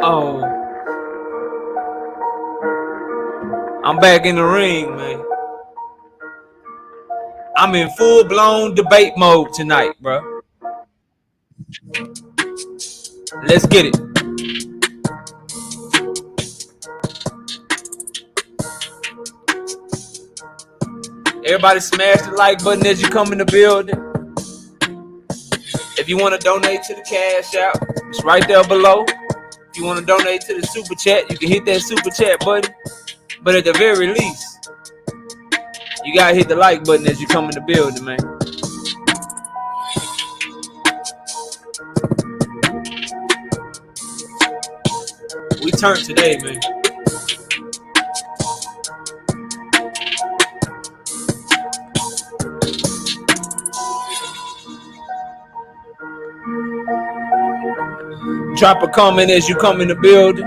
Uh-oh. I'm back in the ring, man. I'm in full-blown debate mode tonight, bro. Let's get it. Everybody smash the like button as you come in the building. If you want to donate to the CashApp, it's right there below. If you want to donate to the Super Chat, you can hit that Super Chat button. But at the very least, you got to hit the like button as you come in the building, man. We turned today, man. Drop a comment as you come in the building.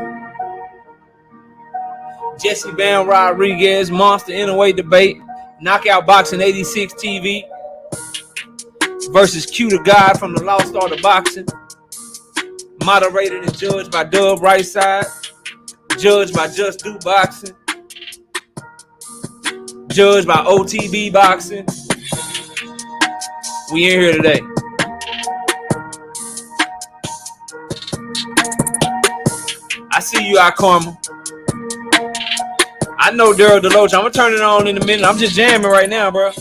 Jesse Van Rodriguez, Monster Inoue debate, Knockout Boxing 86 TV versus Q the God from the Lost Art of Boxing. Moderated and judged by Dub Right Side. Judged by Just Do Boxing. Judged by OTB Boxing. We in here today. I see you out, Karma. I know Daryl Deloach. I'm gonna turn it on in a minute. I'm just jamming right now, bro.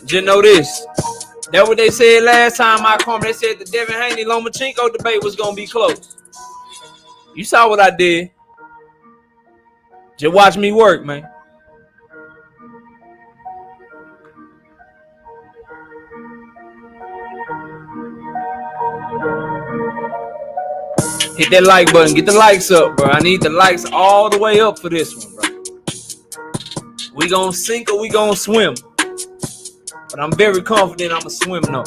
Just know this. That's what they said last time I come. They said the Devin Haney-Lomachenko debate was gonna be close. You saw what I did. Just watch me work, man. Hit that like button. Get the likes up, bro. I need the likes all the way up for this one, bro. We gonna sink or we gonna swim. But I'm very confident I'm gonna swim though.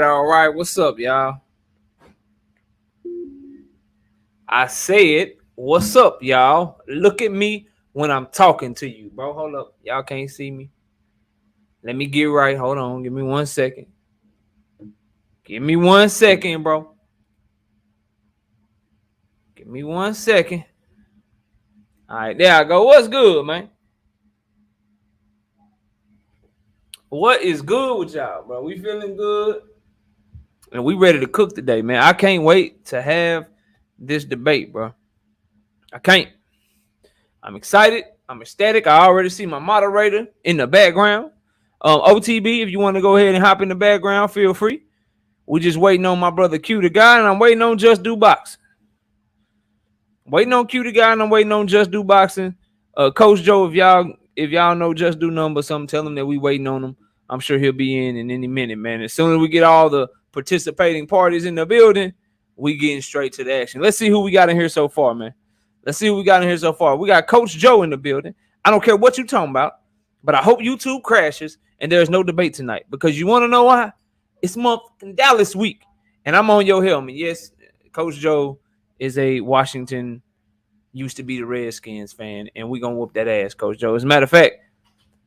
All right. What's up, y'all? I said, what's up, y'all? Look at me when I'm talking to you, bro. Hold up. Y'all can't see me. Let me get right. Hold on. Give me 1 second. Give me 1 second, bro. Give me 1 second. All right, there I go. What's good, man? What is good with y'all, bro? We feeling good? And we ready to cook today, man. I can't wait to have this debate, bro. I can't. I'm excited. I'm ecstatic. I already see my moderator in the background. OTB, if you want to go ahead and hop in the background, feel free. We just waiting on my brother Q the Guy, and I'm waiting on Just Do Boxing. Waiting on Q the Guy, and I'm waiting on Just Do Boxing. Coach Joe, if y'all know Just Do number, something, tell him that we waiting on him. I'm sure he'll be in any minute, man. As soon as we get all the participating parties in the building, we getting straight to the action. Let's see who we got in here so far, man. Let's see who we got in here so far. We got Coach Joe in the building. I don't care what you're talking about, but I hope YouTube crashes and there's no debate tonight, because you want to know why? It's motherfucking Dallas week, and I'm on your helmet. Yes, Coach Joe is a Washington, used to be the Redskins fan, and we're going to whoop that ass, Coach Joe. As a matter of fact,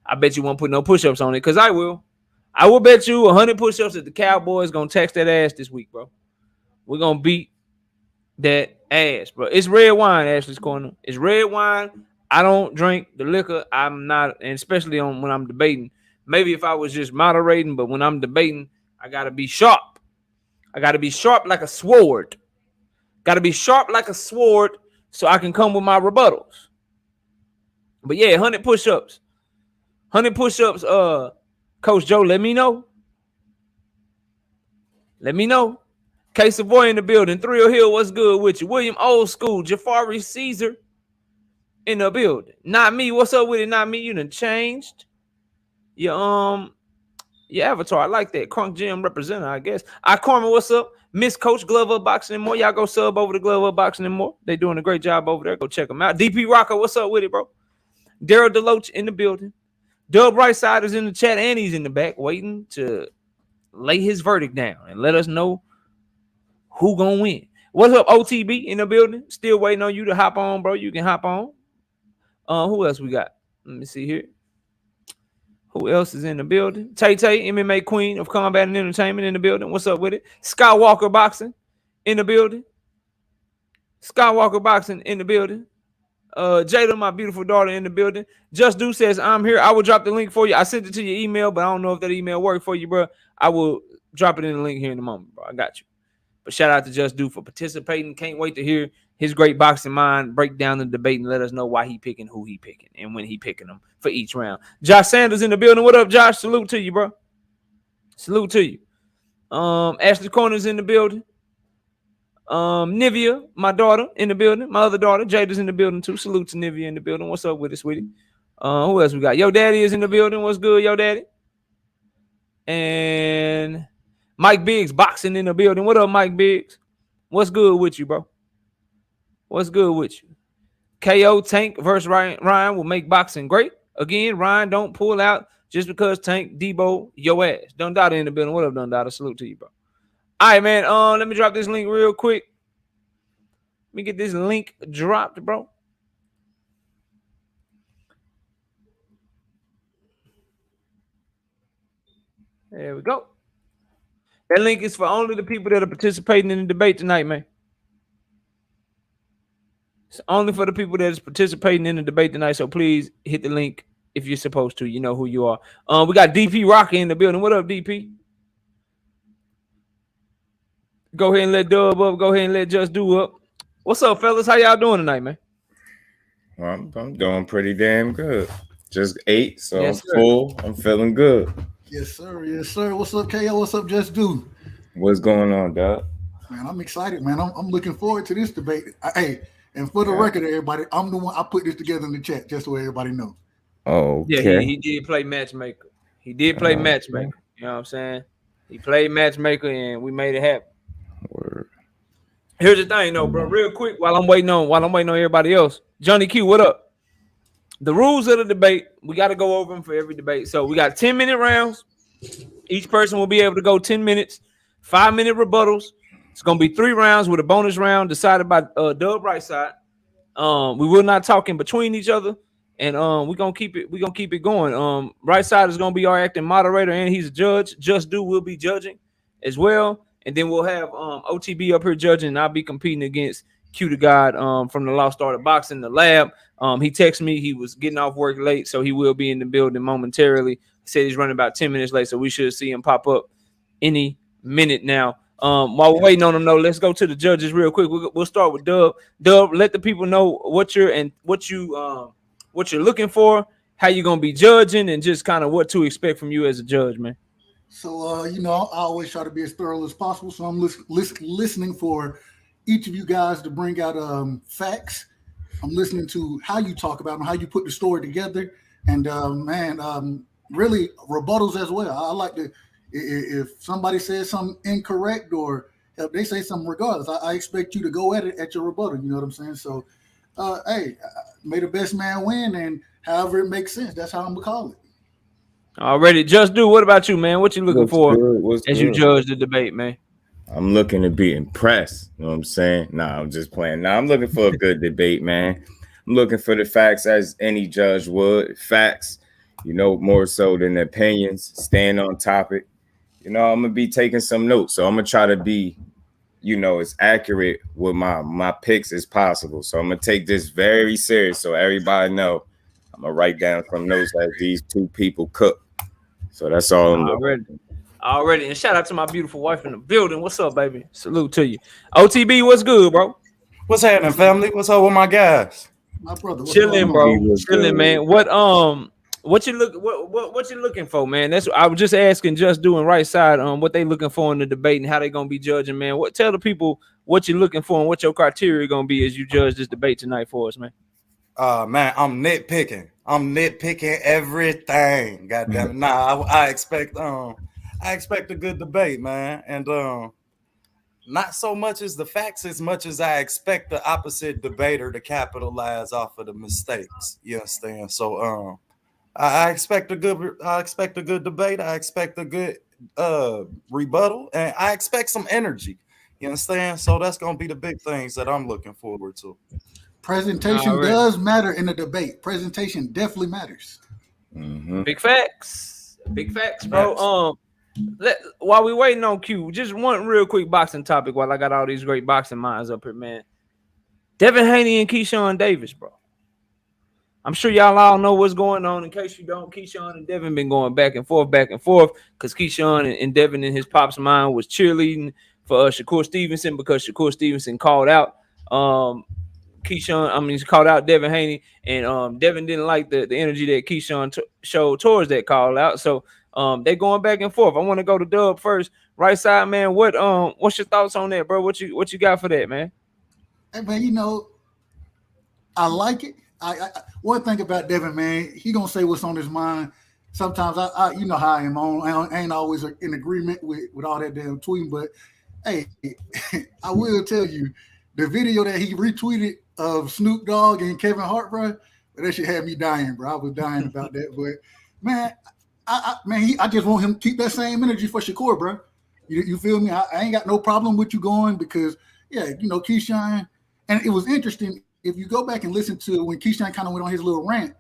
I bet you won't put no push-ups on it, because I will. I will bet you 100 push-ups that the Cowboys going to tax that ass this week, bro. We're going to beat that ass, bro. It's red wine, Ashley's Corner. It's red wine. I don't drink the liquor. I'm not, and especially when I'm debating. Maybe if I was just moderating, but when I'm debating, I got to be sharp. I got to be sharp like a sword. Got to be sharp like a sword so I can come with my rebuttals. But yeah, 100 push-ups. 100 push-ups, Coach Joe, let me know. Let me know. K Savoy in the building. Thrill Hill, what's good with you? William Old School, Jafari Caesar. in the building. Not me. What's up with it? Not me. You done changed your avatar. I like that. Crunk Gym representative, I guess. Carmen, what's up? Miss Coach Glove Up Boxing and More. Y'all go sub over to Glove Up Boxing and More. They doing a great job over there. Go check them out. DP Rocker, what's up with it, bro? Daryl Deloach in the building. Dub Brightside is in the chat and he's in the back waiting to lay his verdict down and let us know who gonna win. What's up, OTB in the building? Still waiting on you to hop on, bro. You can hop on. Who else we got? Let me see here. Who else is in the building? Tay Tay, MMA Queen of Combat and Entertainment in the building. What's up with it? Skywalker Boxing in the building. Skywalker Boxing in the building. Jada, my beautiful daughter, in the building. Just Do says, I'm here. I will drop the link for you. I sent it to your email, but I don't know if that email worked for you, bro. I will drop it in the link here in a moment, bro. I got you. But shout out to Just Do for participating. Can't wait to hear his great boxing mind break down the debate and let us know why he picking who he picking and when he picking them for each round. Josh Sanders in the building. What up, Josh? Salute to you, bro. Salute to you. Ashley Corner's in the building. Nivea, my daughter, in the building. My other daughter, Jada's in the building too. Salute to Nivea in the building. What's up with it, sweetie? Who else we got? Yo Daddy is in the building. What's good, Yo Daddy? And Mike Biggs boxing in the building. What up, Mike Biggs? What's good with you, bro? What's good with you? KO Tank versus Ryan will make boxing great. Again, Ryan, don't pull out just because Tank Debo your ass. Don Dada in the building. What up, Don Dada? Salute to you, bro. All right, man. Let me drop this link real quick. Let me get this link dropped, bro. There we go. That link is for only the people that are participating in the debate tonight, man. It's only for the people that is participating in the debate tonight. So please hit the link if you're supposed to. You know who you are. We got DP Rocker in the building. What up, DP? Go ahead and let Dub up. Go ahead and let Just Do up. What's up, fellas? How y'all doing tonight, man? Well, I'm doing pretty damn good. Just ate, so yes, I'm full. I'm feeling good. Yes, sir. Yes, sir. What's up, KO? What's up, Just Do? What's going on, Doc? Man, I'm excited, man. I'm looking forward to this debate. Hey, and for the record, everybody, I'm the one. I put this together in the chat just so everybody knows. Oh, okay. Yeah, he did play matchmaker. He did play matchmaker. You know what I'm saying? He played matchmaker, and we made it happen. Word. Here's the thing, though, bro. Real quick, while I'm waiting on everybody else, Johnny Q, what up? The rules of the debate, we got to go over them for every debate. So we got 10-minute rounds. Each person will be able to go 10 minutes, 5-minute rebuttals. It's going to be 3 rounds with a bonus round decided by Dub Brightside. We will not talk in between each other, and we're going to keep it going. Brightside is going to be our acting moderator, and he's a judge. Just Do will be judging as well. And then we'll have OTB up here judging, and I'll be competing against Q to God from the Lost Art of Boxing, the lab. He texted me. He was getting off work late, so he will be in the building momentarily. He said he's running about 10 minutes late, so we should see him pop up any minute now. While we're waiting on him, though, let's go to the judges real quick. We'll start with Dub. Dub, let the people know what you're looking for, how you're gonna be judging, and just kind of what to expect from you as a judge, man. So, I always try to be as thorough as possible. So I'm listening for each of you guys to bring out facts. I'm listening to how you talk about them, how you put the story together, and really rebuttals as well. I like to, if somebody says something incorrect or if they say something regardless, I expect you to go at it at your rebuttal. You know what I'm saying? So, hey, may the best man win, and however it makes sense, that's how I'm gonna call it. Already, Just Do. What about you, man? What you looking for as you judge the debate, man? I'm looking to be impressed. You know what I'm saying? Nah, I'm just playing. Nah, I'm looking for a good debate, man. I'm looking for the facts as any judge would. Facts, more so than opinions. Staying on topic. I'm gonna be taking some notes, so I'm gonna try to be, as accurate with my picks as possible. So I'm gonna take this very serious, so everybody know. I'm gonna write down some notes as these two people cook. So that's all I'm already. And shout out to my beautiful wife in the building. What's up, baby? Salute to you. OTB, what's good, bro? What's happening, family? What's up with my guys? My brother, chilling, bro. Chilling, man. What you looking for, man? That's I was just asking, just doing right side what they looking for in the debate and how they gonna be judging, man. Tell the people what you're looking for and what your criteria gonna be as you judge this debate tonight for us, man. Man, I'm nitpicking everything. God damn it. Nah, I expect a good debate, man. And not so much as the facts as much as I expect the opposite debater to capitalize off of the mistakes. You understand? So I expect a good debate. I expect a good rebuttal, and I expect some energy. You understand? So that's gonna be the big things that I'm looking forward to. Presentation Already. does matter in a debate. Presentation definitely matters. Big facts. Big facts, bro. Facts. While we waiting on Q, just one real quick boxing topic while I got all these great boxing minds up here, man. Devin Haney and Keyshawn Davis, bro. I'm sure y'all all know what's going on. In case you don't, Keyshawn and Devin been going back and forth, because Keyshawn and Devin in his pop's mind was cheerleading for Shakur Stevenson because Shakur Stevenson called out he called out Devin Haney, and Devin didn't like the energy that Keyshawn showed towards that call out. So they going back and forth. I want to go to Dub first. Right side, man. What's your thoughts on that, bro? What you got for that, man? Hey, man, I like it. I one thing about Devin, man, he gonna say what's on his mind. Sometimes I you know how I am on. I ain't always in agreement with all that damn tweeting, but hey, I will tell you, the video that he retweeted of Snoop Dogg and Kevin Hart, bro, that shit had me dying, bro. I was dying about that, but man, I just want him to keep that same energy for Shakur, bro. You feel me? I ain't got no problem with you going because, yeah, Keyshawn, and it was interesting. If you go back and listen to when Keyshawn kind of went on his little rant,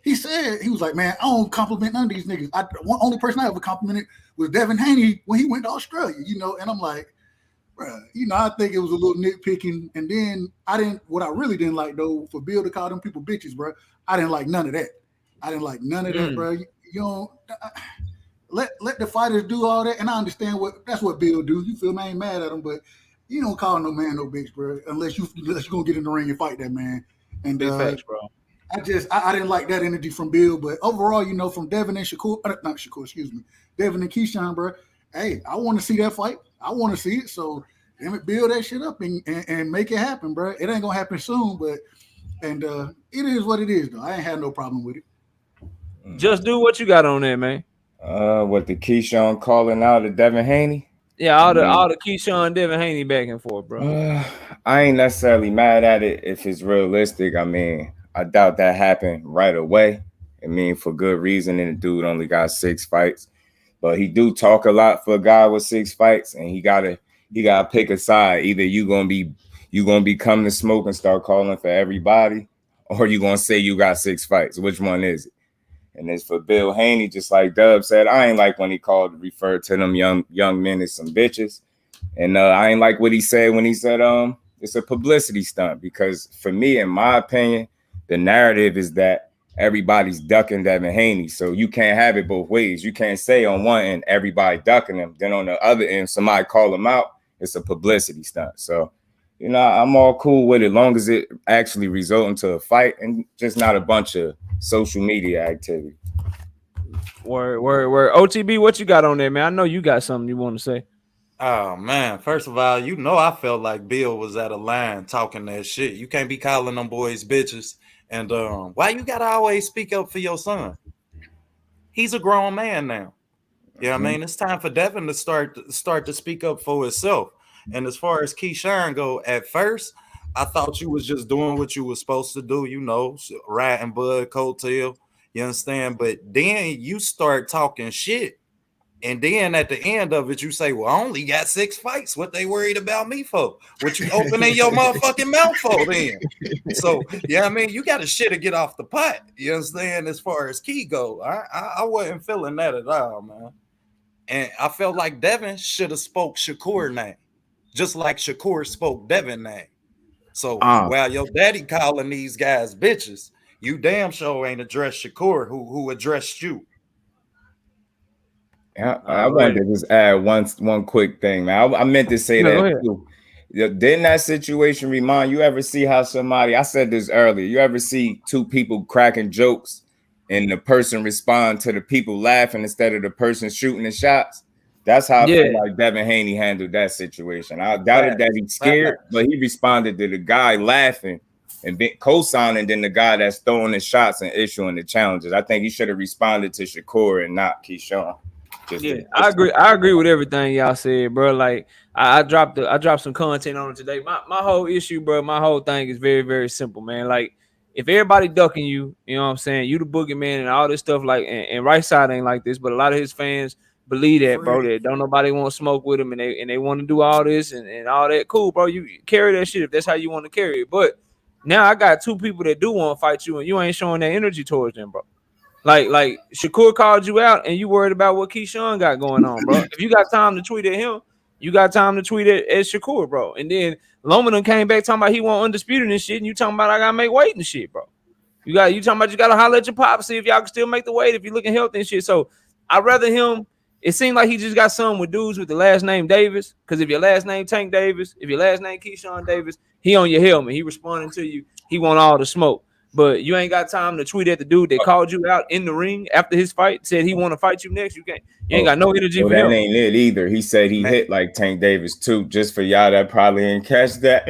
he said, he was like, man, I don't compliment none of these niggas. Only person I ever complimented was Devin Haney when he went to Australia, and I'm like, bro, I think it was a little nitpicking. And then what I really didn't like, though, for Bill to call them people bitches, bro, I didn't like none of that. That, bro. Let the fighters do all that. And I understand that's what Bill do. You feel me? I ain't mad at him, but you don't call no man no bitch, bro, unless you're gonna get in the ring and fight that man. And Big facts, bro. I didn't like that energy from Bill, but overall, from Devin and Shakur, not Shakur, excuse me, Devin and Keyshawn, bro. Hey, I want to see that fight. I want to see it. So damn it, build that shit up and make it happen, bro. It ain't gonna happen soon, but it is what it is, though. I ain't had no problem with it. Just do what you got on there, man. What the Keyshawn calling out of Devin Haney? Yeah, all the Keyshawn Devin Haney back and forth, bro. I ain't necessarily mad at it if it's realistic. I mean, I doubt that happened right away. I mean, for good reason, and the dude only got 6 fights. But he do talk a lot for a guy with 6 fights, and he gotta pick a side. Either you gonna be coming to smoke and start calling for everybody, or you gonna say you got 6 fights. Which one is it? And as for Bill Haney, just like Dub said, I ain't like when he referred to them young men as some bitches. And I ain't like what he said when he said it's a publicity stunt, because for me, in my opinion, the narrative is that everybody's ducking Devin Haney. So you can't have it both ways. You can't say on one end everybody ducking him, then on the other end somebody call him out. It's a publicity stunt. So I'm all cool with it, long as it actually result into a fight and just not a bunch of social media activity. Word. OTB, what you got on there, man? I know you got something you want to say. Oh man, first of all, I felt like Bill was at a line talking that shit. You can't be calling them boys bitches. And why you gotta always speak up for your son? He's a grown man now. I mean, it's time for Devin to start to speak up for himself. And as far as Keyshawn go, at first, I thought you was just doing what you was supposed to do, riding Bud coattail. You understand? But then you start talking shit. And then at the end of it, you say, well, I only got 6 fights. What they worried about me for? What you opening your motherfucking mouth for then? So, I mean, you got to shit to get off the pot. You understand? As far as Key go, I wasn't feeling that at all, man. And I felt like Devin should have spoke Shakur name, just like Shakur spoke Devin name. So while your daddy calling these guys bitches, you damn sure ain't addressed Shakur who addressed you. Yeah, I wanted to just add one quick thing, man. I meant to say that too. Didn't that situation remind you ever see how somebody, I said this earlier, you ever see 2 people cracking jokes and the person respond to the people laughing instead of the person shooting the shots? That's how I feel like Devin Haney handled that situation. I doubted that he's scared, but he responded to the guy laughing and co-signing than the guy that's throwing the shots and issuing the challenges. I think he should have responded to Shakur and not Keyshawn. I agree. I agree with everything y'all said, bro. Like I dropped some content on it today. My whole issue, bro. My whole thing is very, very simple, man. Like if everybody ducking you, you know what I'm saying? You the boogeyman and all this stuff. Like and right side ain't like this, but a lot of his fans believe that, bro. That don't nobody want to smoke with him, and they want to do all this and all that. Cool, bro. You carry that shit if that's how you want to carry it. But now I got two people that do want to fight you, and you ain't showing that energy towards them, bro. Like Shakur called you out, and you worried about what Keyshawn got going on, bro. If you got time to tweet at him, you got time to tweet at Shakur, bro. And then Loman came back talking about he want undisputed and shit, and you talking about I gotta make weight and shit, bro. You talking about you gotta holler at your pop, see if y'all can still make the weight if you're looking healthy and shit. So I'd rather him. It seemed like he just got something with dudes with the last name Davis. Because if your last name Tank Davis, if your last name Keyshawn Davis, he on your helmet. He responding to you. He want all the smoke. But you ain't got time to tweet at the dude that called you out in the ring after his fight, said he want to fight you next. You ain't got no energy for that him. Ain't it either. He said he hit like Tank Davis too. Just for y'all that probably didn't catch that.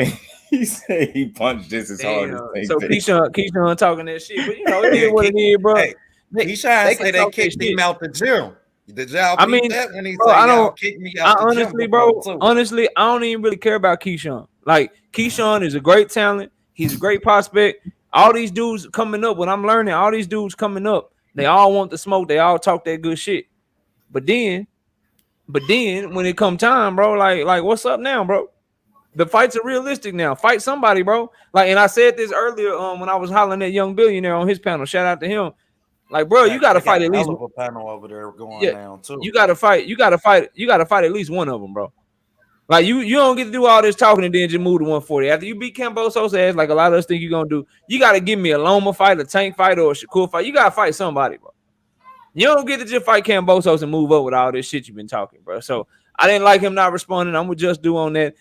He said he punched just as hard as Tank so Davis. Keyshawn talking that shit, but you know it is what it is, bro. Hey, Keyshawn say they kicked him out the gym. Did y'all peep that when he said y'all kicked me out the honestly, gym? bro, honestly, I don't even really care about Keyshawn. Like Keyshawn is a great talent. He's a great prospect. All these dudes coming up, what I'm learning, all these dudes coming up, they all want the smoke. They all talk that good shit. But then when it come time, bro, like what's up now, bro? The fights are realistic now. Fight somebody, bro. Like, and I said this earlier when I was hollering at Young Billionaire on his panel. Shout out to him. Like, bro, you gotta fight at least a panel over there going down too. You gotta fight at least one of them, bro. Like you don't get to do all this talking and then just move to 140. After you beat Kambosos ass, like a lot of us think you're gonna do, you gotta give me a Loma fight, a Tank fight, or a Shakur fight. You gotta fight somebody, bro. You don't get to just fight Kambosos and move up with all this shit you've been talking, bro. So I didn't like him not responding. I'm gonna just do on that.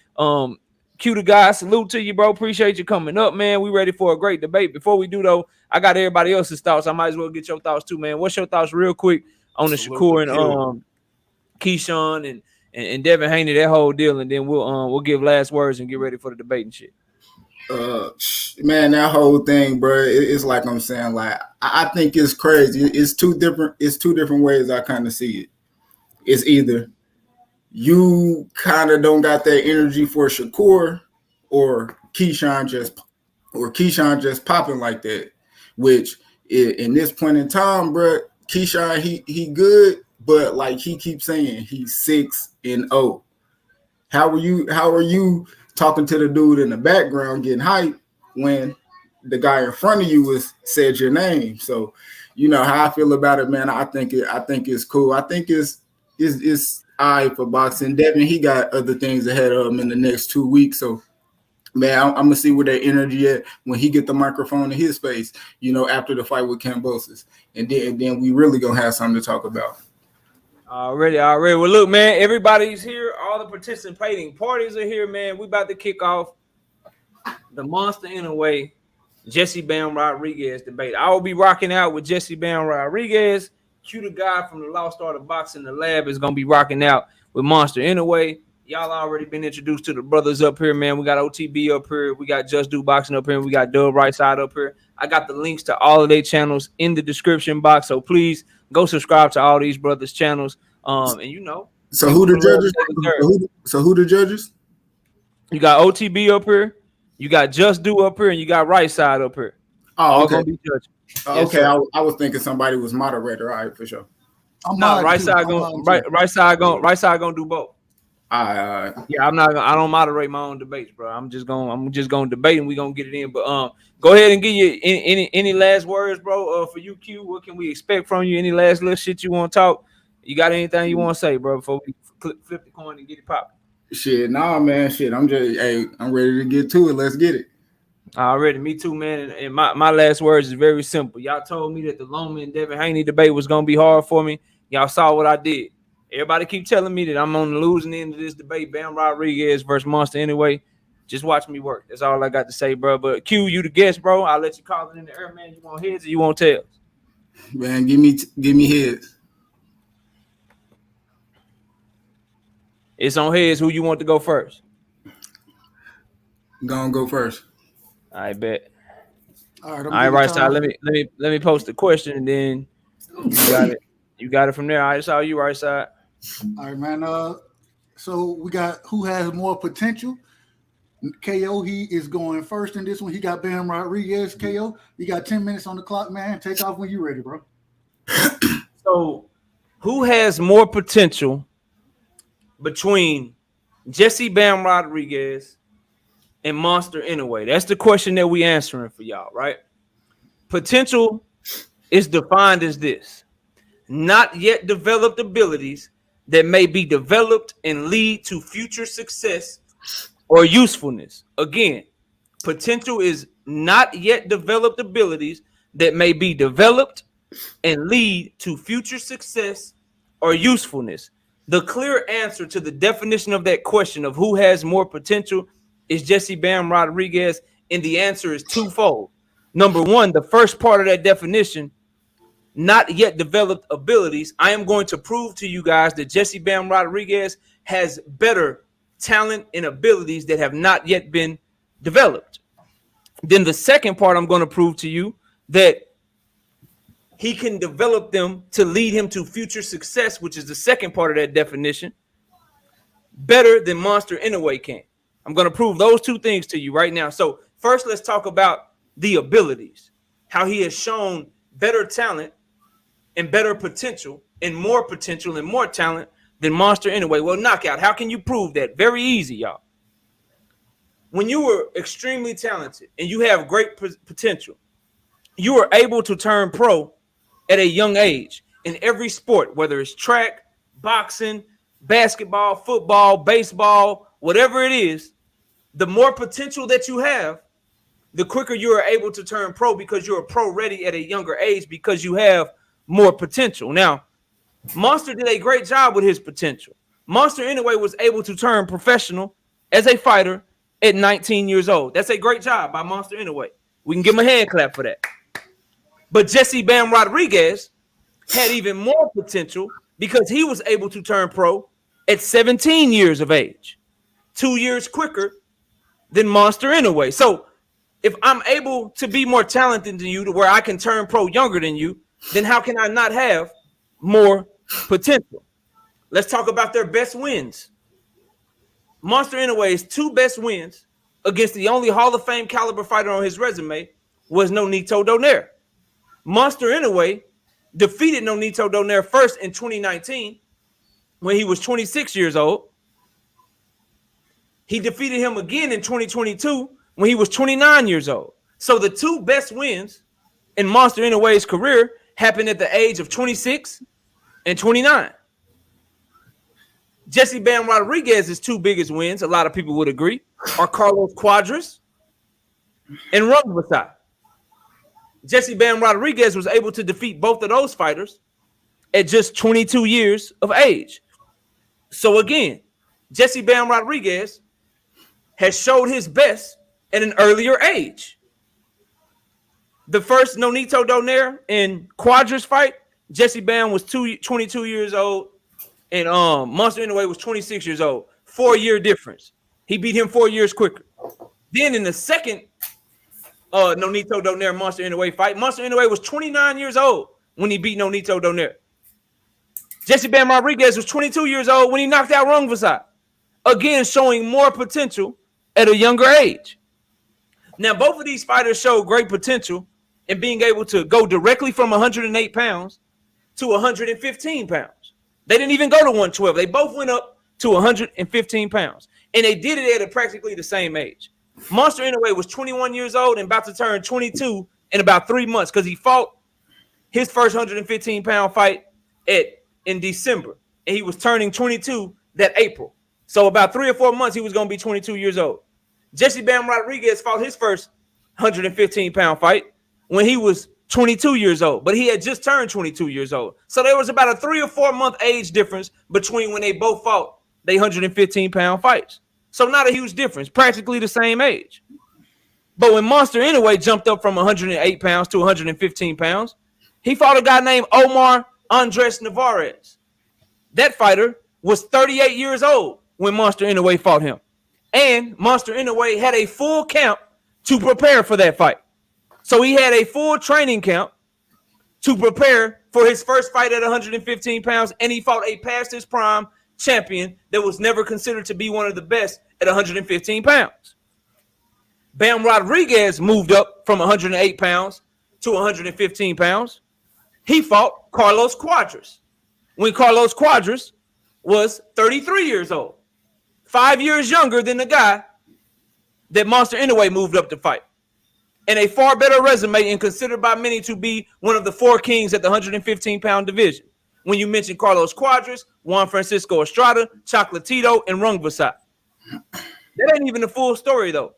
Q the guy, salute to you, bro. Appreciate you coming up, man. We ready for a great debate. Before we do though, I got everybody else's thoughts. I might as well get your thoughts too, man. What's your thoughts real quick on the Shakur and Keyshawn and Devin Haney, that whole deal, and then we'll give last words and get ready for the debate and shit. Man, that whole thing, bro, it's like I'm saying, like I think it's crazy. It's two different ways I kind of see it. It's either you kind of don't got that energy for Shakur, or Keyshawn just popping like that. Which in this point in time, bro, Keyshawn he good, but like he keeps saying he's 6-0. How are you talking to the dude in the background getting hyped when the guy in front of you said your name? So you know how I feel about it, man. I think it's cool. I think it's all right for boxing. Devin, he got other things ahead of him in the next 2 weeks. So man, I'm gonna see where that energy at when he get the microphone in his face, you know, after the fight with Kambosos. And then we really gonna have something to talk about. Already. Well, look, man, everybody's here. All the participating parties are here, man. We about to kick off the Monster Inoue Jesse Bam Rodriguez debate. I will be rocking out with Jesse Bam Rodriguez. Q the guy from the Lost Art of Boxing, the lab, is gonna be rocking out with Monster Inoue. Y'all already been introduced to the brothers up here, man. We got OTB up here. We got Just Do Boxing up here. And we got Dub Right Side up here. I got the links to all of their channels in the description box. So please go subscribe to all these brothers' channels. And you know. So who the judges? Who the judges? You got OTB up here. You got Just Do up here, and you got Right Side up here. Oh, all okay. Gonna be judged. Yes, okay, I was thinking somebody was moderator. All right, for sure. No, Right Side gonna do both. Yeah, I don't moderate my own debates, bro. I'm just gonna debate and we gonna get it in. But go ahead and give you any last words, bro. For you, Q, what can we expect from you? Any last little shit you want to talk? You got anything you want to say, bro? Before we flip the coin and get it popping. Shit, nah, man. Shit, I'm ready to get to it. Let's get it. Already, me too, man. And my last words is very simple. Y'all told me that the Loma and Devin Haney debate was gonna be hard for me. Y'all saw what I did. Everybody keep telling me that I'm on the losing end of this debate. Bam Rodriguez versus Monster Inoue. Just watch me work. That's all I got to say, bro. But Q, you the guest, bro. I'll let you call it in the air, man. You want heads or you want tails? Man, give me heads. It's on heads. Who you want to go first? Go first. I bet. All right, I'm All right, giving right side. time. Let me post the question and then you got it. You got it from there. All right, it's all you, right side. All right, man. So we got who has more potential. KO, he is going first in this one. He got Bam Rodriguez. KO, you got 10 minutes on the clock, man. Take off when you're ready, bro. So, who has more potential between Jesse Bam Rodriguez and Monster Inoue? That's the question that we answering for y'all, right? Potential is defined as this: not yet developed abilities that may be developed and lead to future success or usefulness. Again, potential is not yet developed abilities that may be developed and lead to future success or usefulness. The clear answer to the definition of that question of who has more potential is Jesse Bam Rodriguez, and the answer is twofold. Number one, the first part of that definition, not yet developed abilities. I am going to prove to you guys that Jesse Bam Rodriguez has better talent and abilities that have not yet been developed. Then the second part, I'm going to prove to you that he can develop them to lead him to future success, which is the second part of that definition, better than Monster Inoue can. I'm going to prove those two things to you right now. So first, let's talk about the abilities, how he has shown better talent and better potential and more talent than Monster Inoue. Well, knockout, how can you prove that? Very easy, y'all. When you were extremely talented and you have great potential, you are able to turn pro at a young age in every sport, whether it's track, boxing, basketball, football, baseball, whatever it is. The more potential that you have, the quicker you are able to turn pro because you're pro ready at a younger age because you have more potential. Now, Monster did a great job with his potential. Monster Inoue was able to turn professional as a fighter at 19 years old. That's a great job by Monster Inoue. We can give him a hand clap for that. But Jesse Bam Rodriguez had even more potential because he was able to turn pro at 17 years of age, 2 years quicker than Monster Inoue. So if I'm able to be more talented than you to where I can turn pro younger than you, then how can I not have more potential? Let's talk about their best wins. Monster Inoue's two best wins against the only Hall of Fame caliber fighter on his resume was Nonito Donaire. Monster Inoue defeated Nonito Donaire first in 2019 when he was 26 years old. He defeated him again in 2022 when he was 29 years old. So the two best wins in Monster Inoue's career happened at the age of 26 and 29. Jesse Bam Rodriguez's two biggest wins, a lot of people would agree, are Carlos Cuadras and Rungvisai. Jesse Bam Rodriguez was able to defeat both of those fighters at just 22 years of age. So again, Jesse Bam Rodriguez has showed his best at an earlier age. The first Nonito Donaire and Cuadras fight, Jesse Bam was 22 years old, and Monster Inoue was 26 years old. 4-year difference. He beat him 4 years quicker. Then in the second Nonito Donaire Monster Inoue fight, Monster Inoue was 29 years old when he beat Nonito Donaire. Jesse Bam Rodriguez was 22 years old when he knocked out Rungvisai. Again, showing more potential at a younger age. Now, both of these fighters showed great potential in being able to go directly from 108 pounds to 115 pounds. They didn't even go to 112. They both went up to 115 pounds. And they did it at practically the same age. Monster Inoue was 21 years old and about to turn 22 in about 3 months because he fought his first 115-pound fight in December. And he was turning 22 that April. So about 3 or 4 months, he was going to be 22 years old. Jesse Bam Rodriguez fought his first 115-pound fight when he was 22 years old, but he had just turned 22 years old. So there was about a 3 or 4 month age difference between when they both fought they 115-pound fights. So not a huge difference, practically the same age. But when Monster Inoue jumped up from 108 pounds to 115 pounds, he fought a guy named Omar Andres Navarez. That fighter was 38 years old when Monster Inoue fought him. And Monster Inoue had a full camp to prepare for that fight. So he had a full training camp to prepare for his first fight at 115 pounds, and he fought a past his prime champion that was never considered to be one of the best at 115 pounds. Bam Rodriguez moved up from 108 pounds to 115 pounds. He fought Carlos Cuadras when Carlos Cuadras was 33 years old, 5 years younger than the guy that Monster Inoue moved up to fight, and a far better resume and considered by many to be one of the four kings at the 115-pound division. When you mention Carlos Cuadras, Juan Francisco Estrada, Chocolatito, and Rungvisai. That ain't even the full story, though.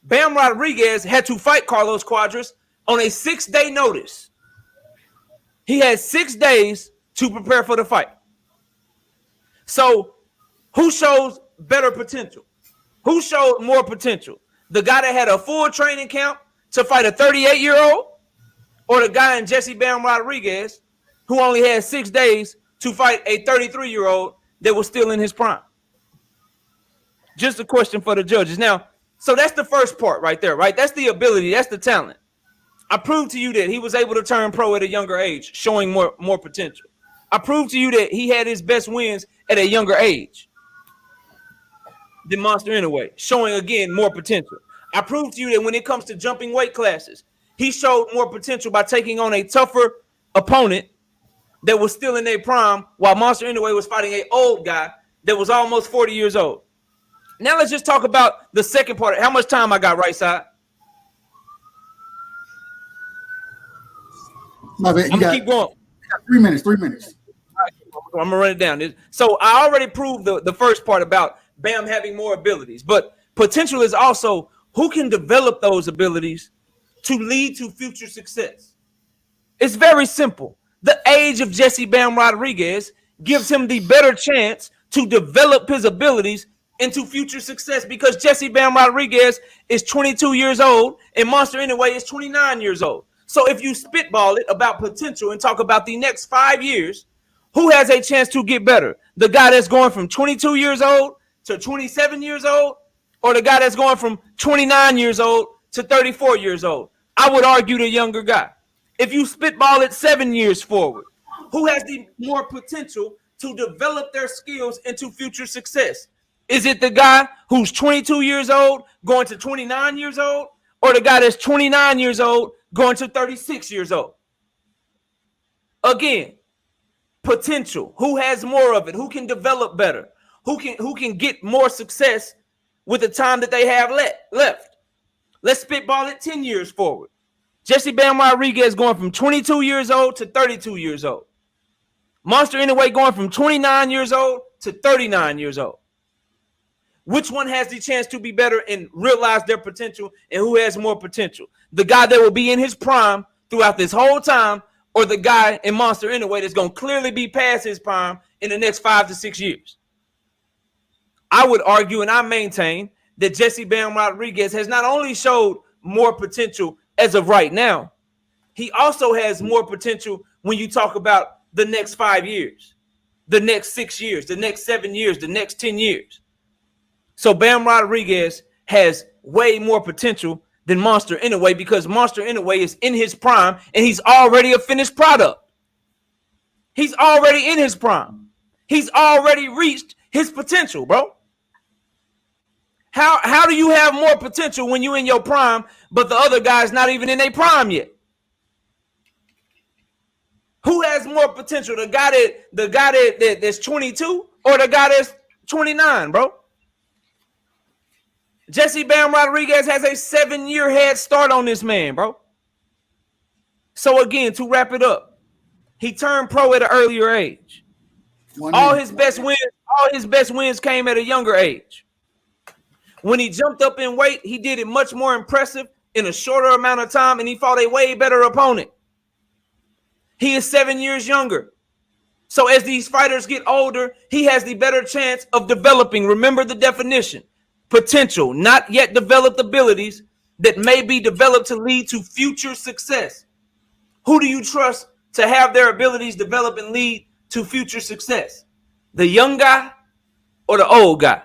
Bam Rodriguez had to fight Carlos Cuadras on a 6-day notice. He had 6 days to prepare for the fight. So, who shows better potential? Who showed more potential? The guy that had a full training camp to fight a 38-year-old, or the guy in Jesse Bam Rodriguez who only had 6 days to fight a 33-year-old that was still in his prime? Just a question for the judges. Now, so that's the first part right there, right? That's the ability. That's the talent. I proved to you that he was able to turn pro at a younger age, showing more potential. I proved to you that he had his best wins at a younger age than Monster Inoue, showing, again, more potential. I proved to you that when it comes to jumping weight classes, he showed more potential by taking on a tougher opponent that was still in their prime, while Monster Inoue was fighting an old guy that was almost 40 years old. Now let's just talk about the second part. How much time I got, right side? My bad. I'm gonna keep going. 3 minutes. 3 minutes. I'm gonna run it down. So I already proved the first part about Bam having more abilities, but potential is also who can develop those abilities to lead to future success. It's very simple. The age of Jesse Bam Rodriguez gives him the better chance to develop his abilities into future success, because Jesse Bam Rodriguez is 22 years old and Monster Inoue is 29 years old. So if you spitball it about potential and talk about the next 5 years, who has a chance to get better? The guy that's going from 22 years old to 27 years old, or the guy that's going from 29 years old to 34 years old? I would argue the younger guy. If you spitball it 7 years forward, who has the more potential to develop their skills into future success? Is it the guy who's 22 years old going to 29 years old, or the guy that's 29 years old going to 36 years old? Again, potential. Who has more of it? Who can develop better? Who can get more success with the time that they have left? Let's spitball it 10 years forward. Jesse Bam Rodriguez going from 22 years old to 32 years old. Monster Inoue going from 29 years old to 39 years old. Which one has the chance to be better and realize their potential, and who has more potential? The guy that will be in his prime throughout this whole time, or the guy in Monster Inoue that's going to clearly be past his prime in the next 5 to 6 years? I would argue and I maintain that Jesse Bam Rodriguez has not only showed more potential as of right now, he also has more potential when you talk about the next 5 years, the next 6 years, the next 7 years, the next 10 years. So Bam Rodriguez has way more potential than Monster Inoue, because Monster Inoue is in his prime and he's already a finished product. He's already in his prime. He's already reached his potential, bro. How do you have more potential when you're in your prime, but the other guy's not even in their prime yet? Who has more potential? The guy that's 22 or the guy that's 29, bro? Jesse Bam Rodriguez has a 7-year head start on this man, bro. So again, to wrap it up, he turned pro at an earlier age. All his best wins came at a younger age. When he jumped up in weight, he did it much more impressive in a shorter amount of time, and he fought a way better opponent. He is 7 years younger. So as these fighters get older, he has the better chance of developing. Remember the definition: potential, not yet developed abilities that may be developed to lead to future success. Who do you trust to have their abilities develop and lead to future success? The young guy or the old guy?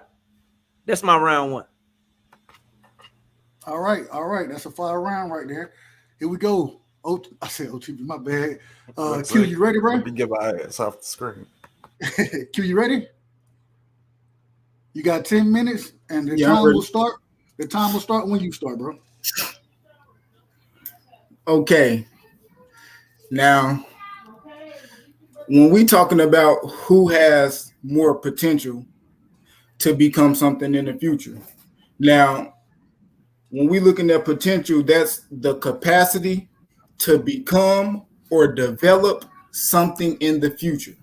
That's my round one. All right. That's a fire round right there. Here we go. I said OTB, my bad. Let's Q, see. you ready, bro? Let me get my ass off the screen. Q, you ready? You got 10 minutes, and the Yeah, I'm time ready. will start. The time will start when you start, bro. Okay. Now, when we talking about who has more potential to become something in the future, now, when we looking at potential, that's the capacity to become or develop something in the future.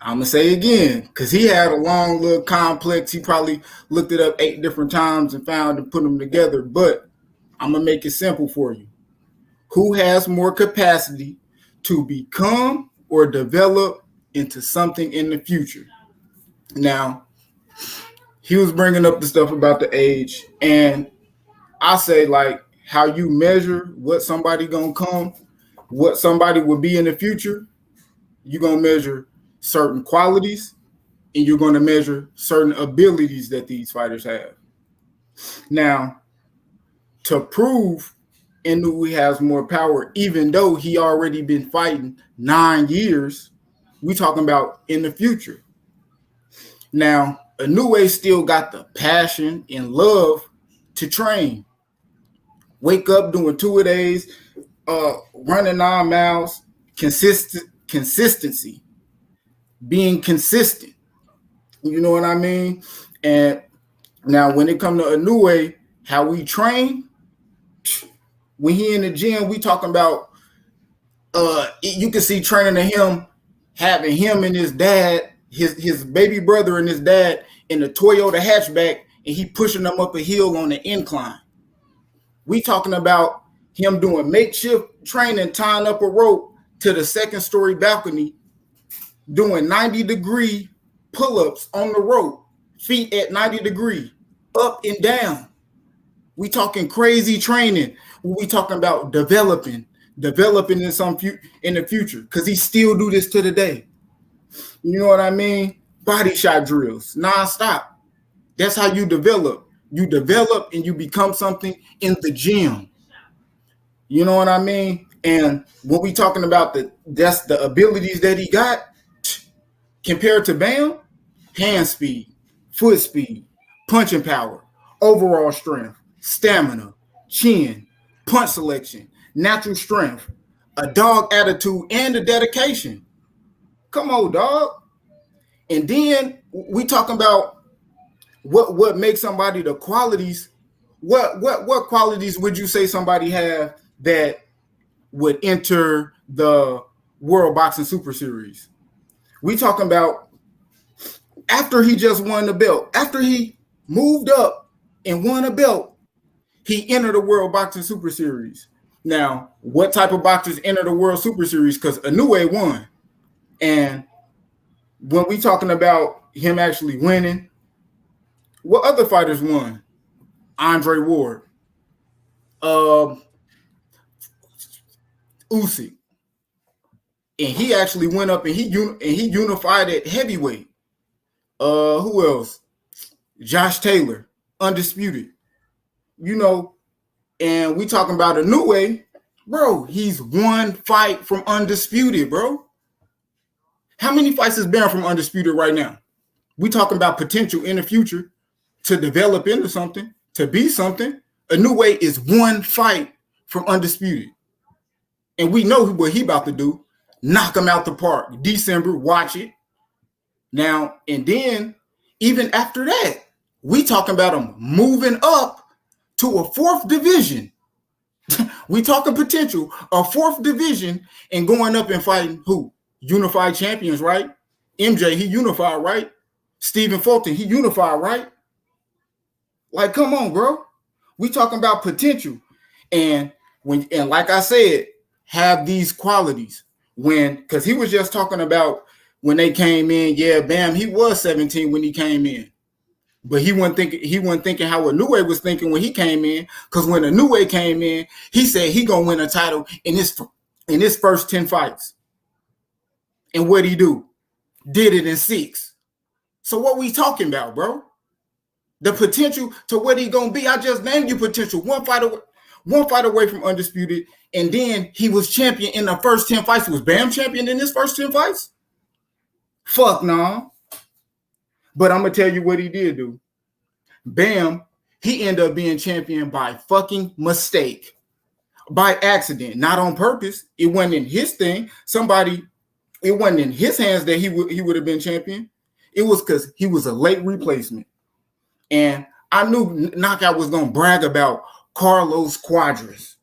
I'm gonna say again, because he had a long little complex. He probably looked it up 8 different times and found and put them together. But I'm gonna make it simple for you. Who has more capacity to become or develop into something in the future? Now, he was bringing up the stuff about the age, and I say like how you measure what somebody gonna come, what somebody will be in the future. You're gonna measure certain qualities, and you're going to measure certain abilities that these fighters have. Now, to prove Inoue has more power, even though he already been fighting 9 years, we talking about in the future. Now, Inoue still got the passion and love to train. Wake up doing 2-a-days, running 9 miles, consistency, being consistent. You know what I mean? And now, when it comes to Inoue, how we train, when he in the gym, we talking about you can see training to him, having him and his dad, his baby brother and his dad in the Toyota hatchback, and he pushing them up a hill on the incline. We talking about him doing makeshift training, tying up a rope to the 2nd story balcony, doing 90-degree pull-ups on the rope, feet at 90 degrees, up and down. We talking crazy training. We talking about developing in the future, because he still do this to the day. You know what I mean? Body shot drills, nonstop. That's how you develop. You develop and you become something in the gym. You know what I mean? And when we talking about that's the abilities that he got compared to Bam, hand speed, foot speed, punching power, overall strength, stamina, chin, punch selection, natural strength, a dog attitude, and a dedication. Come on, dog. And then we talking about what makes somebody the qualities. What qualities would you say somebody have that would enter the World Boxing Super Series? We talking about after he just won the belt, after he moved up and won a belt, he entered the World Boxing Super Series. Now, what type of boxers enter the World Super Series? Because Inoue won. And when we talking about him actually winning, what other fighters won? Andre Ward, Usyk, and he actually went up and he unified at heavyweight. Who else? Josh Taylor, undisputed. You know, and we talking about Inoue, bro. He's 1 fight from undisputed, bro. How many fights is Baron from undisputed right now? We talking about potential in the future to develop into something, to be something. Inoue is 1 fight from undisputed. And we know what he about to do. Knock him out the park. December, watch it. Now, and then, even after that, we talking about him moving up to a 4th division. We talking potential, a 4th division, and going up and fighting who? Unified champions, right? MJ, he unified, right? Stephen Fulton, he unified, right? Like, come on, bro. We talking about potential. And like I said, have these qualities. Because he was just talking about when they came in, yeah, Bam, he was 17 when he came in. But he wasn't thinking how Inoue was thinking when he came in. Because when Inoue came in, he said he gonna win a title in his first 10 fights. And what'd he do? Did it in 6. So what we talking about, bro? The potential to what he gonna be. I just named you potential. 1 fight away. 1 fight away from undisputed, and then he was champion in the first 10 fights. Was Bam champion in his first 10 fights? Fuck nah. But I'm gonna tell you what he did do. Bam, he ended up being champion by fucking mistake, by accident, not on purpose. It wasn't in his thing. It wasn't in his hands that he would have been champion. It was because he was a late replacement. And I knew Knockout was gonna brag about Carlos Cuadras.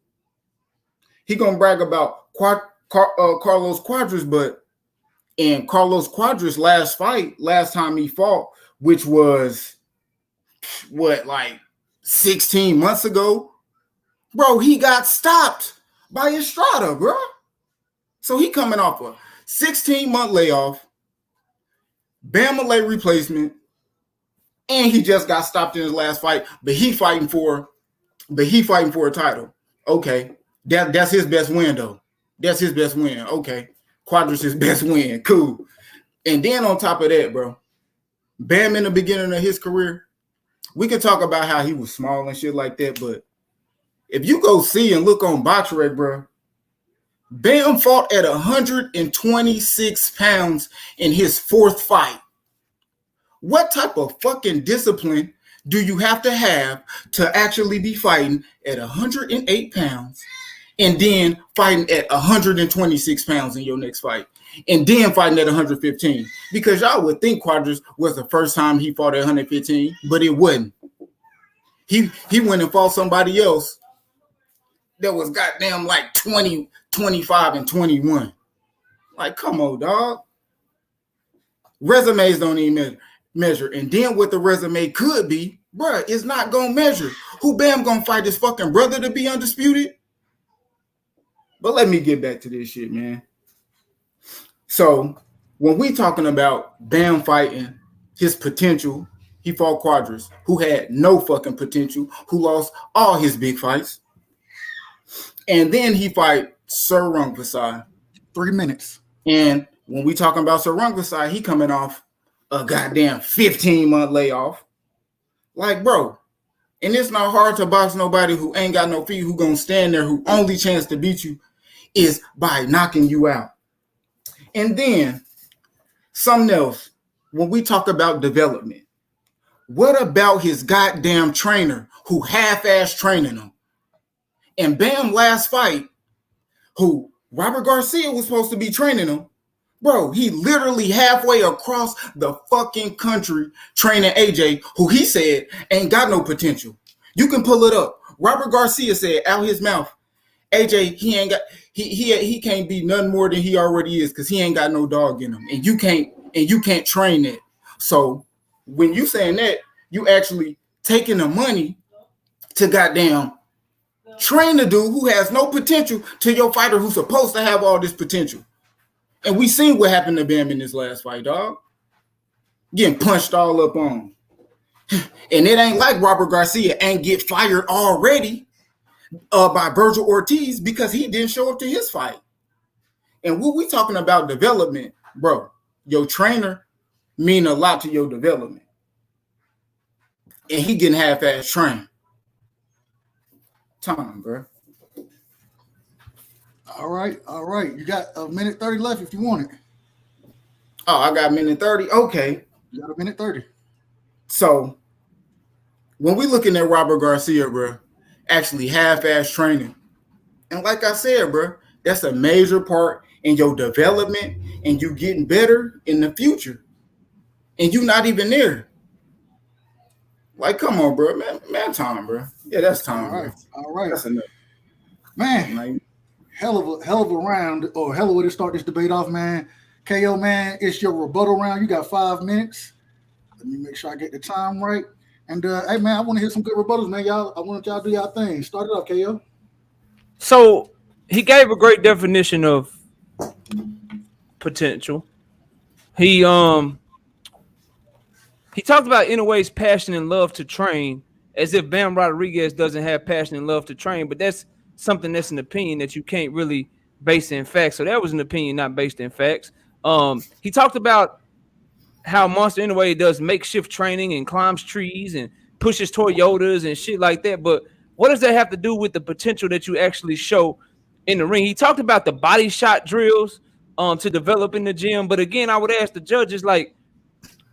He gonna brag about Carlos Cuadras, but in Carlos Cuadras' last time he fought, which was what, like 16 months ago, bro, he got stopped by Estrada, bro. So he coming off a 16-month layoff, Bam a late replacement, and he just got stopped in his last fight, but he fighting for a title. Okay, that's his best win though. That's his best win. Okay, Cuadras' his best win. Cool. And then on top of that, bro, Bam in the beginning of his career, we could talk about how he was small and shit like that, but if you go see and look on BoxRec, bro, Bam fought at 126 pounds in his 4th fight. What type of fucking discipline do you have to actually be fighting at 108 pounds and then fighting at 126 pounds in your next fight and then fighting at 115? Because y'all would think Cuadras was the first time he fought at 115, but it wasn't. He went and fought somebody else that was goddamn like 20, 25, and 21. Like, come on, dog. Resumes don't even measure. And then what the resume could be, bruh, it's not going to measure. Who Bam going to fight his fucking brother to be undisputed? But let me get back to this shit, man. So when we talking about Bam fighting his potential, he fought Cuadras, who had no fucking potential, who lost all his big fights. And then he fight Sir Rungvisai. 3 minutes. And when we talking about Sir Rungvisai, he coming off a goddamn 15-month layoff. Like, bro, and it's not hard to box nobody who ain't got no feet, who gonna stand there, who only chance to beat you is by knocking you out. And then something else, when we talk about development, what about his goddamn trainer who half-ass training him? And Bam last fight, who Robert Garcia was supposed to be training him, bro, he literally halfway across the fucking country training AJ, who he said ain't got no potential. You can pull it up. Robert Garcia said out his mouth, AJ, he can't be nothing more than he already is because he ain't got no dog in him. And you can't train that. So when you saying that, you actually taking the money to goddamn train the dude who has no potential to your fighter who's supposed to have all this potential. And we seen what happened to Bam in this last fight, dog. Getting punched all up on. And it ain't like Robert Garcia ain't get fired already by Virgil Ortiz because he didn't show up to his fight. And what we talking about development, bro, your trainer mean a lot to your development. And he getting half-ass trained. Time, bro. All right. You got a minute 30 left if you want it. Oh, I got a minute 30. Okay. You got a minute 30. So when we looking at Robert Garcia, bro, actually half-ass training, and like I said, bro, that's a major part in your development and you getting better in the future. And you not even there. Like, come on, bro. Man, time, bro. Yeah, that's time. All right. That's enough. Man, Like, hell of a round, or hell of a way to start this debate off, man. KO, man, it's your rebuttal round. You got 5 minutes. Let me make sure I get the time right. And hey, man, I want to hear some good rebuttals, man. Y'all, I want y'all to do y'all thing. Start it off, KO. So he gave a great definition of potential. He talked about Inoue's passion and love to train, as if Bam Rodriguez doesn't have passion and love to train, but that's something that's an opinion that you can't really base in facts. So that was an opinion not based in facts. He talked about how Monster Inoue does makeshift training and climbs trees and pushes Toyotas and shit like that. But what does that have to do with the potential that you actually show in the ring? He talked about the body shot drills to develop in the gym, but again, I would ask the judges, like,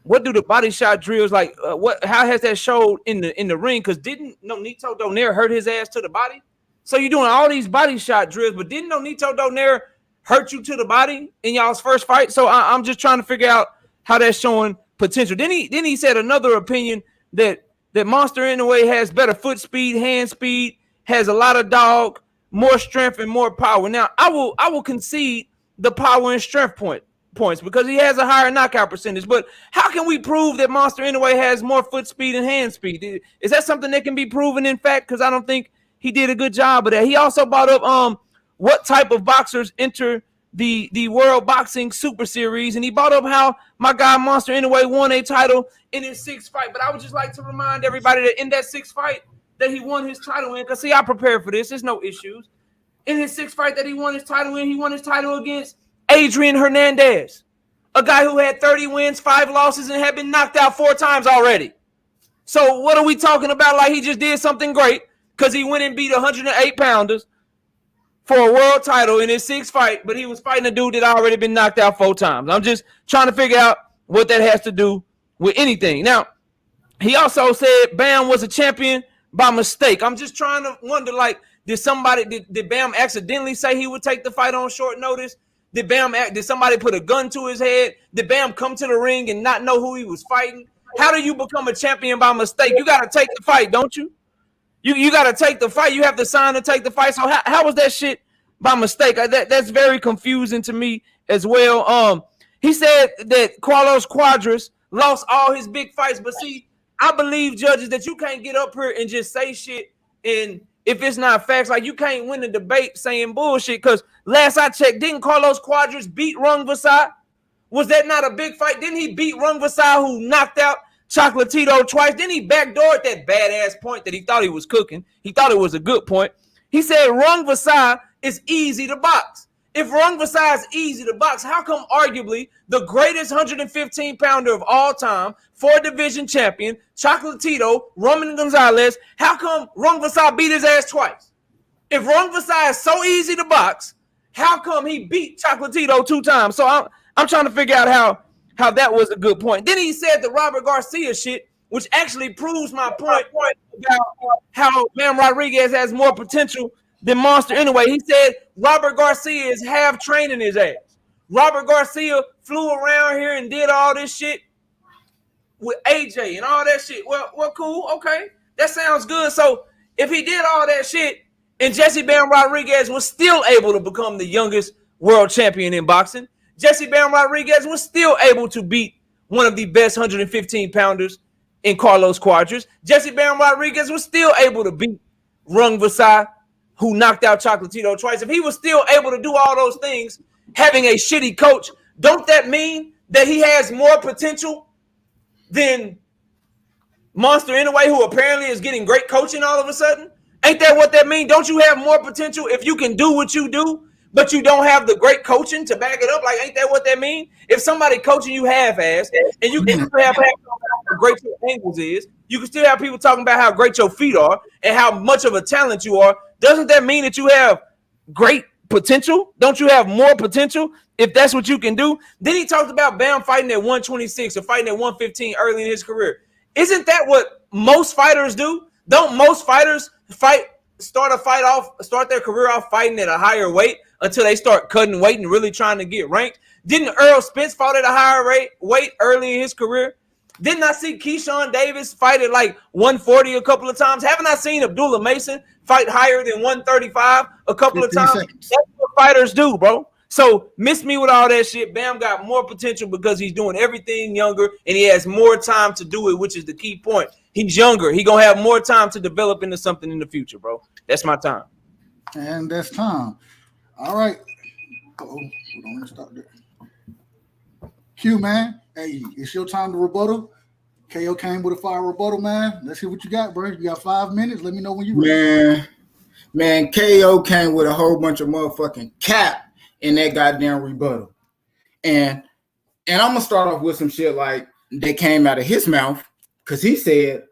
what do the body shot drills like? How has that showed in the ring? Because didn't Nonito Donaire hurt his ass to the body? So you're doing all these body shot drills, but didn't Nonito Donaire hurt you to the body in y'all's first fight? So I'm just trying to figure out how that's showing potential. Then he said another opinion that Monster Inoue has better foot speed, hand speed, has a lot of dog, more strength and more power. Now I will concede the power and strength points because he has a higher knockout percentage. But how can we prove that Monster Inoue has more foot speed and hand speed? Is that something that can be proven in fact? Because I don't think he did a good job of that. He also brought up what type of boxers enter the World Boxing Super Series, and he brought up how my guy Monster Inoue won a title in his 6th fight. But I would just like to remind everybody that in that 6th fight that he won his title in, because see, I prepared for this. There's no issues. In his 6th fight that he won his title in, he won his title against Adrian Hernandez, a guy who had 30 wins, 5 losses, and had been knocked out 4 times already. So what are we talking about? Like he just did something great because he went and beat 108 pounders for a world title in his 6th fight, but he was fighting a dude that already been knocked out 4 times. I'm just trying to figure out what that has to do with anything. Now, he also said Bam was a champion by mistake. I'm just trying to wonder, like, did Bam accidentally say he would take the fight on short notice? Did somebody put a gun to his head? Did Bam come to the ring and not know who he was fighting? How do you become a champion by mistake? You got to take the fight, don't you? You got to take the fight. You have to sign to take the fight. So how was that shit by mistake? That's very confusing to me as well. He said that Carlos Cuadras lost all his big fights. But see, I believe, judges, that you can't get up here and just say shit. And if it's not facts, like you can't win the debate saying bullshit. Because last I checked, didn't Carlos Cuadras beat Rung Vasai? Was that not a big fight? Didn't he beat Rung Vasai, who knocked out Chocolatito twice? Didn't he backdoor at that badass point that he thought he was cooking? He thought it was a good point. He said Rung Vasai is easy to box. If Rung Vasai is easy to box, how come arguably the greatest 115-pounder of all time, 4-division champion, Chocolatito, Roman Gonzalez, how come Rung Vasai beat his ass twice? If Rung Vasai is so easy to box, how come he beat Chocolatito 2 times? So I'm trying to figure out how that was a good point. Then he said the Robert Garcia shit, which actually proves my point about how Bam Rodriguez has more potential than Monster Inoue. He said Robert Garcia is half training his ass. Robert Garcia flew around here and did all this shit with AJ and all that shit. Well, cool. Okay. That sounds good. So if he did all that shit and Jesse Bam Rodriguez was still able to become the youngest world champion in boxing, Jesse Bam Rodriguez was still able to beat one of the best 115-pounders in Carlos Cuadras. Jesse Bam Rodriguez was still able to beat Rung Vasai, who knocked out Chocolatito twice. If he was still able to do all those things, having a shitty coach, don't that mean that he has more potential than Monster Inoue, who apparently is getting great coaching all of a sudden? Ain't that what that means? Don't you have more potential if you can do what you do, but you don't have the great coaching to back it up? Like, ain't that what that means? If somebody coaching you half-ass, and you can still have how great your angles is, you can still have people talking about how great your feet are and how much of a talent you are, doesn't that mean that you have great potential? Don't you have more potential if that's what you can do? Then he talked about Bam fighting at 126 or fighting at 115 early in his career. Isn't that what most fighters do? Don't most fighters start their career off fighting at a higher weight until they start cutting weight and really trying to get ranked? Didn't Earl Spence fight at a higher weight early in his career? Didn't I see Keyshawn Davis fight at like 140 a couple of times? Haven't I seen Abdullah Mason fight higher than 135 a couple of times? Seconds. That's what fighters do, bro. So miss me with all that shit. Bam got more potential because he's doing everything younger and he has more time to do it, which is the key point. He's younger. He gonna have more time to develop into something in the future, bro. That's my time. And that's time. All right. Hold on, let's stop there. Q, man. Hey, it's your time to rebuttal. KO came with a fire rebuttal, man. Let's hear what you got, bro. You got 5 minutes. Let me know when you're ready. Man, KO came with a whole bunch of motherfucking cap in that goddamn rebuttal. And I'm going to start off with some shit like that came out of his mouth because he said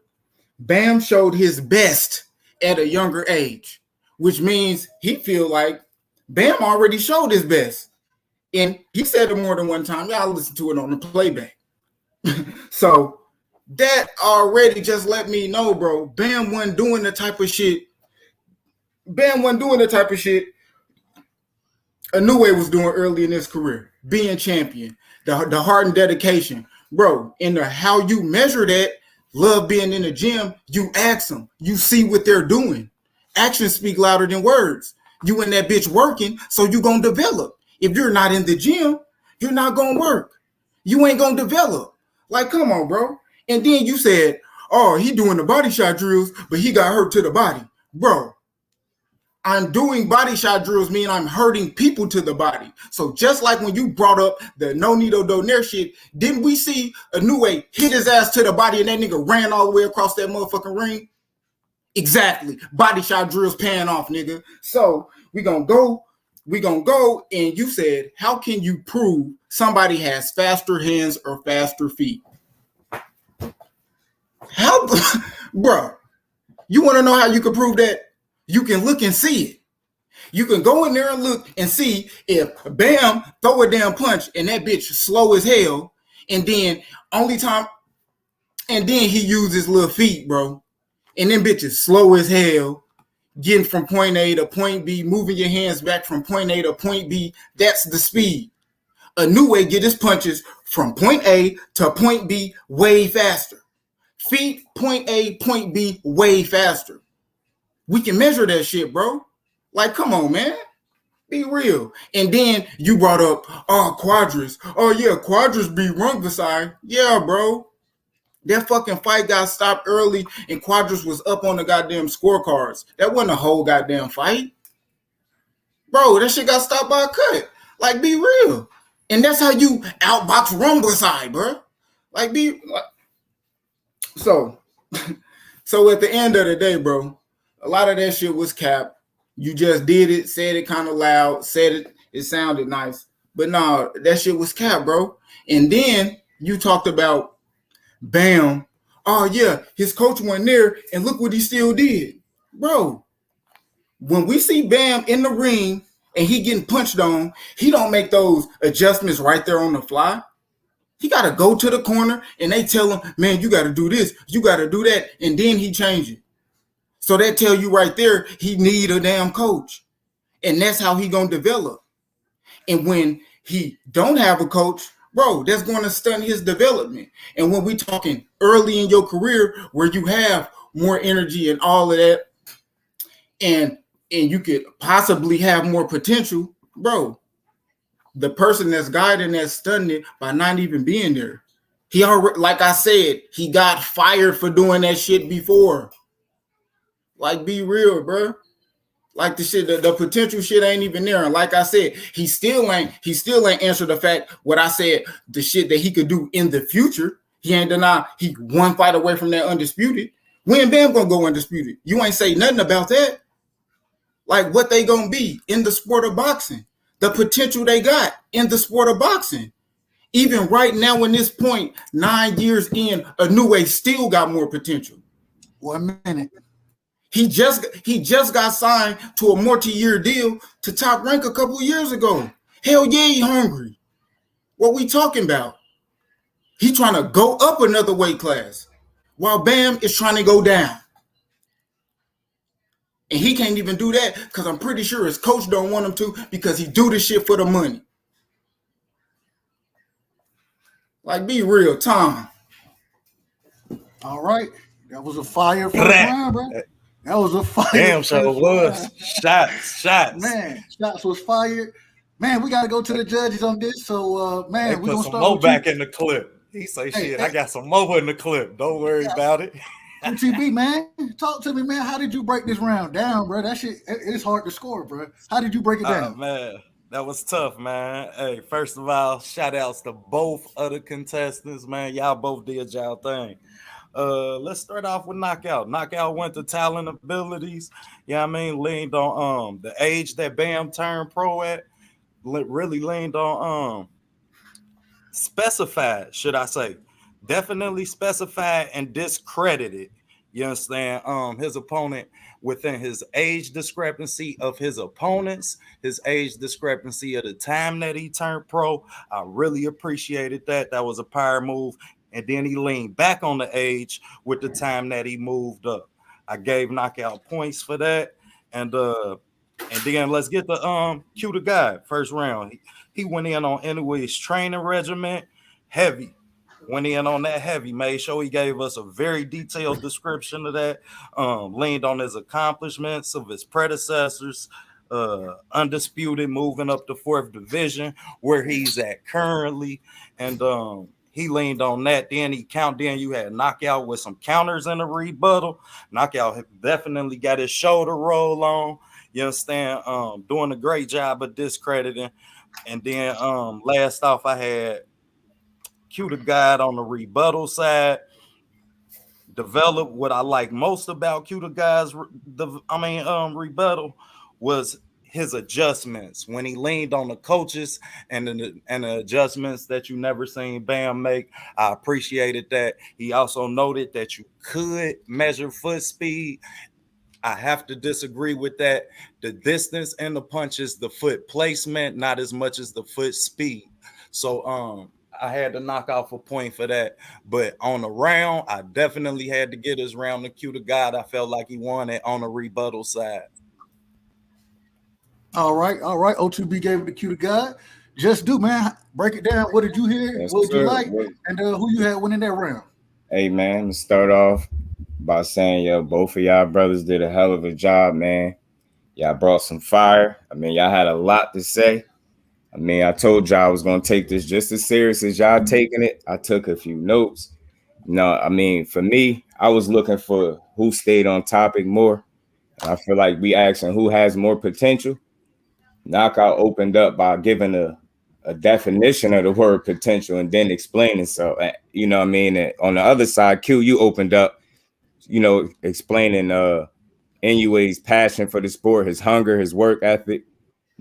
Bam showed his best at a younger age, which means he feel like Bam already showed his best. And he said it more than one time. Y'all listen to it on the playback. So that already just let me know, bro, Bam wasn't doing the type of shit. Bam wasn't doing the type of shit Inoue was doing early in his career, being champion, the heart and dedication. Bro, in the how you measure that, love being in the gym, you ask them. You see what they're doing. Actions speak louder than words. You in that bitch working, so you gonna develop. If you're not in the gym, you're not gonna work. You ain't gonna develop. Like, come on, bro. And then you said, oh, he doing the body shot drills, but he got hurt to the body. Bro, I'm doing body shot drills, mean I'm hurting people to the body. So just like when you brought up the no needle donaire shit, didn't we see Inoue hit his ass to the body and that nigga ran all the way across that motherfucking ring? Exactly. Body shot drills paying off, nigga. So we gonna go, and you said, how can you prove somebody has faster hands or faster feet? How, bro, you want to know how you can prove that? You can look and see it. You can go in there and look and see if Bam throw a damn punch and that bitch slow as hell, and then he use his little feet, bro. And then bitches slow as hell, getting from point A to point B, moving your hands back from point A to point B. That's the speed. Inoue get his punches from point A to point B way faster. Feet, point A, point B, way faster. We can measure that shit, bro. Like, come on, man. Be real. And then you brought up, Quadras. Oh, yeah, Quadras beat Rungvisai. Yeah, bro. That fucking fight got stopped early and Quadras was up on the goddamn scorecards. That wasn't a whole goddamn fight. Bro, that shit got stopped by a cut. Like, be real. And that's how you outbox Rungvisai, bro. Like, So at the end of the day, bro, a lot of that shit was cap. You just did it, said it kind of loud, said it sounded nice. But no, that shit was cap, bro. And then you talked about Bam. Oh, yeah, his coach went there, and look what he still did. Bro, when we see Bam in the ring and he getting punched on, he don't make those adjustments right there on the fly. He got to go to the corner, and they tell him, man, you got to do this, you got to do that, and then he change it. So that tell you right there, he need a damn coach. And that's how he going to develop. And when he don't have a coach, bro, that's going to stunt his development. And when we talking early in your career where you have more energy and all of that, and you could possibly have more potential, bro, the person that's guiding that stunning it by not even being there. He already, like I said, he got fired for doing that shit before. Like, be real, bro. Like, the shit, the potential shit ain't even there. And like I said, he still ain't answered the fact what I said, the shit that he could do in the future. He ain't deny he one fight away from that undisputed. When Bam gonna go undisputed? You ain't say nothing about that. Like, what they gonna be in the sport of boxing, the potential they got in the sport of boxing. Even right now, in this point, 9 years in, Inoue still got more potential. 1 minute. He just got signed to a multi-year deal to Top Rank a couple of years ago. Hell yeah, he hungry. What we talking about? He trying to go up another weight class while Bam is trying to go down. And he can't even do that because I'm pretty sure his coach don't want him to because he do this shit for the money. Like, be real, Tom. All right. That was a fire first round, bro. That was a fire. Damn, so it was. Shots. Man, shots was fired. Man, we got to go to the judges on this. So, man, we going to start more with back you. in the clip. He say, shit, I got some more in the clip. Don't worry about it. MTB, man, talk to me, man. How did you break this round down, bro? That shit, it's hard to score, bro. How did you break it down? Man, that was tough, man. Hey, first of all, shout outs to both other contestants, man. Y'all both did y'all thing. Let's start off with Knockout. Knockout went to talent abilities. Yeah, I mean, leaned on the age that Bam turned pro at. Really leaned on specified, should I say. Definitely specified and discredited, You understand? His opponent within his age discrepancy of his opponents, his age discrepancy of the time that he turned pro. I really appreciated that. That was a power move. And then he leaned back on the age with the time that he moved up. I gave knockout points for that. And then let's get the cue the guy first round. He went in on Inoue's training regimen, heavy. Went in on that heavy, made sure he gave us a very detailed description of that. Leaned on his accomplishments of his predecessors, undisputed, moving up to fourth division where he's at currently, and he leaned on that. Then he count. Then you had knockout with some counters in the rebuttal. Knockout definitely got his shoulder roll on. You understand? Doing a great job of discrediting. And then last off, I had Q the guide on the rebuttal side. Develop what I like most about Q the guy's rebuttal was his adjustments when he leaned on the coaches and the adjustments that you never seen Bam make. I appreciated that. He also noted that you could measure foot speed. I have to disagree with that. The distance and the punches, the foot placement, not as much as the foot speed. So I had to knock off a point for that. But on the round, I definitely had to get his round to cue the God. I felt like he won it on the rebuttal side. All right. O2B gave it to Q the guy. Just do, man. Break it down. What did you hear? Yes, what did you sir. like? And who you had winning that round? Hey, man, let's start off by saying, yo, both of y'all brothers did a hell of a job, man. Y'all brought some fire. I mean, y'all had a lot to say. I mean, I told y'all I was going to take this just as serious as y'all taking it. I took a few notes. No, I mean, for me, I was looking for who stayed on topic more. I feel like we asking who has more potential. Knockout opened up by giving a definition of the word potential and then explaining. So, you know what I mean? And on the other side, Q, you opened up, you know, explaining Inoue's passion for the sport, his hunger, his work ethic.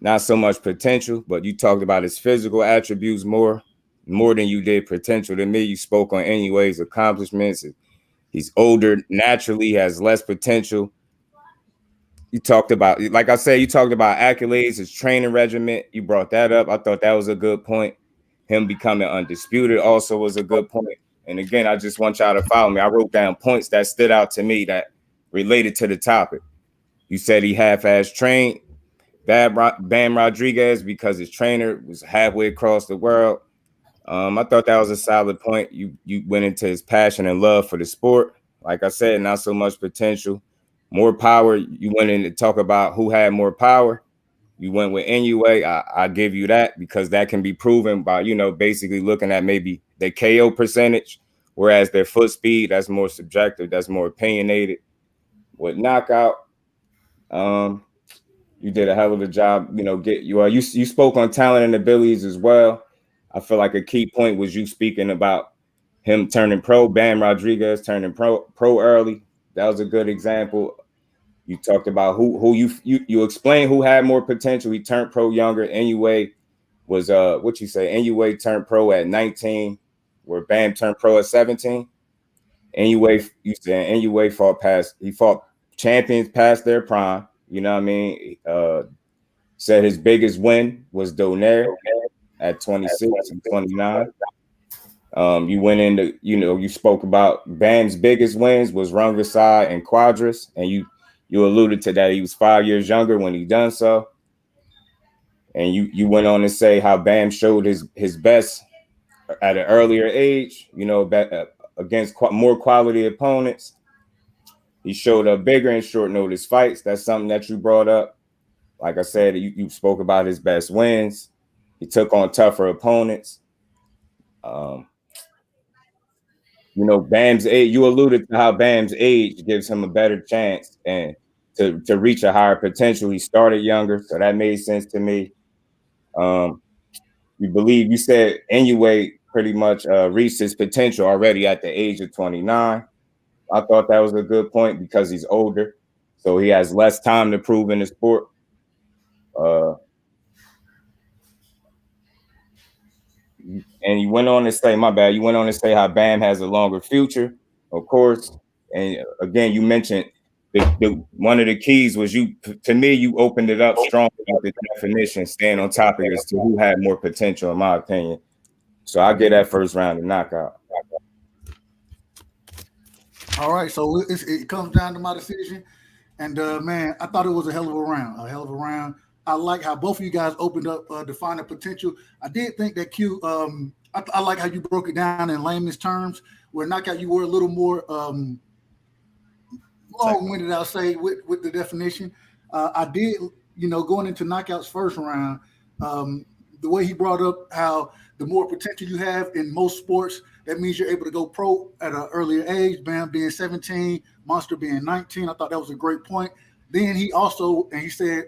Not so much potential, but you talked about his physical attributes more than you did potential. To me, you spoke on Inoue's accomplishments. He's older, naturally has less potential. You talked about, like I said, you talked about accolades, his training regimen. You brought that up. I thought that was a good point. Him becoming undisputed also was a good point. And again, I just want y'all to follow me. I wrote down points that stood out to me that related to the topic. You said he half-ass trained Bam Rodriguez because his trainer was halfway across the world. I thought that was a solid point. You went into his passion and love for the sport. Like I said, not so much potential. More power. You went in to talk about who had more power. You went with Inoue. I give you that because that can be proven by, you know, basically looking at maybe their KO percentage, whereas their foot speed, that's more subjective, that's more opinionated. With knockout, you did a hell of a job. You know, you spoke on talent and abilities as well. I feel like a key point was you speaking about him turning pro, Bam Rodriguez turning pro early. That was a good example. You talked about who you explained who had more potential. He turned pro younger. Inoue was what you say? Inoue turned pro at 19, where Bam turned pro at 17. Inoue, you said Inoue fought champions past their prime. You know what I mean? Said his biggest win was Donaire at 26 and 29. You went into, you know, you spoke about Bam's biggest wins was Rungasai and Quadras, and you alluded to that he was 5 years younger when he done so. And you went on to say how Bam showed his best at an earlier age, you know, against more quality opponents. He showed up bigger in short notice fights. That's something that you brought up. Like I said, you spoke about his best wins. He took on tougher opponents. You know, Bam's age, you alluded to how Bam's age gives him a better chance and to reach a higher potential. He started younger, so that made sense to me. You said Inoue pretty much reached his potential already at the age of 29. I thought that was a good point because he's older, so he has less time to prove in the sport. And you went on to say, my bad, you went on to say how Bam has a longer future, of course. And again, you mentioned the one of the keys was you opened it up strong with the definition, staying on topic as to who had more potential, in my opinion. So I get that first round of knockout. All right, so it comes down to my decision, and man, I thought it was a hell of a round. I like how both of you guys opened up defining potential. I did think that Q. I like how you broke it down in layman's terms. Where knockout, you were a little more long-winded, I'll say, with the definition. I did, going into knockouts first round, the way he brought up how the more potential you have in most sports, that means you're able to go pro at an earlier age. Bam being 17, Monster being 19. I thought that was a great point. Then he said,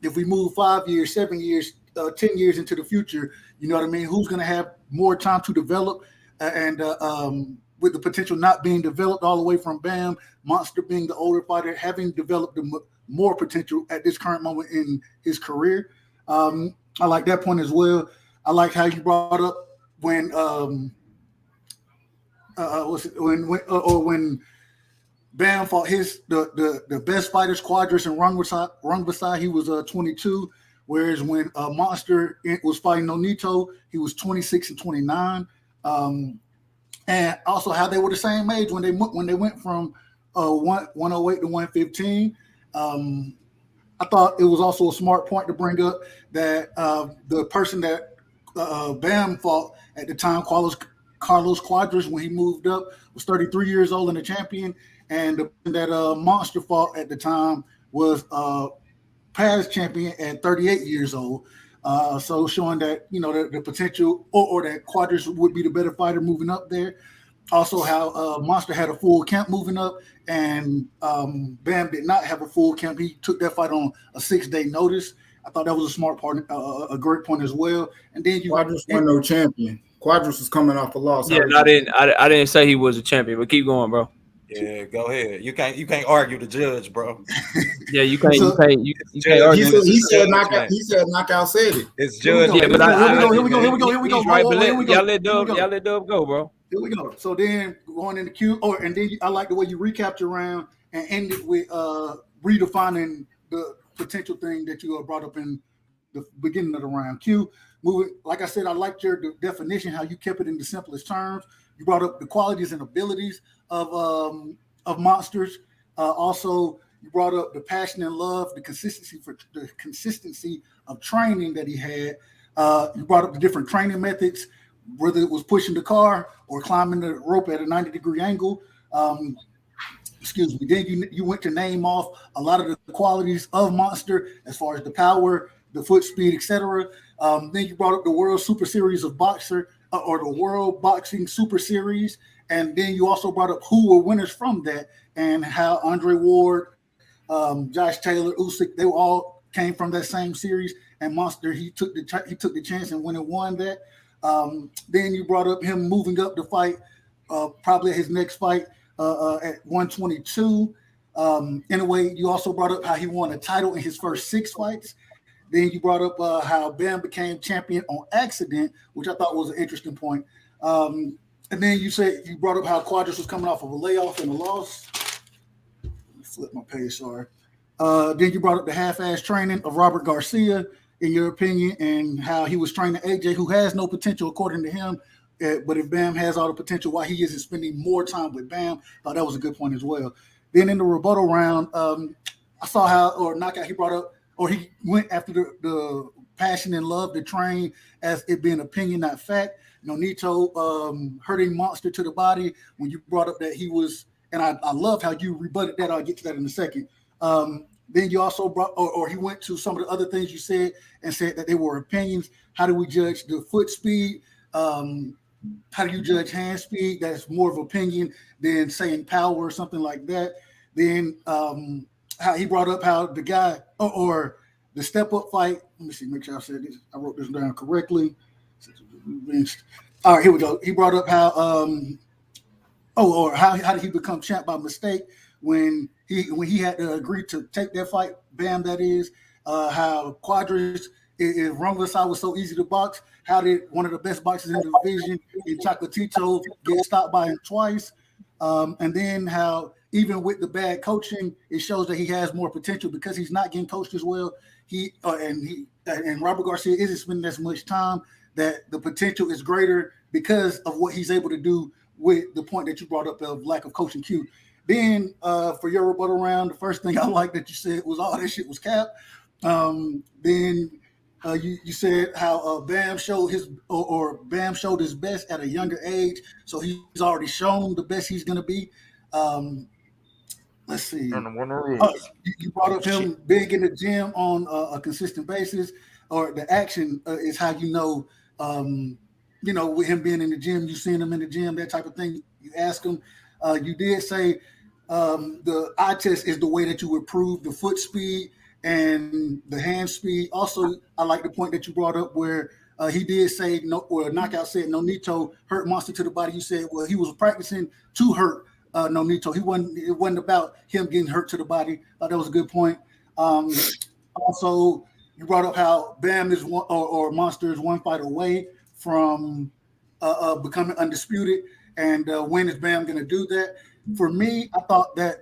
if we move 5 years, 7 years, 10 years into the future, you know what I mean? Who's going to have more time to develop? With the potential not being developed all the way from Bam, Monster being the older fighter, having developed more potential at this current moment in his career. I like that point as well. I like how you brought up when Bam fought the best fighters, Quadras and Rungvisai, he was 22, whereas when Monster was fighting Nonito, he was 26 and 29. And also how they were the same age when they went from 108 to 115. I thought it was also a smart point to bring up that the person that Bam fought at the time, Carlos Quadras, when he moved up, was 33 years old and a champion, and the person that Monster fought at the time was past champion at 38 years old. So showing that the potential or that Quadras would be the better fighter moving up there. Also, how Monster had a full camp moving up, and Bam did not have a full camp. He took that fight on a 6-day notice. I thought that was a smart part, a great point as well. And then Quadras won no champion. Quadras was coming off a loss. Yeah, I didn't say he was a champion, but keep going, bro. Yeah, go ahead. You can't argue the judge, bro. Yeah, you can't. You can't argue. He said knockout said it. It's judge. Yeah, but here we go. Right, but y'all let Dub go, bro. Here we go. So then going into Q, and then I like the way you recapped your round and ended with redefining the potential thing that you brought up in the beginning of the round. Q, moving, like I said, I liked your definition, how you kept it in the simplest terms. You brought up the qualities and abilities of Monsters. Also, you brought up the passion and love, the consistency of training that he had. You brought up the different training methods, whether it was pushing the car or climbing the rope at a 90-degree angle. Excuse me. Then you went to name off a lot of the qualities of Monster as far as the power, the foot speed, etc. Then you brought up the World Super Series of Boxer or the World Boxing Super Series. And then you also brought up who were winners from that and how Andre Ward, Josh Taylor, Usyk, they all came from that same series. And Monster, he took the chance and went and won that. Then you brought up him moving up to fight, probably his next fight at 122. In a way, you also brought up how he won a title in his first 6 fights. Then you brought up how Bam became champion on accident, which I thought was an interesting point. And then you brought up how Quadras was coming off of a layoff and a loss. Flip my page, sorry. Then you brought up the half-ass training of Robert Garcia, in your opinion, and how he was training AJ, who has no potential according to him. But if Bam has all the potential, why he isn't spending more time with Bam? Thought that was a good point as well. Then in the rebuttal round, I saw how knockout he brought up, or he went after the passion and love to train as it being opinion, not fact. Nonito hurting Monster to the body when you brought up that he was, and I love how you rebutted that. I'll get to that in a second. Then you also brought, or he went to some of the other things you said and said that they were opinions. How do we judge the foot speed? How do you judge hand speed? That's more of opinion than saying power or something like that. Then how he brought up how the guy or the step up fight. Let me see, make sure I said this. I wrote this down correctly. All right, here we go. He brought up how how did he become champ by mistake when he had to agree to take that fight, Bam, that is, how Quadras, if Rungvisai was so easy to box, how did one of the best boxers in the division in Chocolatito get stopped by him twice? And then how even with the bad coaching, it shows that he has more potential because he's not getting coached as well. And Robert Garcia isn't spending as much time, that the potential is greater because of what he's able to do with the point that you brought up of lack of coaching Q. Then for your rebuttal round, the first thing I like that you said was all this shit was cap. Then you said how Bam showed Bam showed his best at a younger age, so he's already shown the best he's gonna be. Let's see. And the winner is You brought up him being in the gym on a consistent basis, or the action is how you know, with him being in the gym, you seen him in the gym, that type of thing. You ask him. You did say the eye test is the way that you would prove the foot speed and the hand speed. Also, I like the point that you brought up where he did say Knockout said Nonito hurt Monster to the body. You said, well, he was practicing to hurt Nonito. It wasn't about him getting hurt to the body. That was a good point. Also, you brought up how Bam is one or Monster is one fight away from becoming undisputed. And when is Bam going to do that? For me, I thought that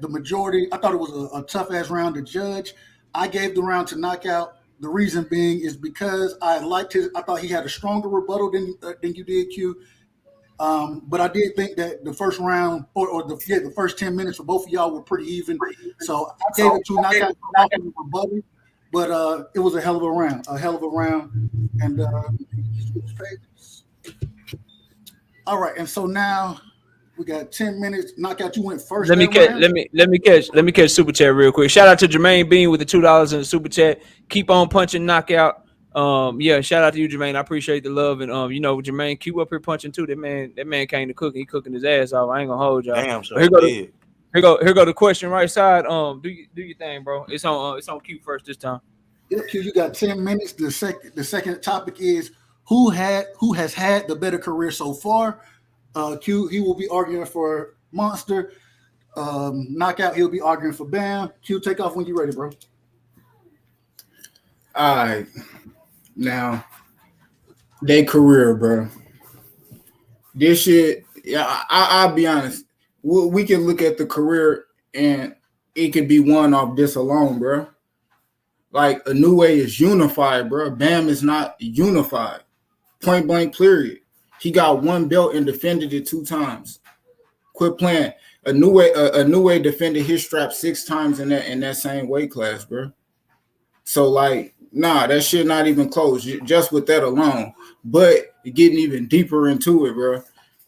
I thought it was a tough ass round to judge. I gave the round to Knockout. The reason being is because I thought he had a stronger rebuttal than you did, Q. But I did think that the first round or the first 10 minutes for both of y'all were pretty even. So I gave it to Knockout for the rebuttal. But it was a hell of a round. And all right, and so now we got 10 minutes. Knockout, you went first. Let me catch super chat real quick. Shout out to Jermaine Bean with the $2 in the super chat. Keep on punching, Knockout. Shout out to you, Jermaine. I appreciate the love, and Jermaine, keep up here punching too. That man came to cook. He cooking his ass off. I ain't gonna hold y'all. Damn, so here go the question right side. Do your thing, bro. It's on Q first this time. Yeah, Q, you got 10 minutes. The second topic is who has had the better career so far. Q, he will be arguing for Monster. Knockout, he'll be arguing for Bam. Q, take off when you're ready, bro. All right. Now, their career, bro. This shit, yeah, I'll be honest. We can look at the career and it could be won off this alone, bro. Like, Inoue is unified, bro. Bam is not unified. Point blank, period. He got one belt and defended it 2 times. Quit playing. Inoue defended his strap 6 times in that same weight class, bro. So, like, nah, that shit not even close, just with that alone. But getting even deeper into it, bro,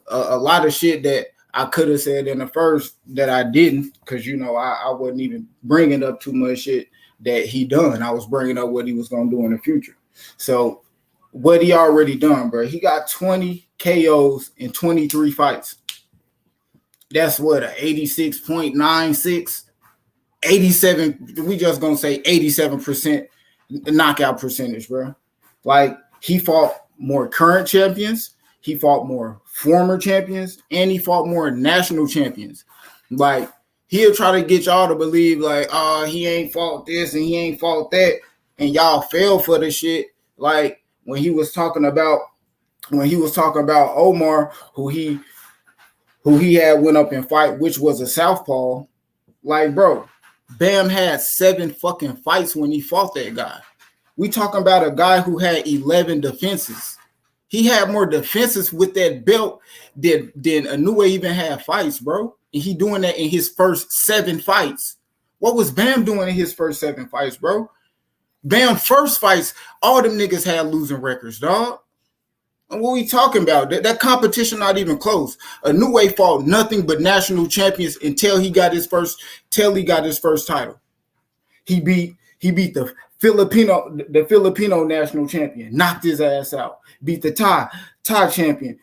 a lot of shit that I could have said in the first that I didn't, because, I wasn't even bringing up too much shit that he done. I was bringing up what he was going to do in the future. So, what he already done, bro, he got 20 KOs in 23 fights. That's what, a 86.96, 87, we just going to say 87% knockout percentage, bro. Like, he fought more current champions, he fought more former champions, and he fought more national champions. Like, he'll try to get y'all to believe, like, he ain't fought this and he ain't fought that, and y'all fell for the shit. Like, when he was talking about Omar, who he had went up and fight, which was a southpaw. Like, bro, Bam had 7 fucking fights when he fought that guy. We talking about a guy who had 11 defenses. He had more defenses with that belt than Inoue even had fights, bro. And he doing that in his first 7 fights. What was Bam doing in his first 7 fights, bro? Bam first fights, all them niggas had losing records, dog. And what we talking about? That competition not even close. Inoue fought nothing but national champions until he got his first title. He beat the Filipino national champion, knocked his ass out. Beat the Thai champion,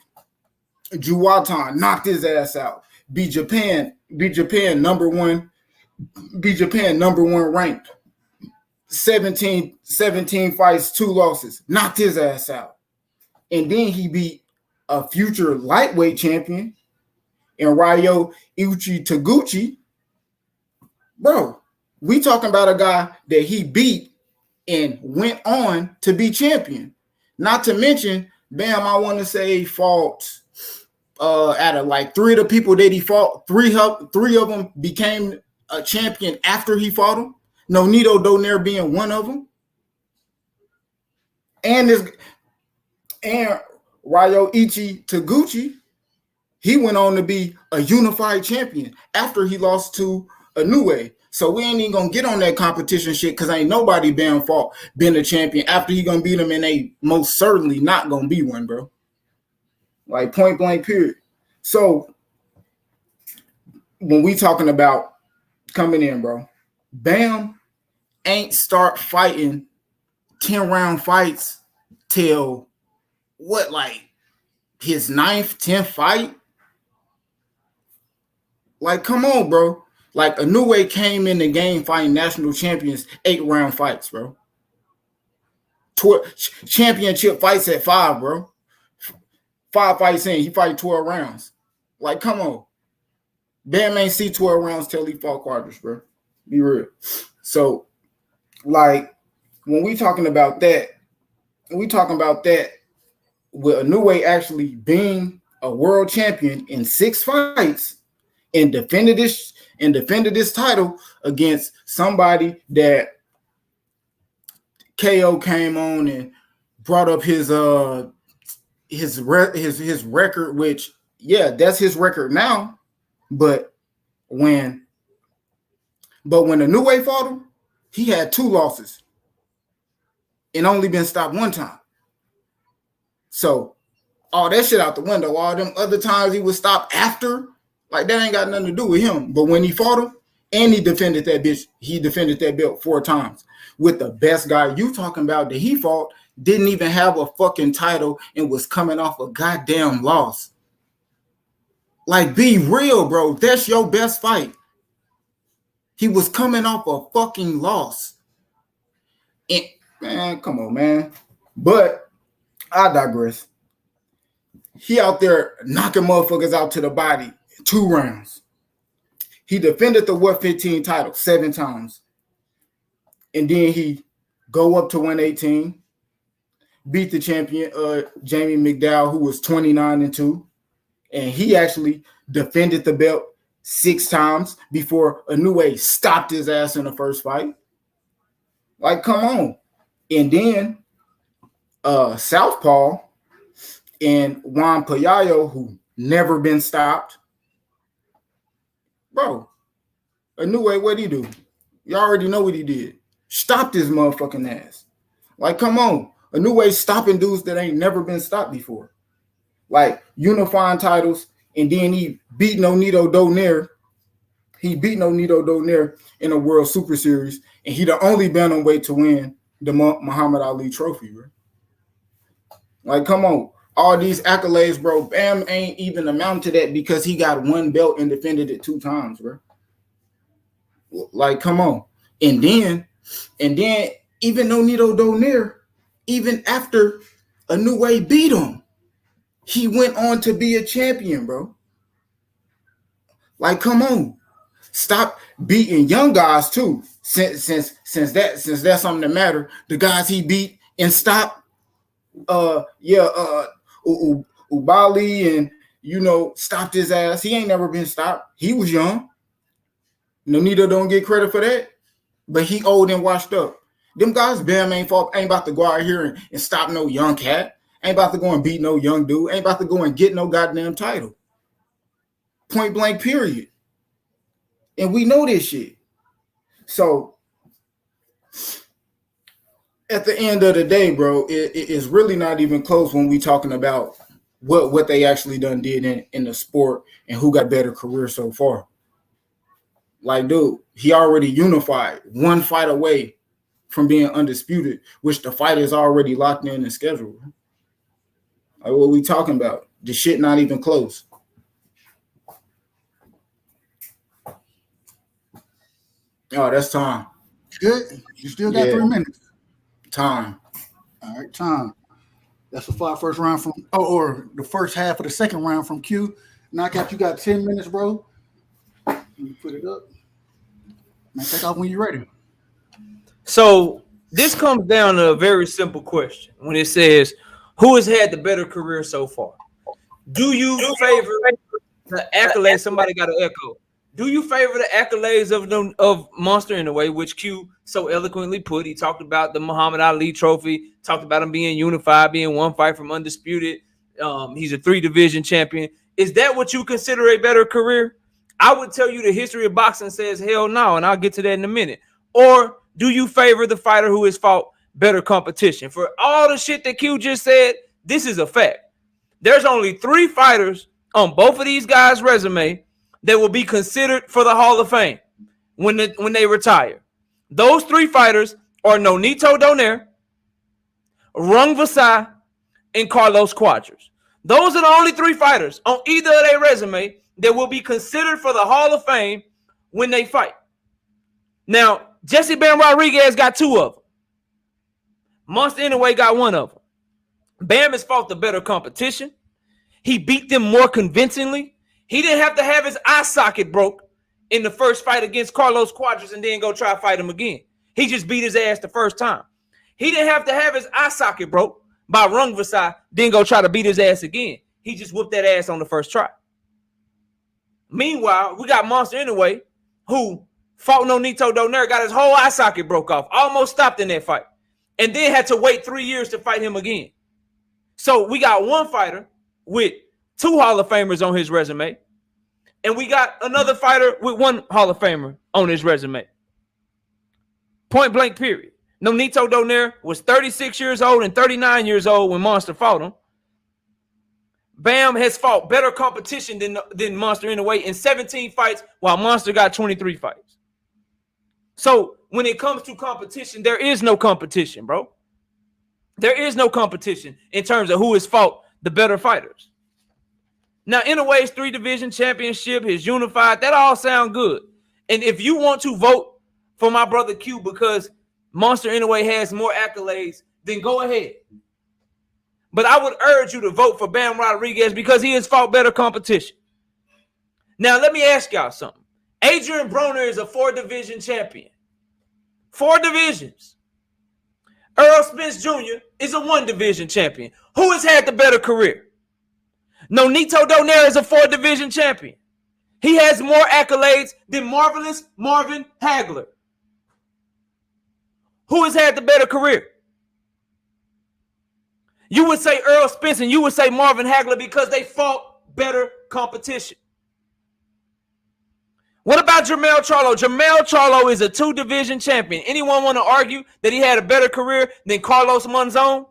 Juwatan, knocked his ass out. Beat Japan number one ranked. 17 fights, 2 losses, knocked his ass out. And then he beat a future lightweight champion in Ryo Uchi Taguchi. Bro, we talking about a guy that he beat and went on to be champion. Not to mention, Bam, I want to say fought out of like 3 of the people that he fought, three of them became a champion after he fought him. Nonito Donaire being one of them. And Ryoichi Taguchi, he went on to be a unified champion after he lost to Inoue. So we ain't even gonna get on that competition shit because ain't nobody been a champion after he gonna beat him, and they most certainly not gonna be one, bro. Like point blank, period. So when we talking about coming in, bro, Bam ain't start fighting 10-round fights till what, like his 9th, 10th fight? Like, come on, bro. Like, Inoue came in the game fighting national champions 8-round fights, bro. Championship fights at 5, bro. 5 fights in, he fight 12 rounds. Like, come on. Bam ain't see 12 rounds till he fought Carters, bro. Be real. So, like, when we talking about that with Inoue actually being a world champion in 6 fights and defended this title against somebody that KO came on and brought up his record, which, yeah, that's his record now. But when Inoue fought him, he had 2 losses and only been stopped 1 time. So all that shit out the window. All them other times he was stopped after, like, that ain't got nothing to do with him. But when he fought him, and he defended that bitch, he defended that belt 4 times. With the best guy you talking about that he fought, didn't even have a fucking title and was coming off a goddamn loss. Like, be real, bro. That's your best fight. He was coming off a fucking loss. And, man, come on, man. But I digress. He out there knocking motherfuckers out to the body 2 rounds. He defended the 115 title 7 times. And then he go up to 118, beat the champion, Jamie McDowell, who was 29-2. And he actually defended the belt 6 times before Inoue stopped his ass in the first fight. Like, come on. And then Southpaw and Juan Payayo, who never been stopped. Bro, Inoue, what'd he do? You already know what he did. Stopped his motherfucking ass. Like, come on. Inoue stopping dudes that ain't never been stopped before. Like, unifying titles, and then he beat Nonito Donaire. He beat Nonito Donaire in a World Super Series, and he the only bantamweight to win the Muhammad Ali Trophy, bro. Like, come on. All these accolades, bro. Bam ain't even amount to that because he got 1 belt and defended it 2 times, bro. Like, come on. And then even Nonito Donaire, even after Inoue beat him, he went on to be a champion, bro. Like, come on. Stop beating young guys too. Since that's something that matter. The guys he beat and stopped, Ubali, and stopped his ass. He ain't never been stopped. He was young. Nonito don't get credit for that, but he old and washed up. Them guys, Bam ain't about to go out here and stop no young cat. Ain't about to go and beat no young dude. Ain't about to go and get no goddamn title. Point blank, period. And we know this shit. So at the end of the day, bro, it's really not even close when we talking about what they actually done did in the sport and who got better career so far. Like, dude, he already unified, 1 fight away from being undisputed, which the fight is already locked in and scheduled. Like, what we talking about? The shit not even close. Oh, that's time. Good. You still got 3 minutes. Time. All right, time. That's the first round from, or the first half of the second round from Q. Knockout, you got 10 minutes, bro. You put it up. Man, take off when you're ready. So this comes down to a very simple question. When it says, who has had the better career so far? Do you favor the accolades? Somebody got an echo. Do you favor the accolades of Monster Inoue, which Q so eloquently put? He talked about the Muhammad Ali trophy, talked about him being unified, being one fight from undisputed. He's a 3-division champion. Is that what you consider a better career? I would tell you the history of boxing says hell no, and I'll get to that in a minute. Or do you favor the fighter who has fought better competition? For all the shit that Q just said, this is a fact. There's only 3 fighters on both of these guys' resume that will be considered for the Hall of Fame when they retire. Those 3 fighters are Nonito Donaire, Rung Vasai, and Carlos Quadras. Those are the only 3 fighters on either of their resume that will be considered for the Hall of Fame when they fight. Now, Jesse Bam Rodriguez got 2 of them. Monster Inoue got 1 of them. Bam has fought the better competition. He beat them more convincingly. He didn't have to have his eye socket broke in the first fight against Carlos Quadras and then go try to fight him again. He just beat his ass the first time. He didn't have to have his eye socket broke by Rung Vasai, then go try to beat his ass again. He just whooped that ass on the first try. Meanwhile, we got Monster Inoue, who fought Nonito Donaire, got his whole eye socket broke off, almost stopped in that fight, and then had to wait 3 years to fight him again. So we got one fighter with 2 Hall of Famers on his resume, and we got another fighter with 1 Hall of Famer on his resume. Point blank, period. Nonito Donaire was 36 years old and 39 years old when Monster fought him. Bam has fought better competition than Monster Inoue in 17 fights, while Monster got 23 fights. So when it comes to competition, there is no competition, bro. There is no competition in terms of who has fought the better fighters. Now, Inoue's 3-division championship, his unified, that all sound good. And if you want to vote for my brother Q because Monster Inoue has more accolades, then go ahead. But I would urge you to vote for Bam Rodriguez because he has fought better competition. Now, let me ask y'all something. Adrian Broner is a 4-division champion. 4 divisions. Earl Spence Jr. is a 1-division champion. Who has had the better career? Nonito Donaire is a 4-division champion. He has more accolades than Marvelous Marvin Hagler. Who has had the better career? You would say Earl Spence and you would say Marvin Hagler because they fought better competition. What about Jermell Charlo? Jermell Charlo is a 2-division champion. Anyone want to argue that he had a better career than Carlos Monzon?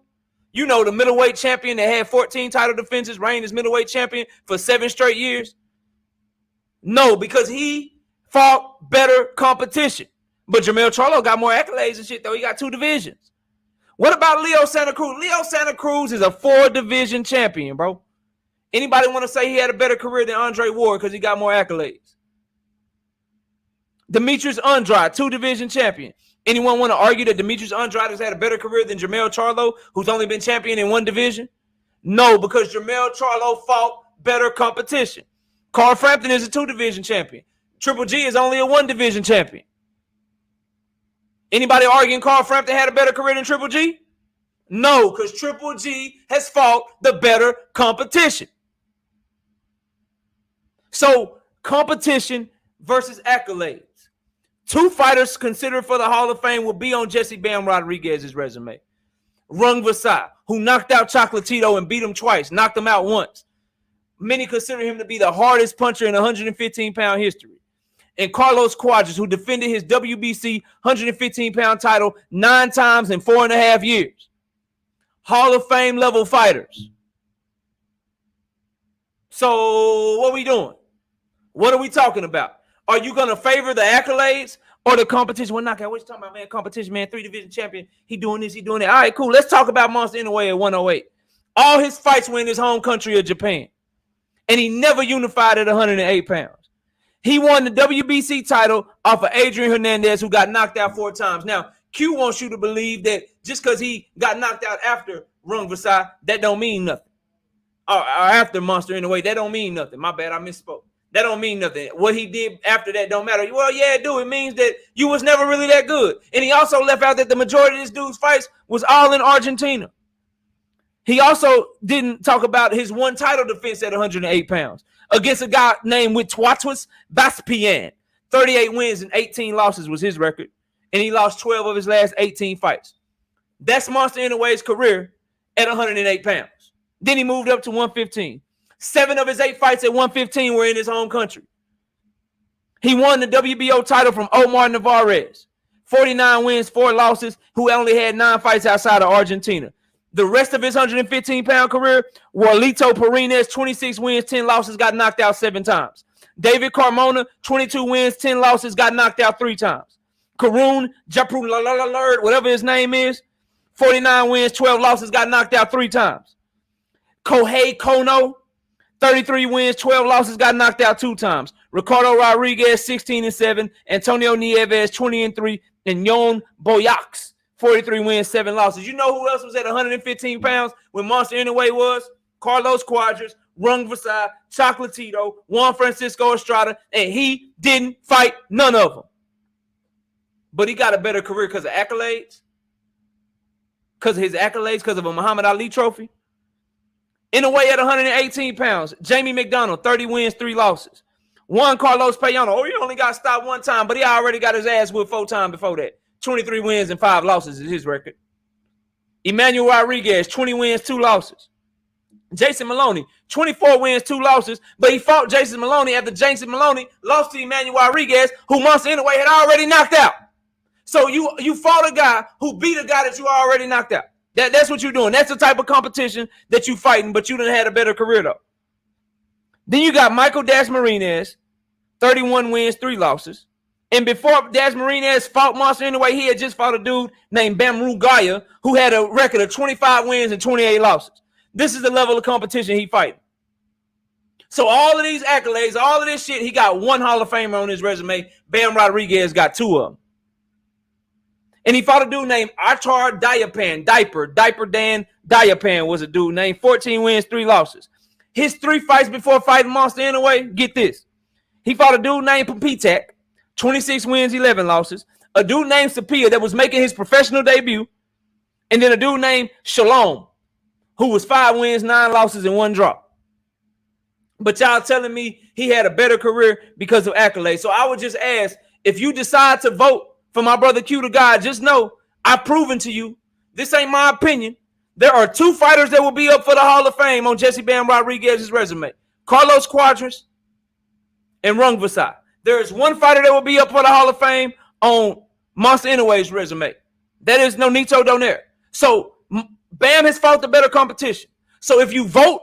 You know, the middleweight champion that had 14 title defenses, reigned as middleweight champion for 7 straight years? No, because he fought better competition. But Jermell Charlo got more accolades and shit, though. He got 2 divisions. What about Leo Santa Cruz? Leo Santa Cruz is a 4-division champion, bro. Anybody want to say he had a better career than Andre Ward because he got more accolades? Demetrius Andrade, 2-division champion. Anyone want to argue that Demetrius Andrade has had a better career than Jermell Charlo, who's only been champion in 1 division? No, because Jermell Charlo fought better competition. Carl Frampton is a 2-division champion. Triple G is only a 1-division champion. Anybody arguing Carl Frampton had a better career than Triple G? No, because Triple G has fought the better competition. So, competition versus accolades. 2 fighters considered for the Hall of Fame will be on Jesse Bam Rodriguez's resume. Rung Vasai, who knocked out Chocolatito and beat him twice, knocked him out once. Many consider him to be the hardest puncher in 115-pound history. And Carlos Quadras, who defended his WBC 115-pound title 9 times in 4.5 years. Hall of Fame level fighters. So what are we doing? What are we talking about? Are you going to favor the accolades or the competition? Well, knockout, what you talking about, man? Competition, man. 3-division champion. He doing this, he doing that. All right, cool. Let's talk about Monster Inoue at 108. All his fights were in his home country of Japan. And he never unified at 108 pounds. He won the WBC title off of Adrian Hernandez, who got knocked out 4 times. Now, Q wants you to believe that just because he got knocked out after Rung Vasai, that don't mean nothing. Or after Monster Inoue, that don't mean nothing. My bad, I misspoke. That don't mean nothing. What he did after that don't matter. Well, yeah, it do. It means that you was never really that good. And he also left out that the majority of this dude's fights was all in Argentina. He also didn't talk about his one title defense at 108 pounds against a guy named Witwatwas Baspian. 38 wins and 18 losses was his record, and he lost 12 of his last 18 fights. That's Monster Inoue's career at 108 pounds. Then he moved up to 115. 7 of his 8 fights at 115 were in his home country. He won the WBO title from Omar Navarez. 49 wins, 4 losses, who only had 9 fights outside of Argentina. The rest of his 115-pound career, Warlito Perines, 26 wins, 10 losses, got knocked out 7 times. David Carmona, 22 wins, 10 losses, got knocked out 3 times. Karun Japrulalalalerd, whatever his name is, 49 wins, 12 losses, got knocked out 3 times. Kohei Kono, 33 wins, 12 losses, got knocked out 2 times. Ricardo Rodriguez, 16-7. Antonio Nieves, 20-3. And Yon Boyax, 43 wins, 7 losses. You know who else was at 115 pounds when Monster Inoue was? Carlos Quadras, Rung Versailles, Chocolatito, Juan Francisco Estrada, and he didn't fight none of them. But he got a better career because of accolades, because of his accolades, because of a Muhammad Ali trophy. Inoue at 118 pounds. Jamie McDonald, 30 wins, 3 losses. Juan Carlos Payano. Oh, he only got stopped 1 time, but he already got his ass whipped 4 times before that. 23 wins and 5 losses is his record. Emmanuel Rodriguez, 20 wins, 2 losses. Jason Maloney, 24 wins, 2 losses, but he fought Jason Maloney after Jason Maloney lost to Emmanuel Rodriguez, who Monster Inoue had already knocked out. So you fought a guy who beat a guy that you already knocked out. That's what you're doing. That's the type of competition that you fighting, but you done had a better career, though. Then you got Michael Dasmarinez, 31 wins, 3 losses. And before Dasmarinez fought Monster Inoue, he had just fought a dude named Bamrou Gaya, who had a record of 25 wins and 28 losses. This is the level of competition he fighting. So all of these accolades, all of this shit, he got 1 Hall of Famer on his resume. Bam Rodriguez got 2 of them. And he fought a dude named Artar Diapan. Diaper Dan Diapan was a dude named 14 wins, 3 losses. His 3 fights before fighting Monster Inoue, get this. He fought a dude named Papitak, 26 wins, 11 losses. A dude named Sapia that was making his professional debut. And then a dude named Shalom, who was 5 wins, 9 losses, and 1 draw. But y'all telling me he had a better career because of accolades. So I would just ask, if you decide to vote for my brother Q to God, just know I've proven to you, this ain't my opinion. There are 2 fighters that will be up for the Hall of Fame on Jesse Bam Rodriguez's resume. Carlos Quadras and Rung Versailles. There is 1 fighter that will be up for the Hall of Fame on Monster Inoue's resume. That is Nonito Donaire. So Bam has fought the better competition. So if you vote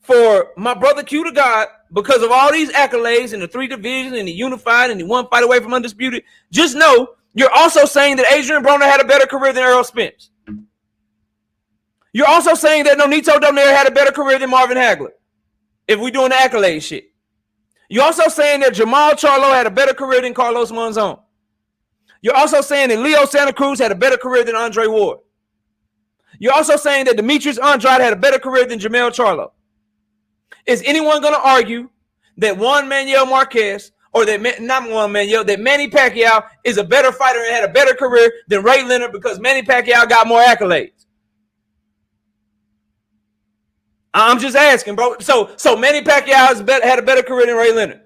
for my brother Q to God because of all these accolades and the 3 divisions and the unified and the 1 fight away from undisputed, just know you're also saying that Adrian Broner had a better career than Errol Spence. You're also saying that Nonito Donaire had a better career than Marvin Hagler, if we're doing the accolade shit. You're also saying that Jamal Charlo had a better career than Carlos Monzon. You're also saying that Leo Santa Cruz had a better career than Andre Ward. You're also saying that Demetrius Andrade had a better career than Jamel Charlo. Is anyone going to argue that Juan Manuel Marquez, or that not Juan Manuel, that Manny Pacquiao is a better fighter and had a better career than Ray Leonard because Manny Pacquiao got more accolades? I'm just asking, bro. So Manny Pacquiao had a better career than Ray Leonard?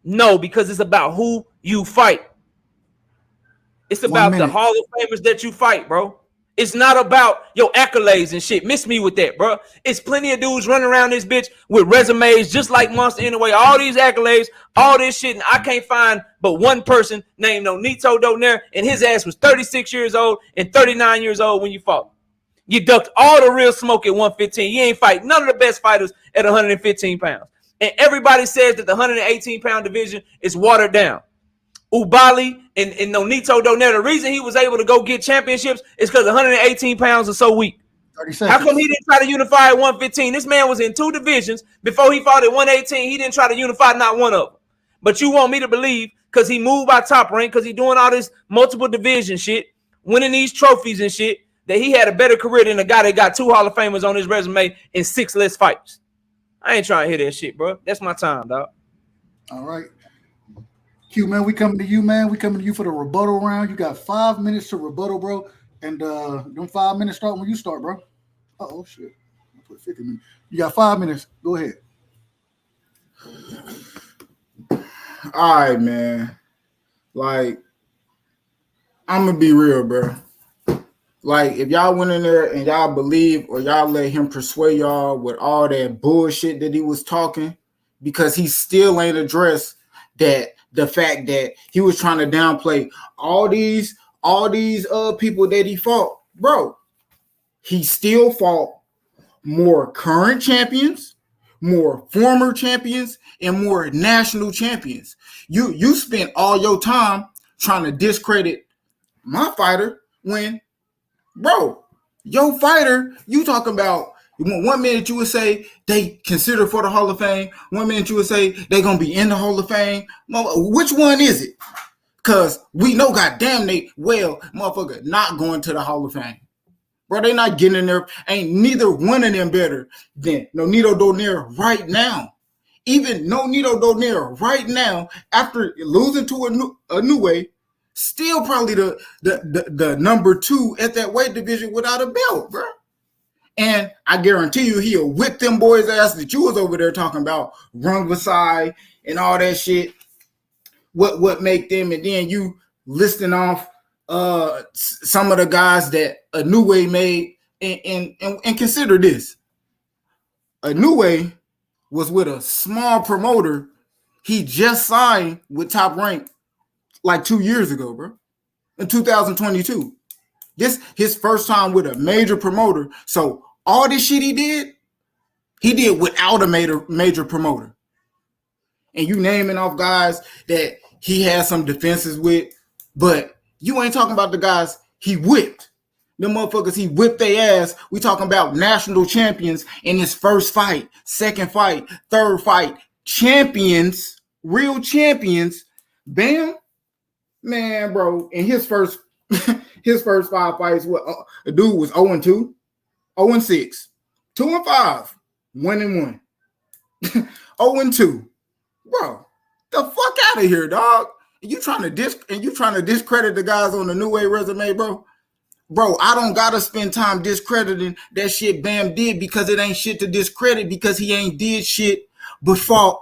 No, because it's about who you fight. It's about the Hall of Famers that you fight, bro. It's not about your accolades and shit. Miss me with that, bro. It's plenty of dudes running around this bitch with resumes just like Monster Inoue. All these accolades, all this shit, and I can't find but 1 person named Nonito Donaire, and his ass was 36 years old and 39 years old when you fought. You ducked all the real smoke at 115. You ain't fight none of the best fighters at 115 pounds. And everybody says that the 118-pound division is watered down. Ubali and Nonito Donaire, the reason he was able to go get championships is because 118 pounds are so weak. How come he didn't try to unify at 115? This man was in 2 divisions before he fought at 118. He didn't try to unify not one of them. But you want me to believe because he moved by top rank, because he doing all this multiple division shit, winning these trophies and shit, that he had a better career than a guy that got 2 Hall of Famers on his resume in 6 less fights. I ain't trying to hear that shit, bro. That's my time, dog. All right. Q, man, we coming to you, man. We coming to you for the rebuttal round. You got 5 minutes to rebuttal, bro. And them 5 minutes start when you start, bro. Oh shit. put 50 minutes. You got 5 minutes. Go ahead. All right, man. Like, I'm gonna be real, bro. Like, if y'all went in there and y'all believe or y'all let him persuade y'all with all that bullshit that he was talking, because he still ain't addressed that the fact that he was trying to downplay all these people that he fought, bro. He still fought more current champions, more former champions, and more national champions. You spent all your time trying to discredit my fighter when, bro, your fighter, you talking about 1 minute you would say they consider for the Hall of Fame, 1 minute you would say they gonna be in the Hall of Fame. Which one is it? Because we know goddamn motherfucker not going to the Hall of Fame. Bro, they not getting in there. Ain't neither one of them better than Nonito Donaire right now. Even Nonito Donaire right now, after losing to Inoue, still probably the number 2 at that weight division without a belt, bro. And I guarantee you he'll whip them boys' ass that you was over there talking about, Rung Vasai and all that shit. What make them, and then you listing off some of the guys that Inoue made, and consider this. Inoue was with a small promoter. He just signed with Top Rank like 2 years ago, bro. In 2022. This his first time with a major promoter. So all this shit he did without a major promoter. And you naming off guys that he has some defenses with, but you ain't talking about the guys he whipped. The motherfuckers he whipped their ass. We talking about national champions in his first fight, second fight, third fight, champions, real champions. Bam, man, bro. In his first 5 fights, a dude was 0-2, 0-6, 2-5, 1-1, 0-2. Bro, the fuck out of here, dog. You trying to discredit the guys on the New Way resume, bro? Bro, I don't gotta spend time discrediting that shit Bam did, because it ain't shit to discredit, because he ain't did shit but fought,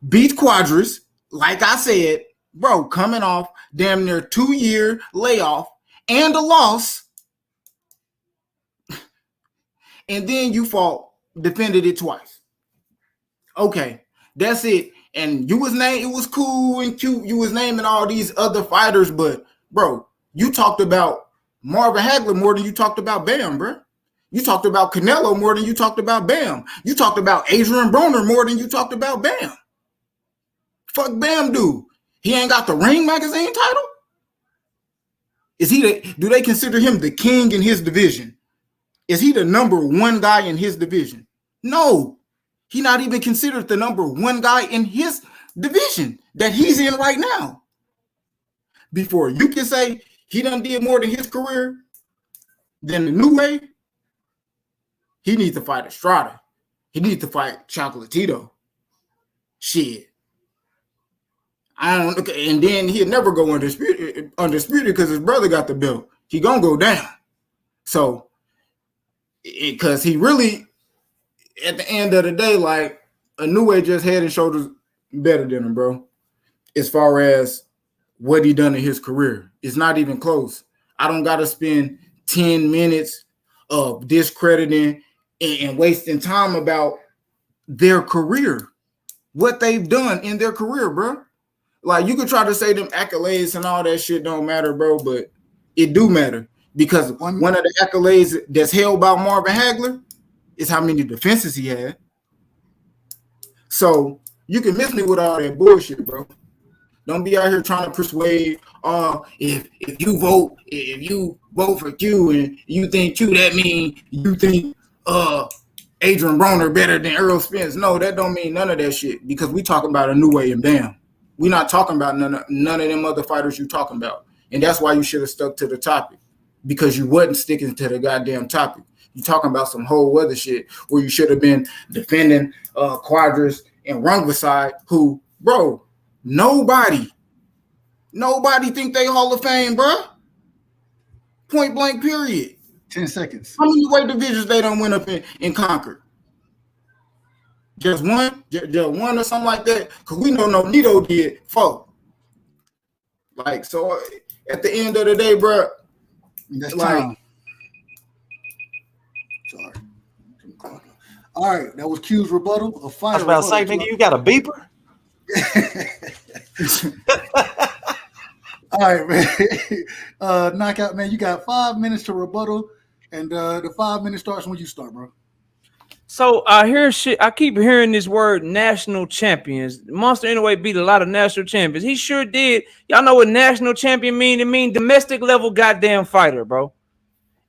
beat Quadras, like I said, bro, coming off damn near 2-year layoff and a loss, and then you defended it twice. Okay, that's it. And it was cool and cute. You was naming all these other fighters, but bro, you talked about Marvin Hagler more than you talked about Bam, bro. You talked about Canelo more than you talked about Bam. You talked about Adrian Broner more than you talked about Bam. Fuck Bam, dude. He ain't got the Ring magazine title? Do they consider him the king in his division? Is he the number 1 guy in his division? No. He not even considered the number 1 guy in his division that he's in right now. Before you can say he done did more than his career than the New Way, he needs to fight Estrada. He needs to fight Chocolatito. Shit. And then he'll never go undisputed because his brother got the belt. He gonna go down. So, because he really, at the end of the day, like, Inoue just head and shoulders better than him, bro. As far as what he done in his career, it's not even close. I don't gotta spend 10 minutes of discrediting and wasting time about their career, what they've done in their career, bro. Like, you could try to say them accolades and all that shit don't matter, bro, but it do matter, because one of the accolades that's held by Marvin Hagler is how many defenses he had. So you can miss me with all that bullshit, bro. Don't be out here trying to persuade. If you vote for Q and you think Q, that mean you think Adrian Broner better than Errol Spence. No, that don't mean none of that shit, because we talking about Inoue and Bam. We not talking about none of them other fighters you talking about. And that's why you should have stuck to the topic, because you wasn't sticking to the goddamn topic. You talking about some whole other shit where you should have been defending Quadras and Rungvisai, who, bro, nobody think they Hall of Fame, bro. Point blank, period. 10 seconds. How many weight divisions they don't win up in Concord? Just one? Just one or something like that? Because we know Nito did 4. Like, so at the end of the day, bro, That's like, time. Sorry. All right, that was Q's rebuttal. A fighter. I was about to say, nigga, you got a beeper? All right, man. Knockout, man. You got 5 minutes to rebuttal, and the 5 minutes starts when you start, bro. So I hear shit. I keep hearing this word national champions. Monster Inoue beat a lot of national champions. He sure did. Y'all know what national champion mean? It mean domestic level goddamn fighter, bro.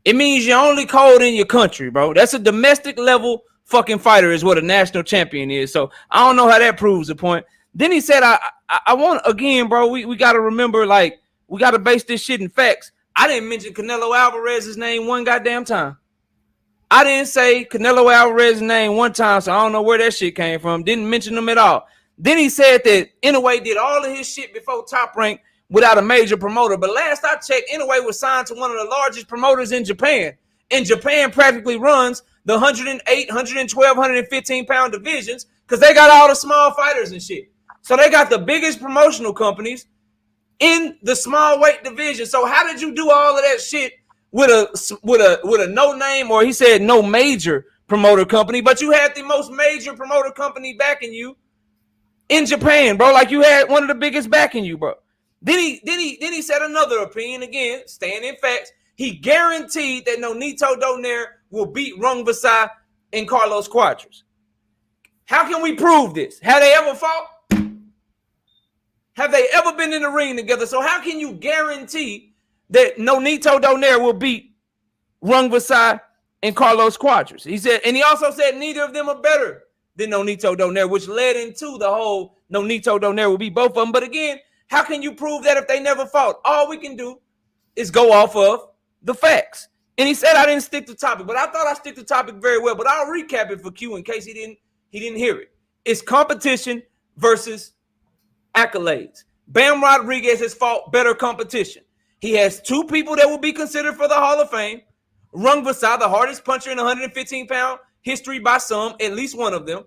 It means you're only cold in your country, bro. That's a domestic level fucking fighter is what a national champion is. So I don't know how that proves the point. Then he said, I want, again, bro, we got to remember, like, we got to base this shit in facts. I didn't mention Canelo Alvarez's name one goddamn time. I didn't say Canelo Alvarez's name one time, so I don't know where that shit came from. Didn't mention him at all. Then he said that Inoue did all of his shit before Top Rank without a major promoter. But last I checked, Inoue was signed to one of the largest promoters in Japan. And Japan practically runs the 108, 112, 115 pound divisions because they got all the small fighters and shit. So they got the biggest promotional companies in the small weight division. So how did you do all of that shit with a no name, or he said no major promoter company, but you had the most major promoter company backing you in Japan, bro? Like you had one of the biggest backing you, bro. Then he said another opinion, again, staying in facts. He guaranteed that Nonito Donaire will beat Rung Vasai and Carlos Quadras. How can we prove this? Have they ever fought? Have they ever been in the ring together? So how can you guarantee that Nonito Donaire will beat Rung Vasai and Carlos Quadras? He said, and he also said neither of them are better than Nonito Donaire, which led into the whole Nonito Donaire will beat both of them. But again, how can you prove that if they never fought? All we can do is go off of the facts. And he said I didn't stick to topic, but I thought I stick to topic very well. But I'll recap it for Q in case he didn't hear it. It's competition versus accolades. Bam Rodriguez has fought better competition. He has 2 people that will be considered for the Hall of Fame. Rung Vasai, the hardest puncher in 115-pound history by some, at least one of them.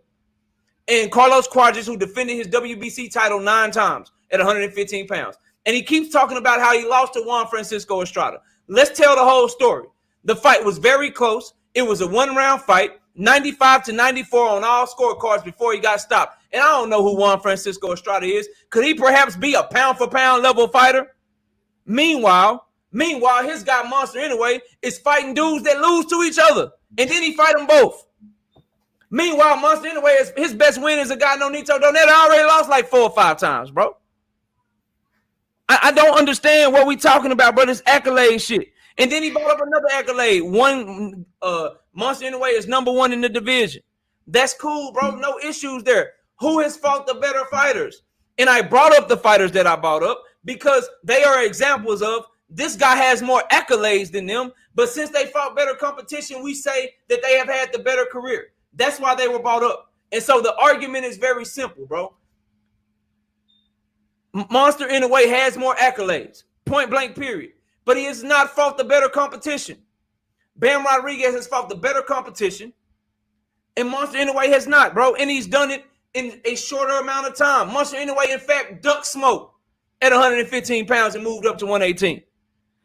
And Carlos Quadras, who defended his WBC title 9 times at 115 pounds. And he keeps talking about how he lost to Juan Francisco Estrada. Let's tell the whole story. The fight was very close. It was a 1-round fight, 95-94 on all scorecards before he got stopped. And I don't know who Juan Francisco Estrada is. Could he perhaps be a pound-for-pound level fighter? Meanwhile, his guy Monster Inoue is fighting dudes that lose to each other. And then he fight them both. Meanwhile, Monster Inoue, his best win is a guy Nonito Donaire already lost like 4 or 5 times, bro. I don't understand what we talking about, bro. This accolade shit. And then he brought up another accolade. Monster Inoue is #1 in the division. That's cool, bro. No issues there. Who has fought the better fighters? And I brought up the fighters that I brought up because they are examples of this guy has more accolades than them. But since they fought better competition, we say that they have had the better career. That's why they were brought up. And so the argument is very simple, bro. Monster Inoue has more accolades, point blank, period. But he has not fought the better competition. Bam Rodriguez has fought the better competition, and Monster Inoue has not, bro. And he's done it in a shorter amount of time. Monster Inoue, in fact, ducked smoke at 115 pounds and moved up to 118.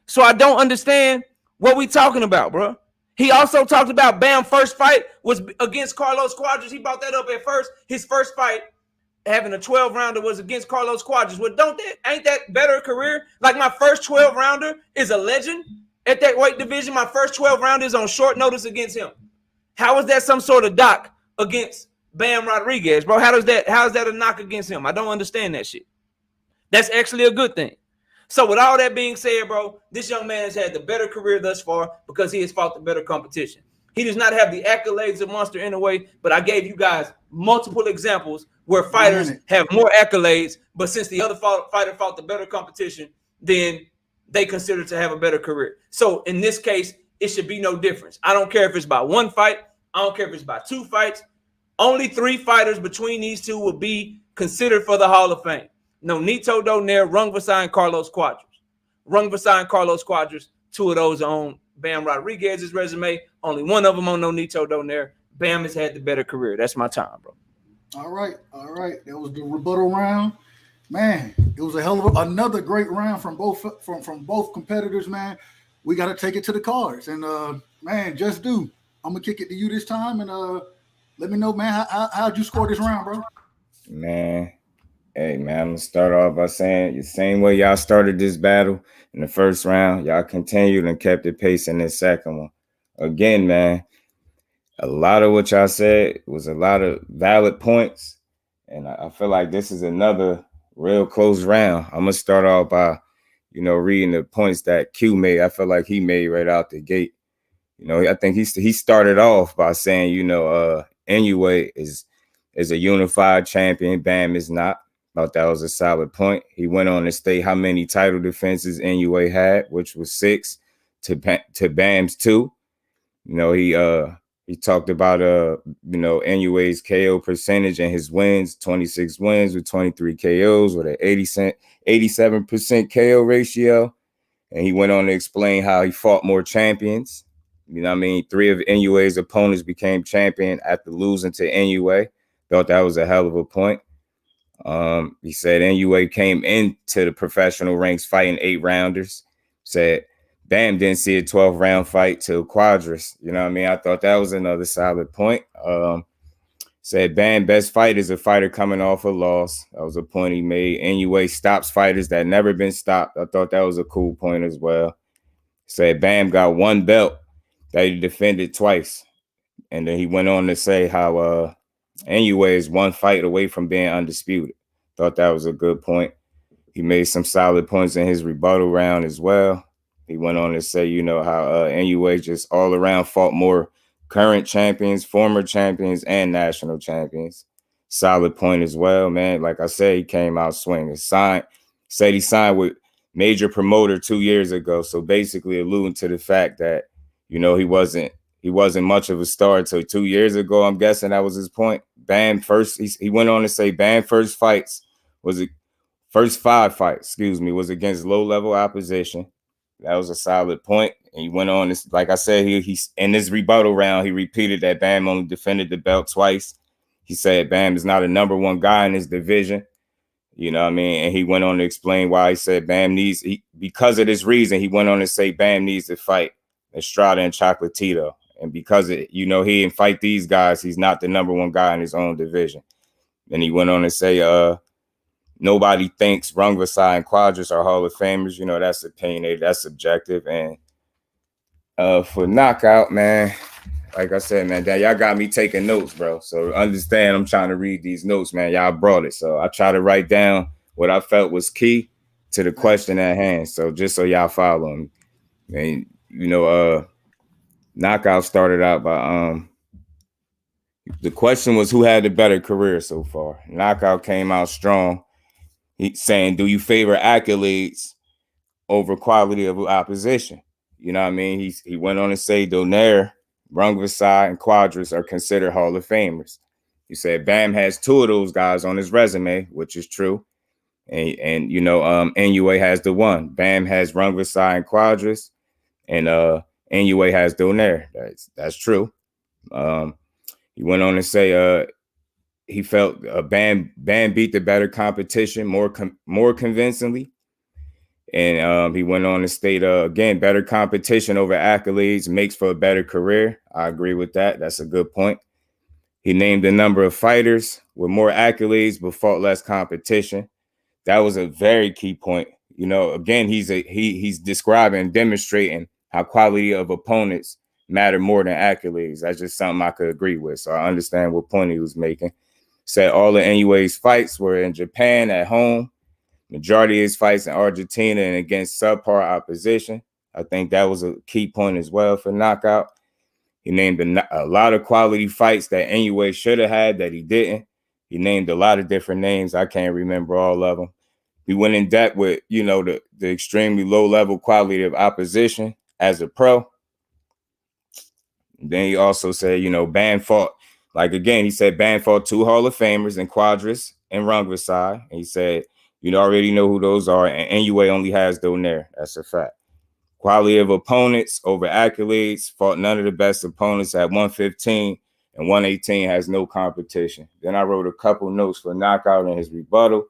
So I don't understand what we talking about, bro. He also talked about Bam's first fight was against Carlos Quadras. He brought that up at first. His first fight, having a 12-rounder, was against Carlos Quadras. Well, ain't that better career? Like my first 12-rounder is a legend at that weight division. My first 12-rounder is on short notice against him. How is that some sort of dock against Bam Rodriguez, bro? How is that a knock against him? I don't understand that shit. That's actually a good thing. So with all that being said, bro, this young man has had the better career thus far because he has fought the better competition. He does not have the accolades of Monster Inoue, but I gave you guys multiple examples where fighters have more accolades, but since the other fighter fought the better competition, then they consider to have a better career. So in this case, it should be no difference. I don't care if it's by 1 fight. I don't care if it's by 2 fights. Only 3 fighters between these two will be considered for the Hall of Fame. Nonito Donaire, Rung Vasai, and Carlos Quadras. Rung Vasai and Carlos Quadras, 2 of those are on Bam Rodriguez's resume. Only one of them on no Nito Donaire. Bam has had the better career. That's my time, bro. All right. That was the rebuttal round. Man, it was a hell of another great round from both competitors, man. We got to take it to the cards. And, man, just do. I'm going to kick it to you this time. And let me know, man, how'd you score this round, bro? Man, hey, man, I'm going to start off by saying the same way y'all started this battle in the first round, y'all continued and kept the pace in this second one. Again, man, a lot of what y'all said was a lot of valid points. And I feel like this is another real close round. I'm going to start off by, reading the points that Q made. I feel like he made right out the gate. I think he started off by saying, Inoue is a unified champion. Bam is not. Thought that was a solid point. He went on to state how many title defenses Inoue had, which was 6 to Bam's 2. He talked about Inoue's KO percentage and his wins, 26 wins with 23 KOs with an 87% KO ratio. And he went on to explain how he fought more champions. 3 of Inoue's opponents became champion after losing to Inoue. Thought that was a hell of a point. He said Inoue came into the professional ranks fighting 8-rounders. Said Bam didn't see a 12-round fight till Quadras. I thought that was another solid point. Said Bam best fight is a fighter coming off a loss. That was a point he made. Inoue stops fighters that never been stopped. I thought that was a cool point as well. Said Bam got 1 belt that he defended twice. And then he went on to say how Inoue is 1 fight away from being undisputed. Thought that was a good point. He made some solid points in his rebuttal round as well. He went on to say, how Inoue just all around fought more current champions, former champions, and national champions. Solid point as well, man. Like I said, he came out swinging. Said he signed with major promoter 2 years ago. So basically alluding to the fact that, he wasn't much of a star until 2 years ago. I'm guessing that was his point. Bam first, he went on to say Bam first 5 fights, was against low-level opposition. That was a solid point. And he went on, like I said, he in this rebuttal round, he repeated that Bam only defended the belt twice. He said Bam is not a number 1 guy in his division. And he went on to explain why he said Bam because of this reason, he went on to say Bam needs to fight Estrada and Chocolatito. And because he didn't fight these guys, he's not the number 1 guy in his own division. Then he went on to say, nobody thinks Rungvisai and Quadras are Hall of Famers. That's opinionated, that's subjective. And for knockout, man, like I said, man, y'all got me taking notes, bro. So understand, I'm trying to read these notes, man. Y'all brought it. So I try to write down what I felt was key to the question at hand. So just so y'all follow me. And, knockout started out by the question was who had the better career so far. Knockout came out strong. He's saying, do you favor accolades over quality of opposition? He went on to say Donaire, Rungvisai, and Quadras are considered Hall of Famers. He said Bam has 2 of those guys on his resume, which is true. And Inoue has the 1. Bam has Rungvisai and Quadras, and Inoue has Donaire. That's true. He went on to say he felt Bam beat the better competition more convincingly. And he went on to state, again, better competition over accolades makes for a better career. I agree with that. That's a good point. He named a number of fighters with more accolades but fought less competition. That was a very key point. Again, he's describing and demonstrating how quality of opponents matter more than accolades. That's just something I could agree with. So I understand what point he was making. Said all of Inoue's fights were in Japan at home. Majority of his fights in Argentina and against subpar opposition. I think that was a key point as well for knockout. He named a lot of quality fights that Inoue should have had that he didn't. He named a lot of different names. I can't remember all of them. He went in depth with, the extremely low-level quality of opposition as a pro. And then he also said, Bam fought, he said Bam fought 2 Hall of Famers in Quadras and Rungvisai. And he said, already know who those are. And Inoue only has Donaire. That's a fact. Quality of opponents over accolades. Fought none of the best opponents at 115 and 118. Has no competition. Then I wrote a couple notes for knockout in his rebuttal.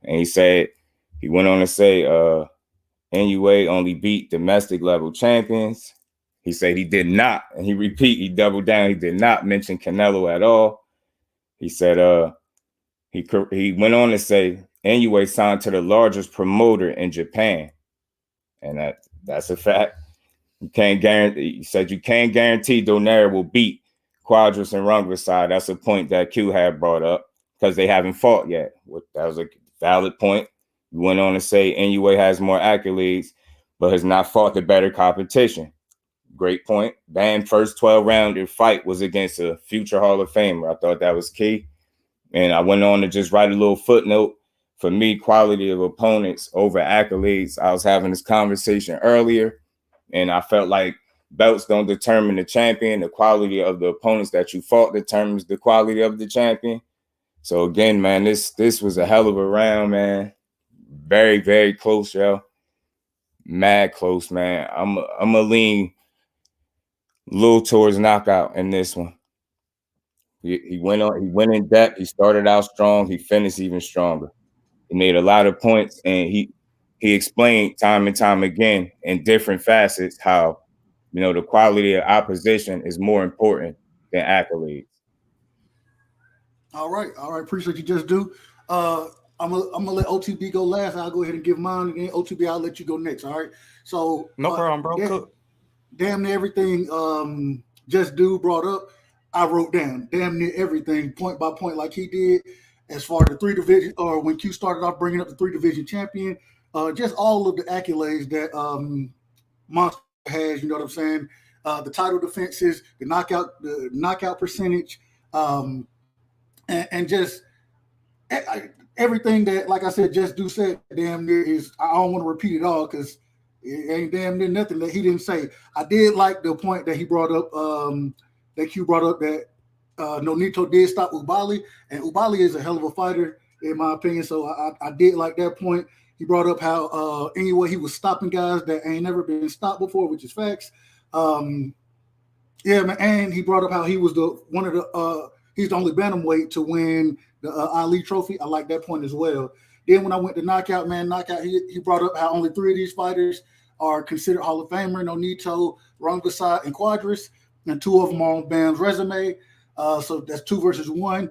And he went on to say, Inoue only beat domestic level champions. He said he did not, and he doubled down. He did not mention Canelo at all. He said he went on to say Inoue signed to the largest promoter in Japan, and that's a fact. You can't guarantee. He said you can't guarantee Donaire will beat Quadras and Rungvisai. That's a point that Q had brought up because they haven't fought yet. That was a valid point. He went on to say Inoue has more accolades, but has not fought the better competition. Great point. Bam's first 12-rounder fight was against a future Hall of Famer. I thought that was key. And I went on to just write a little footnote. For me, quality of opponents over accolades. I was having this conversation earlier, and I felt like belts don't determine the champion. The quality of the opponents that you fought determines the quality of the champion. So again, man, this was a hell of a round, man. Very, very close, yo. Mad close, man. I'm a lean a little towards knockout in this one. He went in depth. He started out strong. He finished even stronger. He made a lot of points, and he explained time and time again in different facets how, the quality of opposition is more important than accolades. All right. Appreciate you, Just Do. I'm gonna let OTB go last. I'll go ahead and give mine, and then OTB, I'll let you go next. All right. So no problem, bro. Damn near everything Just Do brought up, I wrote down. Damn near everything, point by point, like he did. As far as the 3 division, or when Q started off bringing up the 3 division champion, just all of the accolades that Monster has. You know what I'm saying? The title defenses, the knockout percentage, and just everything that, like I said, Just Do said, damn near is. I don't want to repeat it all because it ain't damn near nothing that he didn't say. I did like the point that he brought up, that Q brought up, that Nonito did stop Ubali, and Ubali is a hell of a fighter in my opinion. So I did like that point. He brought up how anyway he was stopping guys that ain't never been stopped before, which is facts. Yeah, man, and he brought up how he was he's the only bantamweight to win the Ali Trophy. I like that point as well. Then when I went to knockout, he brought up how only 3 of these fighters are considered Hall of Famer: Nonito, Rungvisai, and Quadras, and 2 of them are on Bam's resume. So that's 2 versus 1.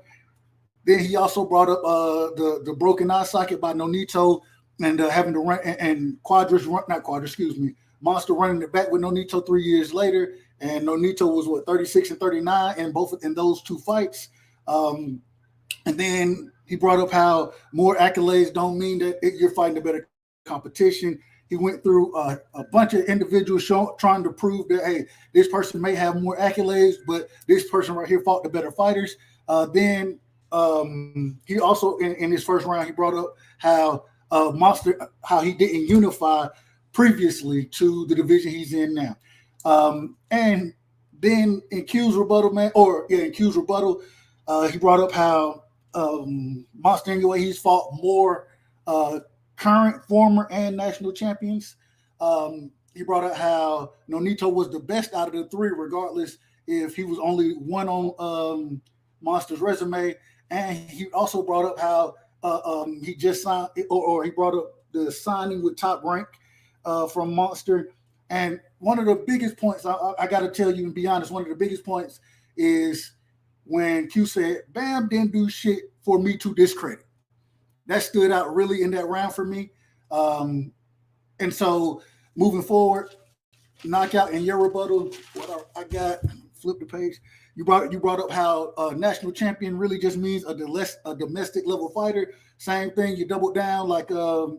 Then he also brought up the broken eye socket by Nonito, and having to run, and Monster running it back with Nonito 3 years later, and Nonito was 36 and 39 in those 2 fights. And then he brought up how more accolades don't mean that you're fighting a better competition. He went through a bunch of individuals trying to prove that, hey, this person may have more accolades, but this person right here fought the better fighters. Then he also, in his first round, he brought up how Monster, how he didn't unify previously to the division he's in now. And then in Q's rebuttal, he brought up how Monster Inoue, he's fought more current, former, and national champions. He brought up how Nonito was the best out of the 3, regardless if he was only 1 on Monster's resume. And he also brought up how he just signed, or he brought up the signing with Top Rank from Monster. And one of the biggest points, I got to tell you and be honest, one of the biggest points is when Q said, Bam didn't do shit for me to discredit. That stood out really in that round for me. And so moving forward, knockout in your rebuttal, I got, flip the page. You brought up how national champion really just means a domestic level fighter. Same thing, you doubled down like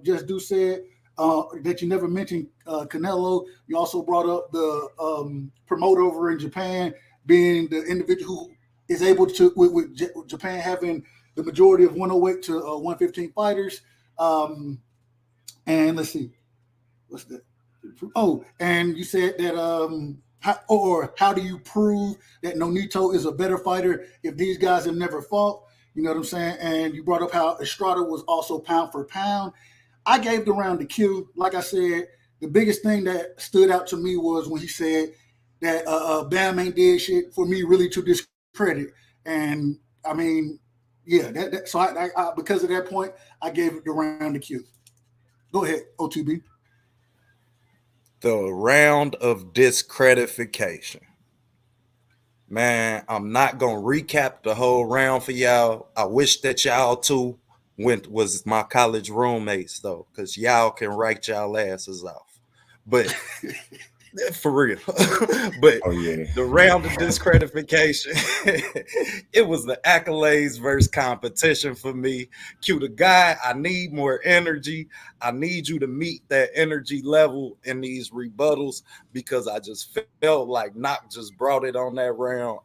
Just Do said, that you never mentioned Canelo. You also brought up the promoter over in Japan being the individual who is able to, with Japan having the majority of 108 to 115 fighters. And let's see, what's that? Oh, and you said that how do you prove that Nonito is a better fighter if these guys have never fought? You know what I'm saying? And you brought up how Estrada was also pound for pound. I gave the round to Q. Like I said, the biggest thing that stood out to me was when he said that Bam ain't did shit for me really to discredit. And I mean, yeah, so I because of that point, I gave it the round to Q. Go ahead, OTB. The round of discreditation. Man, I'm not gonna recap the whole round for y'all. I wish that y'all too was my college roommates though, because y'all can write y'all asses off. But for real. But Oh yeah. the round of discreditation, it was the accolades versus competition for me. Q the guy, I need more energy. I need you to meet that energy level in these rebuttals because I just felt like Knock just brought it on that round.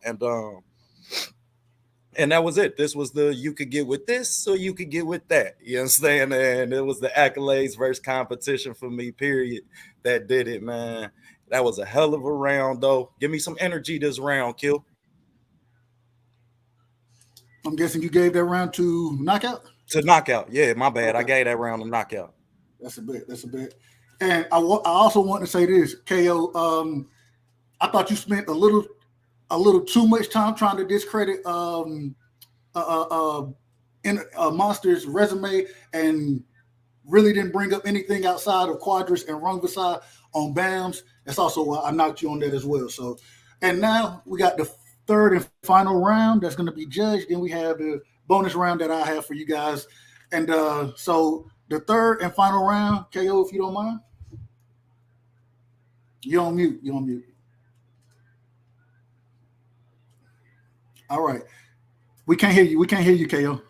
And that was it. This was the you could get with this or you could get with that. You understand? And it was the accolades versus competition for me, period. That did it, man. That was a hell of a round, though. Give me some energy this round, Kill. I'm guessing you gave that round to Knockout? To Knockout. Yeah, my bad. Okay. I gave that round to Knockout. That's a bit. And I also want to say this, KO. I thought you spent a little too much time trying to discredit Monster's resume and really didn't bring up anything outside of Quadras and Rungvisai on Bams. That's also why I knocked you on that as well. So, and now we got the third and final round that's going to be judged. Then we have the bonus round that I have for you guys. And so the third and final round, KO, if you don't mind. You're on mute. All right. We can't hear you, KO.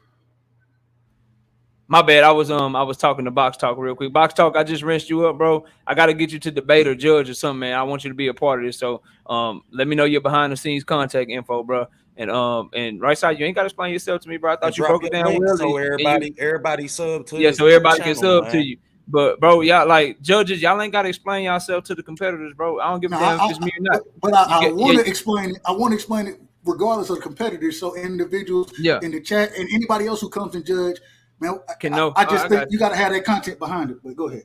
My bad. I was talking to Box Talk real quick. Box Talk, I just rinsed you up, bro. I gotta get you to debate or judge or something, man. I want you to be a part of this. So let me know your behind the scenes contact info, bro. And right side, you ain't gotta explain yourself to me, bro. I thought you broke it down well. So everybody sub to yeah, so everybody channel, can sub man. to you. But bro, y'all like judges, y'all ain't gotta explain yourself to the competitors, bro. I don't give a damn if it's me or not. But I want to explain it. I want to explain it regardless of the competitors. So individuals in the chat and anybody else who comes and judge, man, I just think you got to have that content behind it. But go ahead.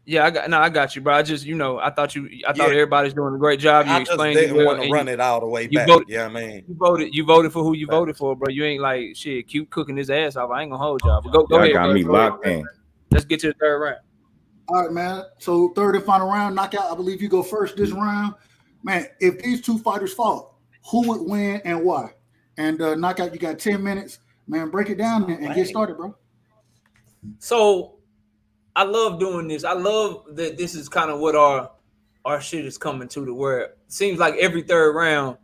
Yeah, I got you, bro. I just, I thought everybody's doing a great job. You explained it well. Want to run it all the way back. Yeah, I mean, you voted for who you voted for, bro. You ain't like shit. Cute cooking his ass off. I ain't gonna hold y'all. But go ahead. Got me locked in. Let's get to the third round. All right, man. So third and final round, Knockout. I believe you go first this round, man. If these two fighters fought, who would win and why? And Knockout, you got 10 minutes, man. Break it down and get started, bro. So I love doing this. I love that this is kind of what our shit is coming to where it seems like every third round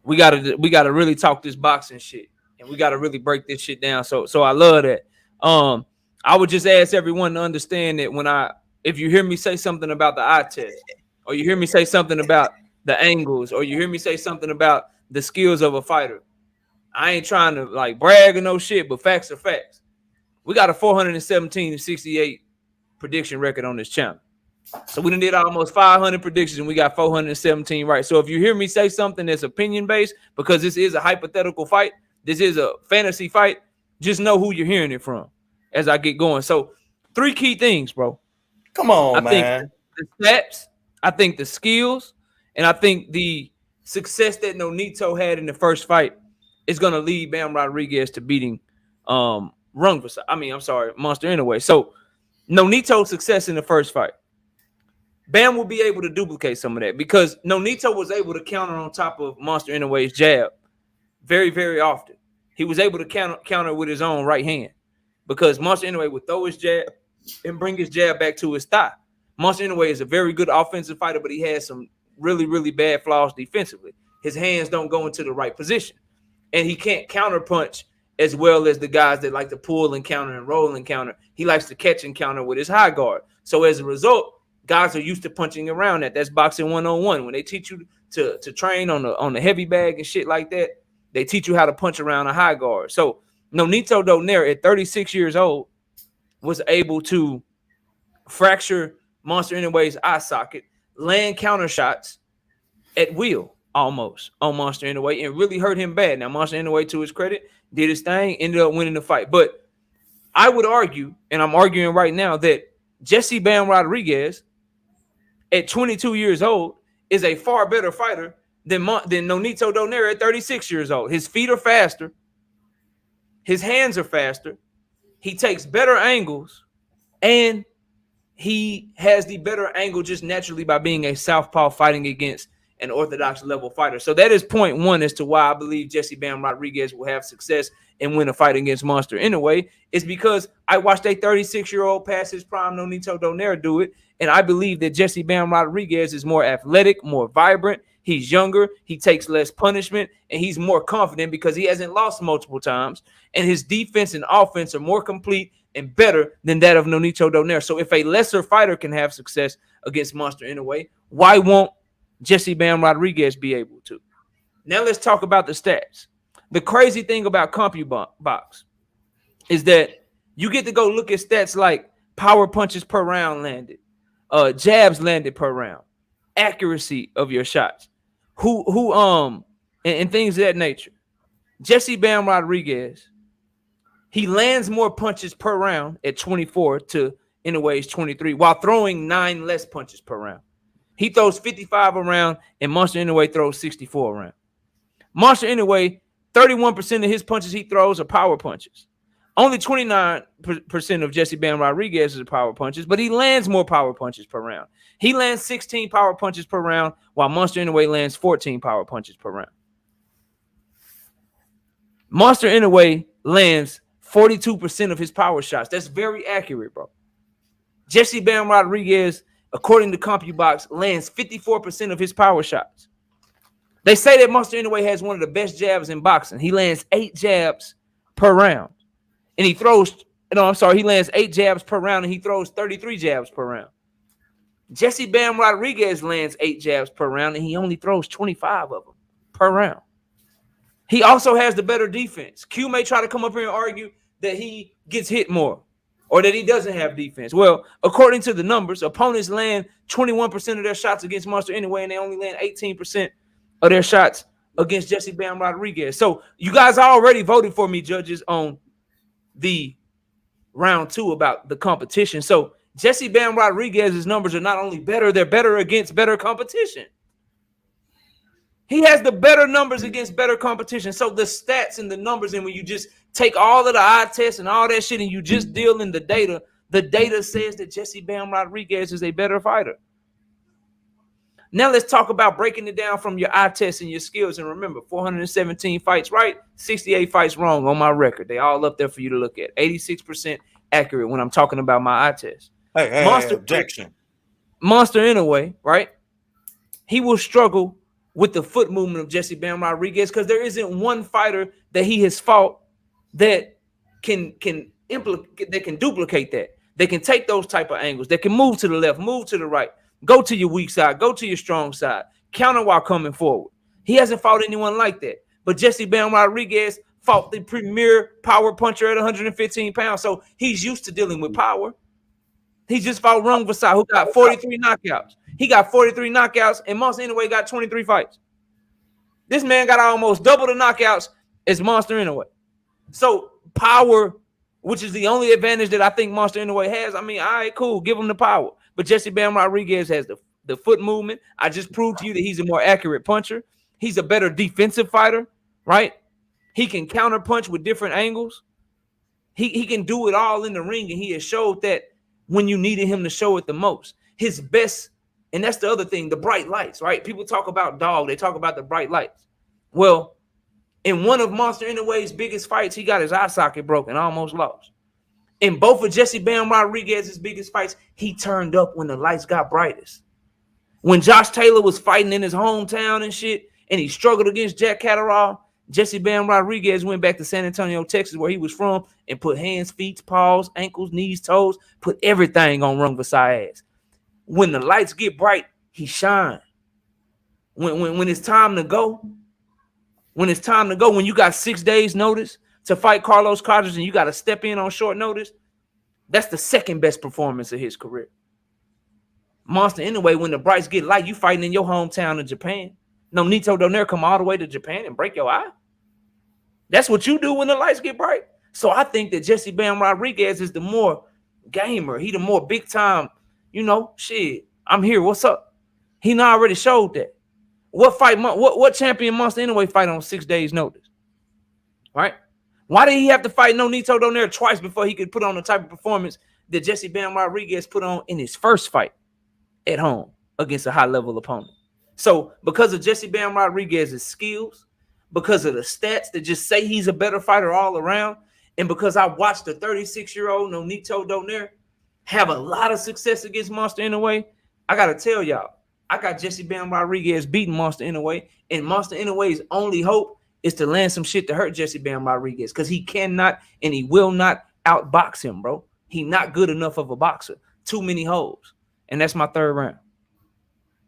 we gotta really talk this boxing shit and we gotta really break this shit down. So I love that. I would just ask everyone to understand that if you hear me say something about the eye test, or you hear me say something about the angles, or you hear me say something about the skills of a fighter, I ain't trying to like brag or no shit, but facts are facts. We got a 417-68 prediction record on this channel. So we done did almost 500 predictions and we got 417 right. So if you hear me say something that's opinion based, because this is a hypothetical fight, this is a fantasy fight, just know who you're hearing it from as I get going. So 3 key things, bro. Come on, man. I think the stats, I think the skills, and I think the success that Nonito had in the first fight is going to lead Bam Rodriguez to beating Monster Inoue. So Nonito's success in the first fight, Bam will be able to duplicate some of that because Nonito was able to counter on top of Monster Inoue's jab very, very often. He was able to counter with his own right hand because Monster Inoue would throw his jab and bring his jab back to his thigh. Monster Inoue is a very good offensive fighter, but he has some really, really bad flaws defensively. His hands don't go into the right position, and he can't counter punch as well as the guys that like to pull and counter and roll and counter. He likes to catch and counter with his high guard. So as a result, guys are used to punching around that. That's boxing 101. When they teach you to train on the heavy bag and shit like that, they teach you how to punch around a high guard. So Nonito Donaire at 36 years old was able to fracture Monster Inoue's eye socket, land counter shots at will almost on Monster Inoue and really hurt him bad. Now, Monster Inoue, to his credit, did his thing, ended up winning the fight. But I would argue, and I'm arguing right now, that Jesse Bam Rodriguez at 22 years old is a far better fighter than Nonito Donaire at 36 years old. His feet are faster. His hands are faster. He takes better angles, and he has the better angle just naturally by being a southpaw fighting against an orthodox level fighter. So that is point one as to why I believe Jesse Bam Rodriguez will have success and win a fight against Monster Inoue, is because I watched a 36-year-old past his prime Nonito Donaire do it, and I believe that Jesse Bam Rodriguez is more athletic, more vibrant. He's younger, he takes less punishment, and he's more confident because he hasn't lost multiple times, and his defense and offense are more complete and better than that of Nonito Donaire. So if a lesser fighter can have success against Monster Inoue, why won't Jesse Bam Rodriguez be able to? Now let's talk about the stats. The crazy thing about CompuBox is that you get to go look at stats like power punches per round landed, jabs landed per round, accuracy of your shots, and things of that nature. Jesse Bam Rodriguez, he lands more punches per round at 24 to Inoue's 23, while throwing 9 less punches per round. He throws 55 a round, and Monster Inoue throws 64 a round. Monster Inoue, 31% of his punches he throws are power punches. Only 29% of Jesse Bam Rodriguez is power punches, but he lands more power punches per round. He lands 16 power punches per round, while Monster Inoue lands 14 power punches per round. Monster Inoue lands 42% of his power shots. That's very accurate, bro. Jesse Bam Rodriguez, according to CompuBox, lands 54% of his power shots. They say that Monster Inoue has one of the best jabs in boxing. He lands 8 jabs per round. And he lands 8 jabs per round, and he throws 33 jabs per round. Jesse Bam Rodriguez lands 8 jabs per round, and he only throws 25 of them per round. He also has the better defense. Q may try to come up here and argue that he gets hit more or that he doesn't have defense. Well, according to the numbers, opponents land 21% of their shots against Monster Inoue, and they only land 18% of their shots against Jesse Bam Rodriguez. So you guys already voted for me, judges, on the round 2 about the competition. So Jesse Bam Rodriguez's numbers are not only better, they're better against better competition. He has the better numbers against better competition. So the stats and the numbers, and when you just take all of the eye tests and all that shit and you just deal in the data says that Jesse Bam Rodriguez is a better fighter. Now let's talk about breaking it down from your eye tests and your skills. And remember, 417 fights right, 68 fights wrong on my record. They all up there for you to look at. 86% accurate when I'm talking about my eye test. Hey, objection. Monster Inoue, right? He will struggle with the foot movement of Jesse Bam Rodriguez because there isn't one fighter that he has fought that can duplicate that. They can take those type of angles. They can move to the left, move to the right, go to your weak side, go to your strong side, counter while coming forward. He hasn't fought anyone like that. But Jesse Bam Rodriguez fought the premier power puncher at 115 pounds. So he's used to dealing with power. He just fought Rung Vasai, who got 43 knockouts. He got 43 knockouts, and Monster Inoue got 23 fights. This man got almost double the knockouts as Monster Inoue. So power, which is the only advantage that I think Monster Inoue has, I mean, all right, cool, give him the power. But Jesse Bam Rodriguez has the foot movement. I just proved to you that he's a more accurate puncher. He's a better defensive fighter, right? He can counter punch with different angles. He can do it all in the ring, and he has showed that when you needed him to show it the most. His best, and that's the other thing, the bright lights, right? People talk about dog. They talk about the bright lights. Well, in one of Monster Inoue's biggest fights, he got his eye socket broken, almost lost. In both of Jesse Bam Rodriguez's biggest fights, he turned up when the lights got brightest. When Josh Taylor was fighting in his hometown and shit, and he struggled against Jack Catterall, Jesse Bam Rodriguez went back to San Antonio, Texas, where he was from, and put hands, feet, paws, ankles, knees, toes, put everything on Rung Vasai's ass. When the lights get bright, he shine. When it's time to go, when you got 6 days notice to fight Carlos Carters and you got to step in on short notice, that's the second best performance of his career. Monster Inoue, when the brights get light, you fighting in your hometown in Japan. Nonito Donaire come all the way to Japan and break your eye. That's what you do when the lights get bright. So I think that Jesse Bam Rodriguez is the more gamer. He the more big time, shit. I'm here. What's up? He not already showed that. What champion Monster Inoue fight on 6 days notice? Right? Why did he have to fight Nonito Donaire twice before he could put on the type of performance that Jesse Bam Rodriguez put on in his first fight at home against a high-level opponent? So because of Jesse Bam Rodriguez's skills, because of the stats that just say he's a better fighter all around, and because I watched the 36-year-old Nonito Donaire have a lot of success against Monster Inoue, I got to tell y'all, I got Jesse Bam Rodriguez beating Monster Inoue, and Monster Inoue's only hope is to land some shit to hurt Jesse Bam Rodriguez, because he cannot and he will not outbox him, bro. He not good enough of a boxer. Too many holes. And that's my third round.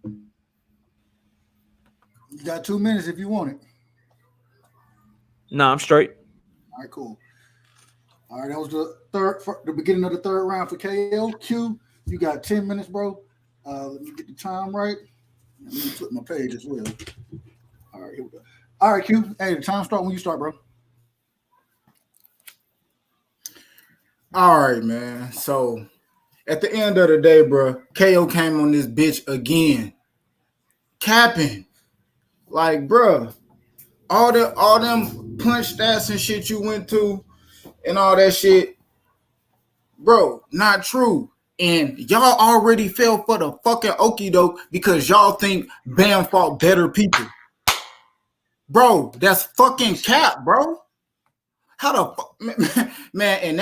You got 2 minutes if you want it. Nah, I'm straight. All right, cool. All right, that was the beginning of the third round for KO. Q, you got 10 minutes, bro. Let me get the time right. Let me flip my page as well. All right, here we go. All right, Q. Hey, the time start when you start, bro. All right, man. So at the end of the day, bro, KO came on this bitch again. Capping. Like, bro, all them punch stats and shit you went to and all that shit, bro, not true. And y'all already fell for the fucking okie doke because y'all think Bam fought better people. Bro, that's fucking cap, bro. How the fuck, man? And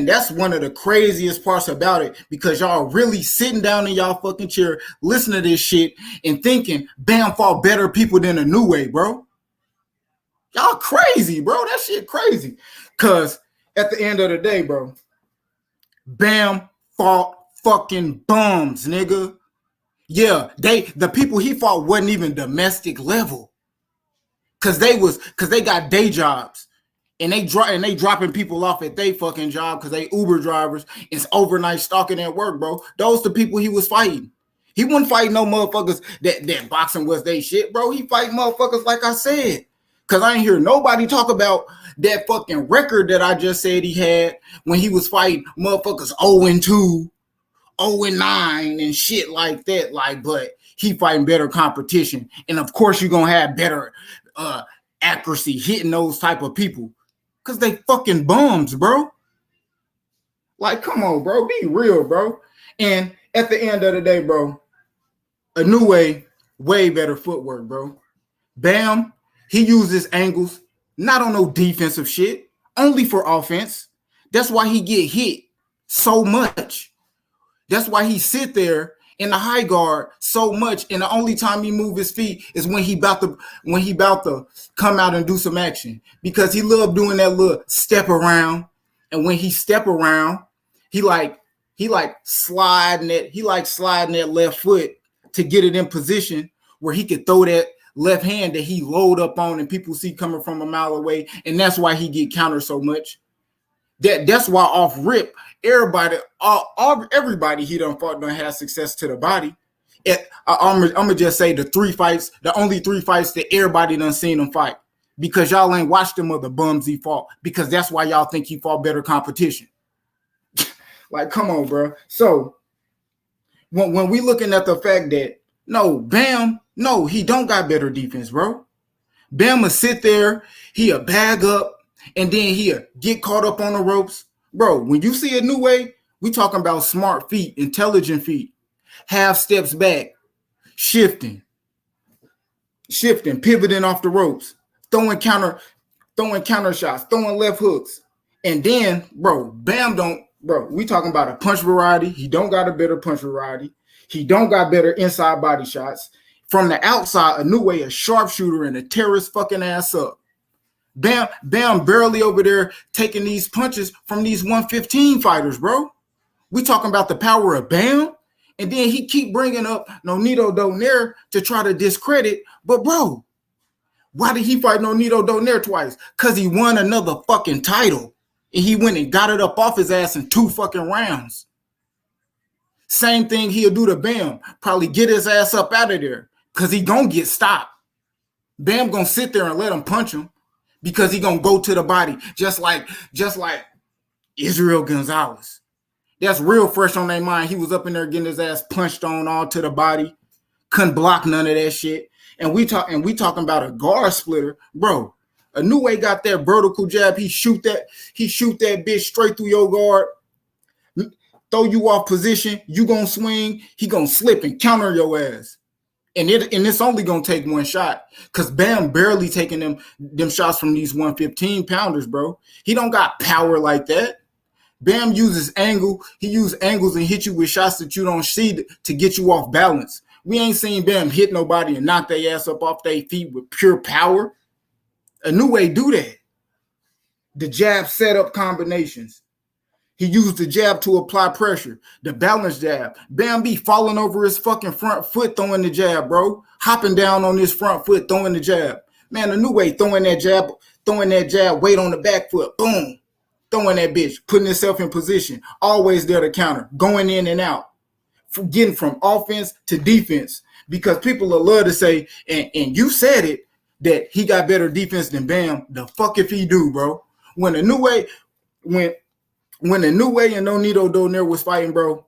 that's one of the craziest parts about it, because y'all really sitting down in y'all fucking chair, listening to this shit and thinking Bam fought better people than Inoue, bro. Y'all crazy, bro. That shit crazy. Cause at the end of the day, bro, Bam fought fucking bums, nigga. Yeah, the people he fought wasn't even domestic level. Cause they got day jobs. And they dropping people off at their fucking job because they Uber drivers. It's overnight stalking at work, bro. Those the people he was fighting. He wasn't fighting no motherfuckers that boxing was they shit, bro. He fighting motherfuckers like I said. Because I ain't hear nobody talk about that fucking record that I just said he had when he was fighting motherfuckers 0-2, 0-9 and shit like that. Like, but he fighting better competition. And of course you're going to have better accuracy hitting those type of people. Because they fucking bums, bro. Like, come on, bro. Be real, bro. And at the end of the day, bro, Inoue, way better footwork, bro. Bam, he uses angles, not on no defensive shit, only for offense. That's why he get hit so much. That's why he sit there in the high guard so much, and the only time he move his feet is when he about to come out and do some action, because he love doing that little step around. And when he step around, he like sliding that left foot to get it in position where he could throw that left hand that he load up on and people see coming from a mile away, and that's why he get countered so much. That's why off rip, everybody he done fought done have success to the body. I'm gonna just say the only three fights that everybody done seen him fight, because y'all ain't watched them other bums he fought, because that's why y'all think he fought better competition. Like, come on, bro. So when we looking at the fact that Bam, he don't got better defense, bro. Bam will sit there, he'll bag up, and then he'll get caught up on the ropes. Bro, when you see Inoue, we talking about smart feet, intelligent feet, half steps back, shifting, pivoting off the ropes, throwing counter shots, throwing left hooks. And then, we talking about a punch variety. He don't got a better punch variety. He don't got better inside body shots. From the outside, Inoue a sharpshooter and a tear his fucking ass up. Bam barely over there taking these punches from these 115 fighters, bro. We talking about the power of Bam, and then he keep bringing up Nonito Donaire to try to discredit. But bro, why did he fight Nonito Donaire twice? Because he won another fucking title, and he went and got it up off his ass in 2 fucking rounds. Same thing he'll do to Bam, probably get his ass up out of there, because he gonna get stopped. Bam gonna sit there and let him punch him, because he gonna go to the body, just like Israel Gonzalez. That's real fresh on their mind. He was up in there getting his ass punched on all to the body. Couldn't block none of that shit. And we talking about a guard splitter, bro. Inoue got that vertical jab. He shoot that bitch straight through your guard. Throw you off position. You gonna swing. He gonna slip and counter your ass. And it's only gonna take one shot. Cause Bam barely taking them shots from these 115 pounders, bro. He don't got power like that. Bam uses angle. He uses angles and hit you with shots that you don't see to get you off balance. We ain't seen Bam hit nobody and knock their ass up off their feet with pure power. Inoue do that. The jab setup combinations. He used the jab to apply pressure. The balance jab. Bam be falling over his fucking front foot throwing the jab, bro. Hopping down on his front foot throwing the jab. Man, Inoue throwing that jab, weight on the back foot. Boom. Throwing that bitch, putting himself in position. Always there to counter. Going in and out. Getting from offense to defense. Because people will love to say, and you said it, that he got better defense than Bam. The fuck if he do, bro. When Inoue and Nonito Donaire was fighting, bro,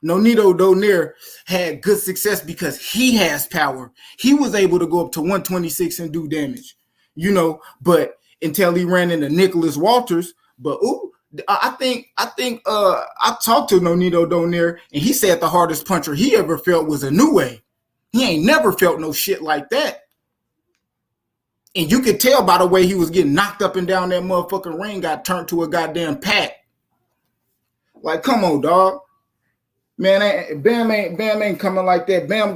Nonito Donaire had good success because he has power. He was able to go up to 126 and do damage, but until he ran into Nicholas Walters. But I think I talked to Nonito Donaire and he said the hardest puncher he ever felt was Inoue. He ain't never felt no shit like that. And you could tell by the way he was getting knocked up and down that motherfucking ring, got turned to a goddamn pack. Like, come on, dog. Man, Bam ain't coming like that. Bam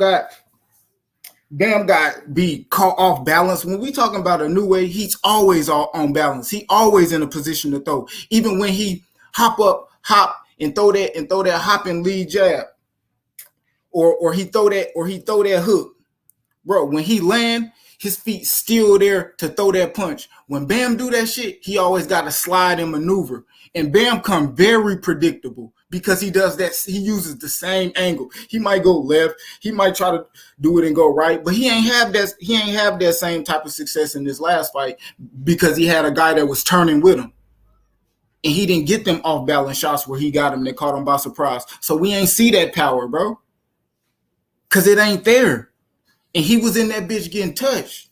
got be caught off balance. When we talking about Inoue, he's always on balance. He always in a position to throw. Even when he hop and throw that hop and lead jab. Or he throw that hook. Bro, when he land, his feet still there to throw that punch. When Bam do that shit, he always got to slide and maneuver. And Bam come very predictable because he does that. He uses the same angle. He might go left. He might try to do it and go right, but he ain't have that same type of success in this last fight because he had a guy that was turning with him. And he didn't get them off balance shots where he got him. They caught him by surprise. So we ain't see that power, bro. Because it ain't there. And he was in that bitch getting touched.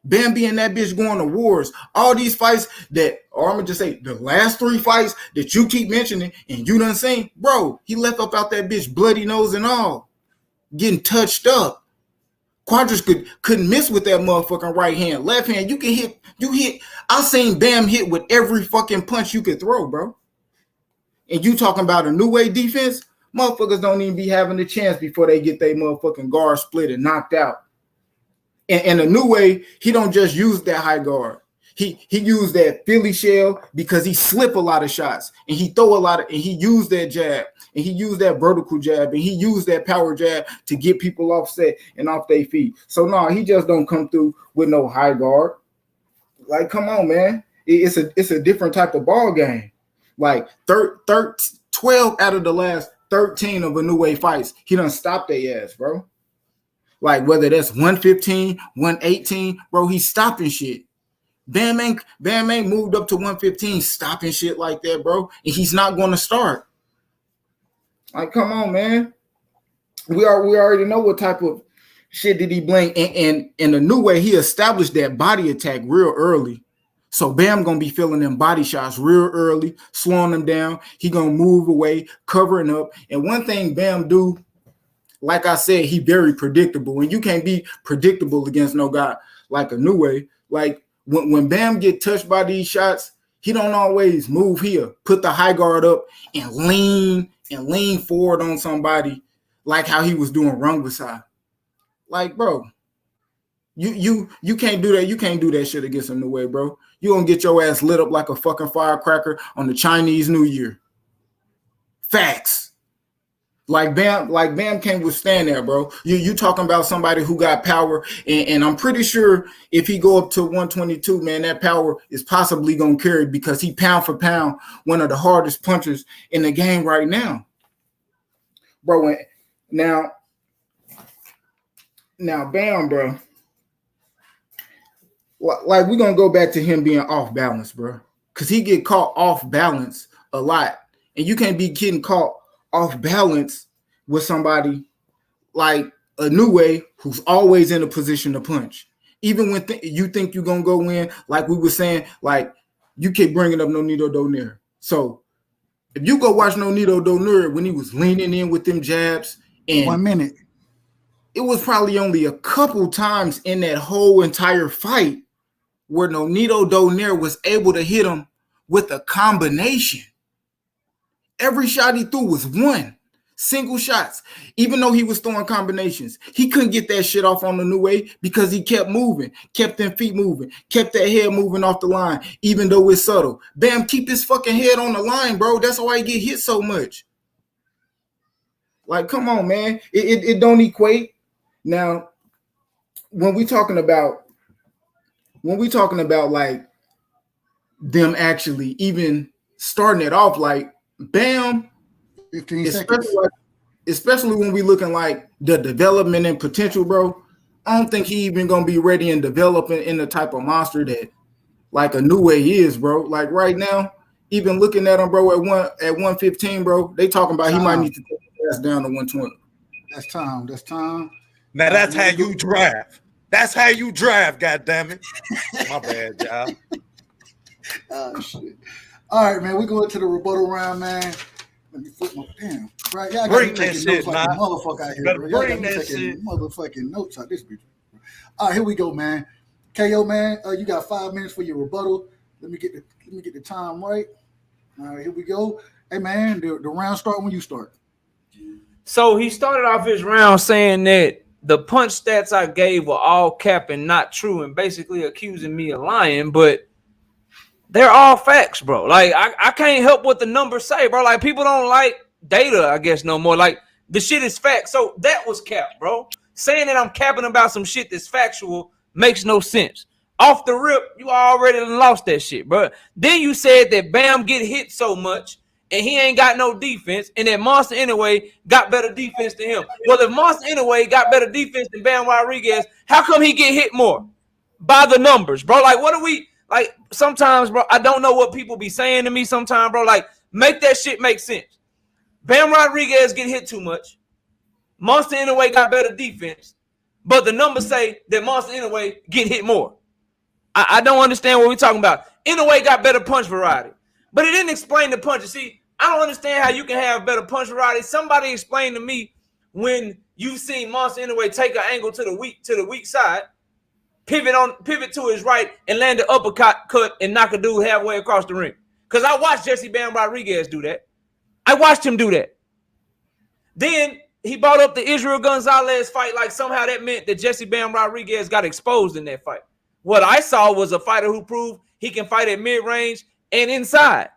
Bam be in that bitch going to wars. All these fights or I'm going to just say, the last 3 fights that you keep mentioning and you done seen, bro, he left up out that bitch bloody nose and all. Getting touched up. Quadras couldn't miss with that motherfucking right hand. Left hand, you hit. I seen Bam hit with every fucking punch you could throw, bro. And you talking about a new way defense? Motherfuckers don't even be having a chance before they get their motherfucking guard split and knocked out. And a new way, he don't just use that high guard. He used that Philly shell because he slip a lot of shots and he throw a lot of, and he used that jab and he used that vertical jab and he used that power jab to get people offset and off their feet. So no, he just don't come through with no high guard. Like, come on, man. It's a different type of ball game. Like 12 out of the last 13 of Inoue fights, he done stopped their ass, bro. Like whether that's 115, 118, bro, he's stopping shit. Bam ain't moved up to 115 stopping shit like that, bro. And he's not going to start. Like, come on, man. We already know what type of shit did he blink. And in a new way, he established that body attack real early. So Bam going to be feeling them body shots real early, slowing them down. He going to move away, covering up. And one thing Bam do, like I said, he very predictable. And you can't be predictable against no guy like Inoue. Like when Bam get touched by these shots, he don't always move here, put the high guard up and lean forward on somebody like how he was doing Rungvisai. Like, bro, you can't do that. You can't do that shit against Inoue, bro. You gonna get your ass lit up like a fucking firecracker on the Chinese New Year. Facts. Like Bam can't withstand that, bro. You talking about somebody who got power, and I'm pretty sure if he go up to 122, man, that power is possibly gonna carry because he pound for pound one of the hardest punchers in the game right now, bro. Now Bam, bro. Like we're gonna go back to him being off balance, bro, because he get caught off balance a lot. And you can't be getting caught off balance with somebody like Inoue, who's always in a position to punch. Even when you think you're going to go in, like we were saying, like you keep bringing up Nonito Donaire. So if you go watch Nonito Donaire when he was leaning in with them jabs, and 1 minute, it was probably only a couple times in that whole entire fight where Nonito Donaire was able to hit him with a combination. Every shot he threw was one. Single shots. Even though he was throwing combinations, he couldn't get that shit off on the new way because he kept moving, kept them feet moving, kept that head moving off the line, even though it's subtle. Bam, keep his fucking head on the line, bro. That's why he get hit so much. Like, come on, man. It don't equate. Now, when we talking about like them actually even starting it off, like Bam, 15 seconds. Especially when we looking like the development and potential, bro. I don't think he even gonna be ready and developing in the type of monster that like Inoue is, bro. Like right now, even looking at him, bro, at 115, bro, they talking about he might need to take his ass down to 120. That's time. That's time. Now that's how you draft. That's how you draft, goddammit. My bad, y'all. Oh shit. All right, man. We going to the rebuttal round, man. Let me flip my damn. Right, y'all got me taking notes like a motherfucker out here, bro. Y'all got me taking motherfucking notes out this bitch. All right, here we go, man. KO, man. You got 5 minutes for your rebuttal. Let me get the time right. All right, here we go. Hey, man, the round start when you start. So he started off his round saying that the punch stats I gave were all cap and not true, and basically accusing me of lying, but they're all facts, bro. Like, I can't help what the numbers say, bro. Like, people don't like data, I guess, no more. Like, the shit is fact. So that was cap, bro. Saying that I'm capping about some shit that's factual makes no sense. Off the rip, you already lost that shit, bro. Then you said that Bam get hit so much and he ain't got no defense, and that Monster Inoue got better defense than him. Well, if Monster Inoue got better defense than Bam Rodriguez, how come he get hit more? By the numbers, bro. Like, what are we... Like, sometimes, bro, I don't know what people be saying to me sometimes, bro. Like, make that shit make sense. Bam Rodriguez get hit too much. Monster Inoue got better defense. But the numbers say that Monster Inoue get hit more. I don't understand what we're talking about. Inoue got better punch variety. But it didn't explain the punches. See, I don't understand how you can have better punch variety. Somebody explain to me when you've seen Monster Inoue take an angle to the weak side, pivot to his right, and land an uppercut and knock a dude halfway across the ring. Because I watched Jesse Bam Rodriguez do that. I watched him do that. Then he brought up the Israel Gonzalez fight like somehow that meant that Jesse Bam Rodriguez got exposed in that fight. What I saw was a fighter who proved he can fight at mid-range and inside.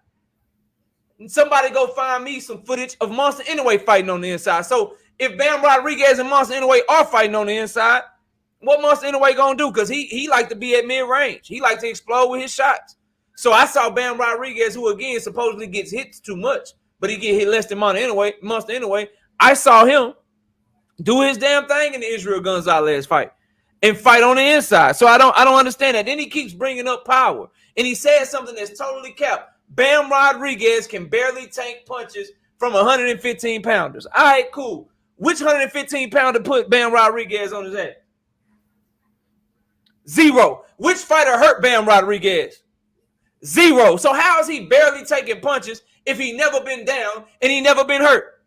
And somebody go find me some footage of Monster Inoue fighting on the inside. So if Bam Rodriguez and Monster Inoue are fighting on the inside, what Monster Inoue gonna do? Because he like to be at mid-range. He like to explode with his shots. So I saw Bam Rodriguez, who again supposedly gets hit too much, but he get hit less than Monster Inoue. I saw him do his damn thing in the Israel Gonzalez fight and fight on the inside. So I don't understand that. Then he keeps bringing up power, and he said something that's totally capped. Bam Rodriguez can barely tank punches from 115 pounders. All right, cool. Which 115 pounder put Bam Rodriguez on his ass? Zero. Which fighter hurt Bam Rodriguez? Zero. So how is he barely taking punches if he never been down and he never been hurt?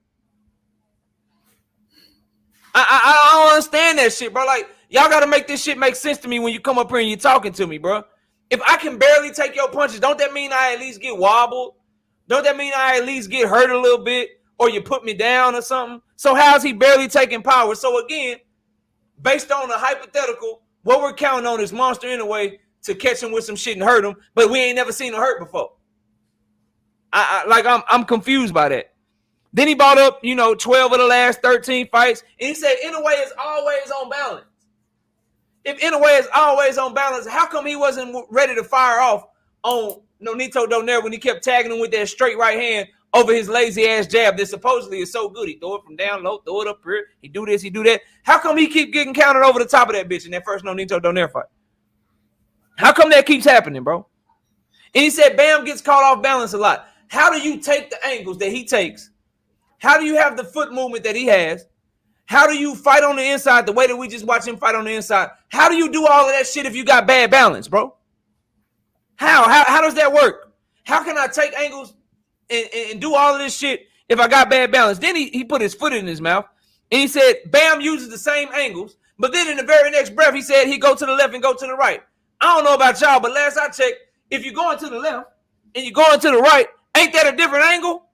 I don't understand that shit, bro. Like, y'all got to make this shit make sense to me when you come up here and you're talking to me, bro. If I can barely take your punches, don't that mean I at least get wobbled? Don't that mean I at least get hurt a little bit, or you put me down or something? So how's he barely taking power? So again, based on the hypothetical, what we're counting on is Monster Inoue to catch him with some shit and hurt him, but we ain't never seen him hurt before. I'm confused by that. Then he brought up, 12 of the last 13 fights, and he said Inoue is always on balance. If Inoue is always on balance, how come he wasn't ready to fire off on Nonito Donaire when he kept tagging him with that straight right hand over his lazy ass jab that supposedly is so good? He throw it from down low, throw it up here. He do this, he do that. How come he keep getting counted over the top of that bitch in that first Nonito Donaire fight? How come that keeps happening, bro? And he said Bam gets caught off balance a lot. How do you take the angles that he takes? How do you have the foot movement that he has? How do you fight on the inside the way that we just watch him fight on the inside? How do you do all of that shit if you got bad balance, bro? How does that work? How can I take angles and do all of this shit if I got bad balance? Then he put his foot in his mouth and he said, Bam uses the same angles, but then in the very next breath, he said he go to the left and go to the right. I don't know about y'all, but last I checked, if you're going to the left and you're going to the right, ain't that a different angle?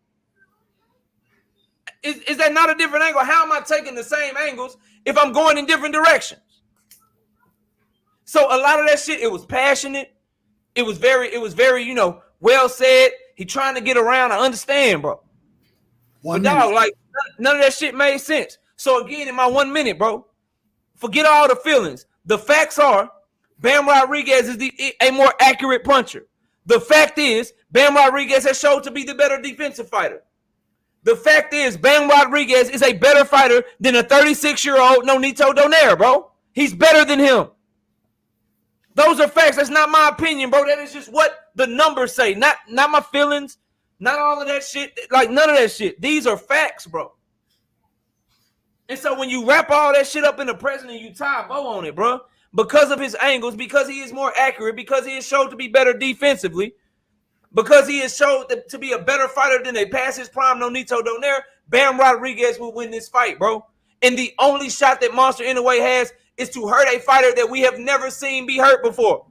Is that not a different angle? How am I taking the same angles if I'm going in different directions? So a lot of that shit, it was passionate. It was very, well said. He trying to get around. I understand, bro. But dog, like, none of that shit made sense. So again, in my 1 minute, bro, forget all the feelings. The facts are, Bam Rodriguez is a more accurate puncher. The fact is, Bam Rodriguez has shown to be the better defensive fighter. The fact is, Bam Rodriguez is a better fighter than a 36-year-old Nonito Donaire, bro. He's better than him. Those are facts. That's not my opinion, bro. That is just what the numbers say. Not my feelings. Not all of that shit. Like, none of that shit. These are facts, bro. And so when you wrap all that shit up in the present and you tie a bow on it, bro, because of his angles, because he is more accurate, because he is shown to be better defensively, because he is shown to be a better fighter than a past his prime Nonito Donaire, Bam Rodriguez will win this fight, bro. And the only shot that Monster Inoue has is to hurt a fighter that we have never seen be hurt before.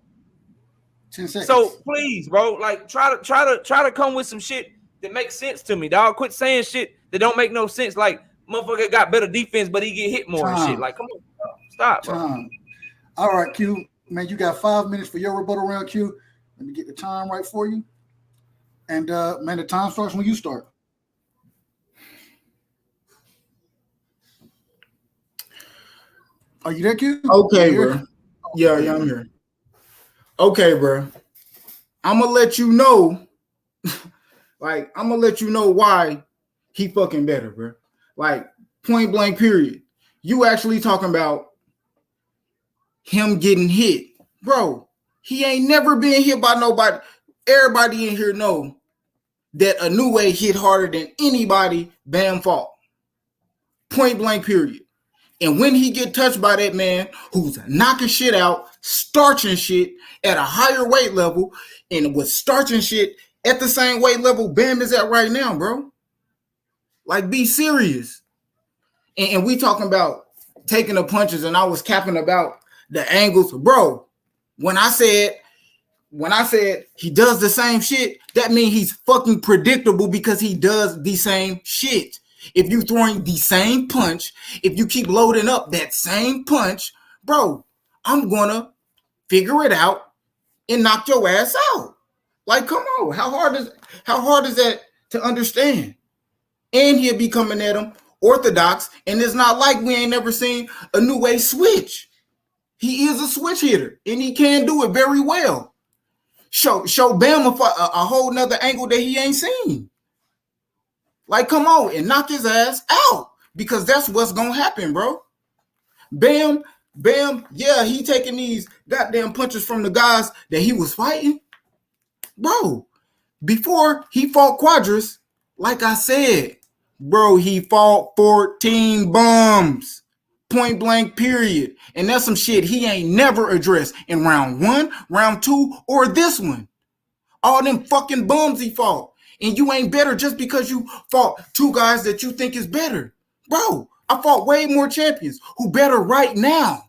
10 seconds. So please, bro, like try to come with some shit that makes sense to me, dog. Quit saying shit that don't make no sense. Like, motherfucker got better defense, but he get hit more and shit. Like, come on, bro. Stop, bro. All right, Q. Man, you got 5 minutes for your rebuttal round, Q. Let me get the time right for you. And man, the time starts when you start. Are you there, Q? Okay, bro. Yeah, I'm here. Okay, bro. I'm gonna let you know. I'm gonna let you know why he fucking better, bro. Like, point blank, period. You actually talking about him getting hit, bro? He ain't never been hit by nobody. Everybody in here know that Inoue hit harder than anybody Bam fought. Point blank, period. And when he get touched by that man who's knocking shit out, starching shit at a higher weight level, and was starching shit at the same weight level Bam is at right now, bro. Like, be serious. And we talking about taking the punches, and I was capping about the angles. Bro, when I said he does the same shit, that means he's fucking predictable because he does the same shit. If you throwing the same punch, if you keep loading up that same punch, bro, I'm gonna figure it out and knock your ass out. Like, come on, how hard is that to understand? And he'll be coming at him orthodox, and it's not like we ain't never seen a new way switch. He is a switch hitter, and he can do it very well. Show Bam a whole nother angle that he ain't seen. Like, come on and knock his ass out, because that's what's gonna happen, bro. Bam, yeah, he taking these goddamn punches from the guys that he was fighting. Bro, before he fought Quadras, like I said, bro, he fought 14 bums. Point blank, period. And that's some shit he ain't never addressed in round 1, round 2, or this one. All them fucking bums he fought. And you ain't better just because you fought 2 guys that you think is better. Bro, I fought way more champions who better right now.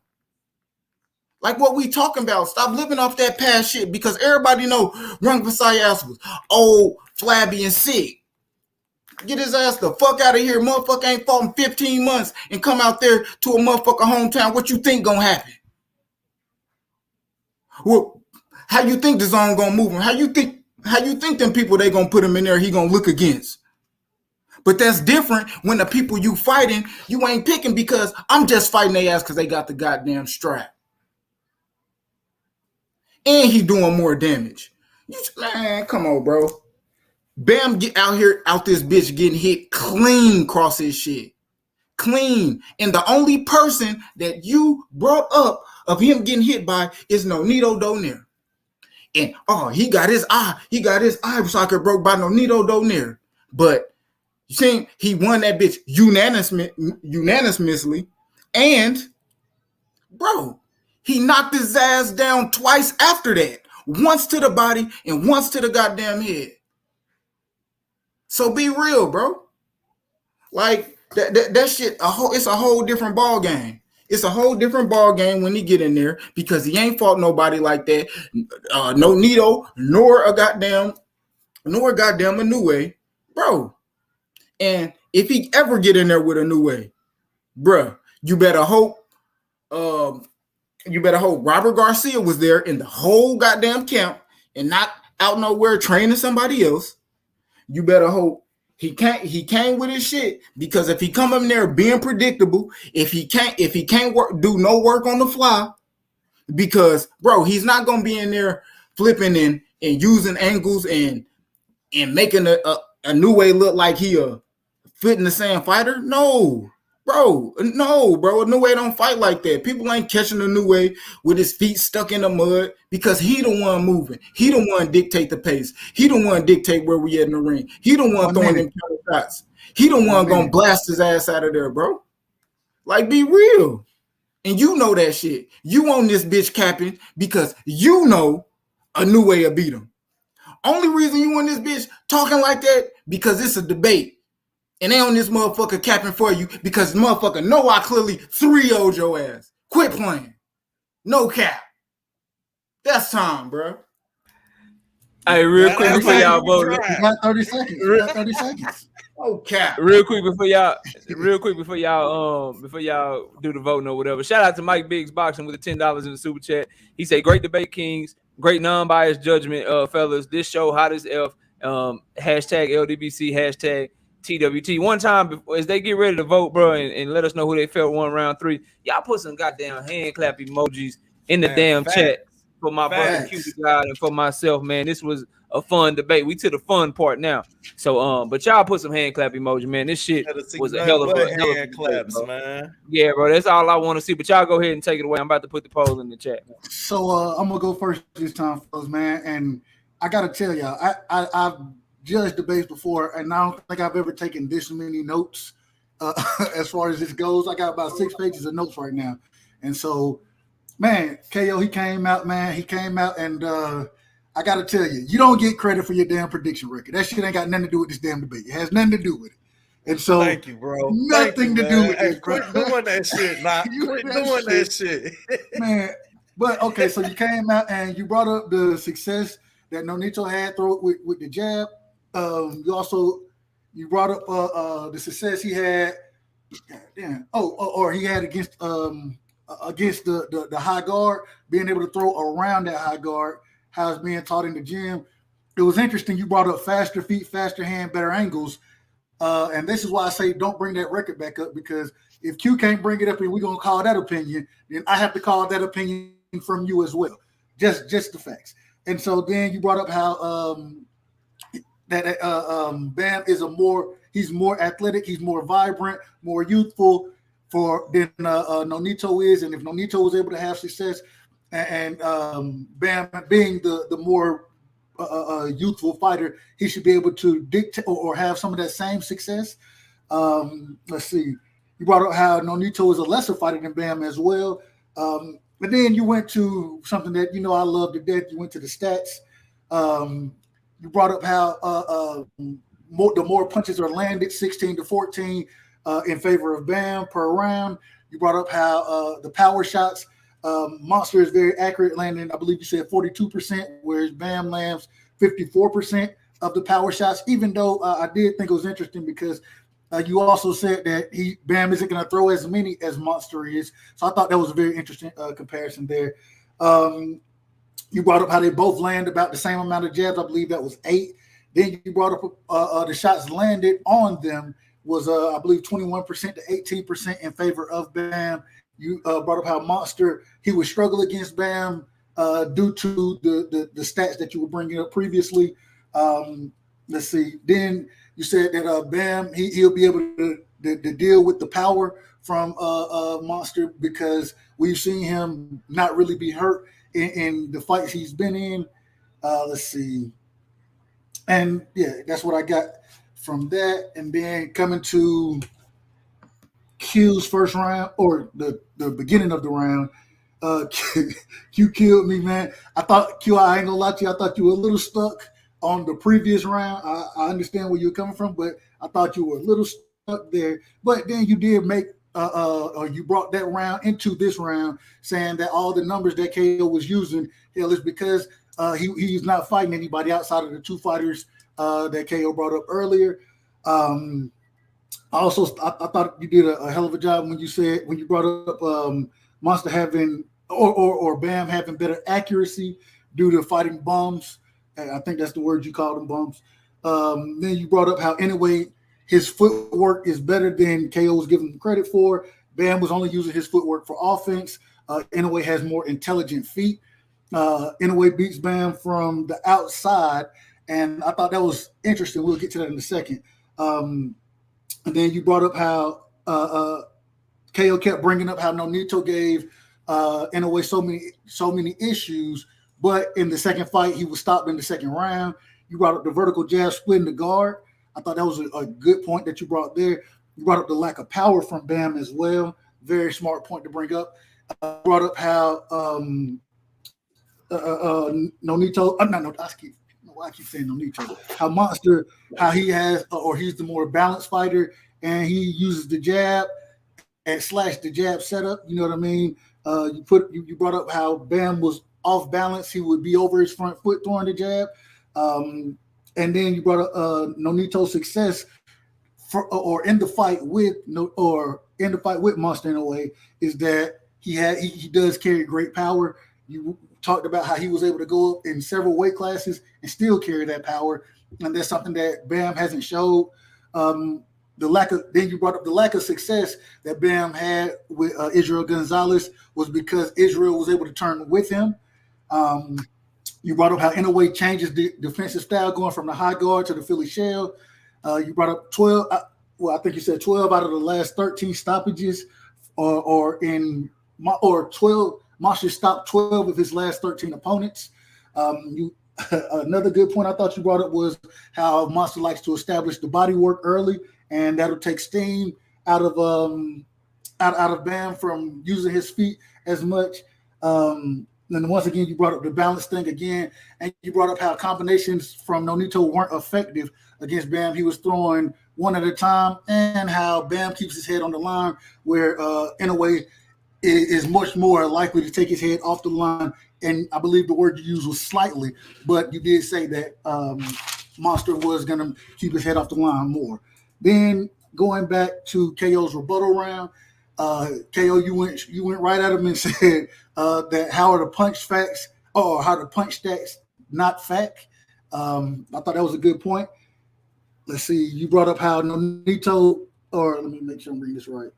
Like, what we talking about? Stop living off that past shit, because everybody know Rung Visayas was old, flabby, and sick. Get his ass the fuck out of here. Motherfucker ain't fought in 15 months and come out there to a motherfucker hometown. What you think gonna happen? Well, how you think the zone gonna move him? How you think them people they gonna put him in there he gonna look against? But that's different when the people you fighting, you ain't picking because I'm just fighting their ass because they got the goddamn strap. And he doing more damage. Man, come on, bro. Bam get out this bitch getting hit clean across his shit. Clean. And the only person that you brought up of him getting hit by is Nonito Donaire. And he got his eye socket broke by Nonito Donaire. But you see, he won that bitch unanimously. And bro, he knocked his ass down twice after that. Once to the body and once to the goddamn head. So be real, bro. Like that shit, it's a whole different ball game. It's a whole different ball game when he get in there because he ain't fought nobody like that. No Nito, nor a goddamn Inoue, bro. And if he ever get in there with a Inoue, bro, you better hope Robert Garcia was there in the whole goddamn camp and not out nowhere training somebody else. You better hope he came with his shit, because if he come in there being predictable, if he can't do no work on the fly, because bro, he's not gonna be in there flipping and using angles and making a new way look like he a foot in the sand fighter. No, bro. A new way don't fight like that. People ain't catching a new way with his feet stuck in the mud because he the one moving. He the one dictate the pace. He the one dictate where we at in the ring. He the one throwing them counter shots. He the one gonna blast his ass out of there, bro. Like, be real. And you know that shit. You on this bitch capping because you know a new way to beat him. Only reason you on this bitch talking like that because it's a debate. And they on this motherfucker capping for you because the motherfucker know I clearly 3-0'd your ass. Quit playing. No cap. That's time, bro. Hey, real quick before y'all vote. You got 30 seconds. You got 30 seconds. No cap. Real quick before y'all do the voting or whatever. Shout out to Mike Biggs Boxing with the $10 in the super chat. He said, "Great debate, Kings. Great non-biased judgment, fellas. This show hot as F. Hashtag LDBC. Hashtag TWT." One time as they get ready to vote, bro, and let us know who they felt won round 3. Y'all put some goddamn hand clap emojis in the damn chat for my brother Cutie God and for myself, man. This was a fun debate. We to the fun part now. So but y'all put some hand clap emoji, man. This shit was a hell of a hand claps, man. Yeah, bro. That's all I want to see. But y'all go ahead and take it away. I'm about to put the poll in the chat. So I'm gonna go first this time, fellas, man. And I gotta tell y'all, I've judged debates before, and I don't think I've ever taken this many notes as far as this goes. I got about 6 pages of notes right now. And so, man, KO, he came out, man. He came out, and I got to tell you, you don't get credit for your damn prediction record. That shit ain't got nothing to do with this damn debate. It has nothing to do with it. And so, thank you, bro. Nothing to do with this, bro. Quit doing that shit, nah. Quit doing that shit. Man, but okay, so you came out and you brought up the success that Nonito had with the jab. You brought up the success he had. Or he had against the high guard, being able to throw around that high guard, how it's being taught in the gym. It was interesting. You brought up faster feet, faster hand, better angles. And this is why I say don't bring that record back up, because if Q can't bring it up and we're going to call that opinion, then I have to call that opinion from you as well. Just the facts. And so then you brought up how Bam is he's more athletic, he's more vibrant, more youthful than Nonito is. And if Nonito was able to have success and Bam being the more youthful fighter, he should be able to dictate or have some of that same success. Let's see. You brought up how Nonito is a lesser fighter than Bam as well. But then you went to something that I love to death. You went to the stats. You brought up how the more punches are landed, 16-14 in favor of Bam per round. You brought up how the power shots, Monster is very accurate, landing, I believe you said 42%, whereas Bam lands 54% of the power shots, even though I did think it was interesting because you also said that Bam isn't going to throw as many as Monster is. So I thought that was a very interesting comparison there. You brought up how they both land about the same amount of jabs. I believe that was 8. Then you brought up the shots landed on them was, I believe, 21% to 18% in favor of Bam. You brought up how Monster, he would struggle against Bam due to the stats that you were bringing up previously. Let's see. Then you said that Bam, he'll be able to deal with the power from Monster because we've seen him not really be hurt in the fights he's been in. Let's see. And yeah, that's what I got from that. And then coming to Q's first round or the beginning of the round, Q, Q killed me, man. I thought Q, I ain't gonna lie to you, I thought you were a little stuck on the previous round. I understand where you're coming from, but I thought you were a little stuck there. But then you did make or you brought that round into this round, saying that all the numbers that KO was using, hell, is because he's not fighting anybody outside of the two fighters that KO brought up earlier. I thought you did a hell of a job when you brought up Monster having or Bam having better accuracy due to fighting bums. I think that's the word you called them, bums. Then you brought up how Inoue, his footwork is better than KO was giving him credit for. Bam was only using his footwork for offense. Inoue has more intelligent feet. Inoue beats Bam from the outside, and I thought that was interesting. We'll get to that in a second. And then you brought up how KO kept bringing up how Nonito gave Inoue so many issues, but in the second fight he was stopped in the second round. You brought up the vertical jab splitting the guard. I thought that was a good point that you brought there. You brought up the lack of power from Bam as well. Very smart point to bring up. Brought up how Nonito. I keep saying Nonito. How Monster, how he has, or he's the more balanced fighter, and he uses the jab and slash the jab setup. You know what I mean? You brought up how Bam was off balance. He would be over his front foot throwing the jab. And then you brought up Nonito's success or in the fight with Monster Inoue is that he does carry great power. You talked about how he was able to go up in several weight classes and still carry that power, and that's something that Bam hasn't showed. Then you brought up the lack of success that Bam had with Israel Gonzalez was because Israel was able to turn with him. You brought up how Inoue changes the defensive style going from the high guard to the Philly shell. You brought up 12. I think you said 12 out of the last 13 stoppages, or 12. Monster stopped 12 of his last 13 opponents. Another good point I thought you brought up was how Monster likes to establish the body work early, and that'll take steam out of Bam from using his feet as much. And once again, you brought up the balance thing again, and you brought up how combinations from Nonito weren't effective against Bam. He was throwing one at a time, and how Bam keeps his head on the line, where Inoue is much more likely to take his head off the line. And I believe the word you used was slightly, but you did say that Monster was going to keep his head off the line more. Then going back to KO's rebuttal round, KO, you went right at him and said that how are the punch facts or how the punch stats not fact. I thought that was a good point. Let's see. You brought up how Nonito, or let me make sure I'm reading this right.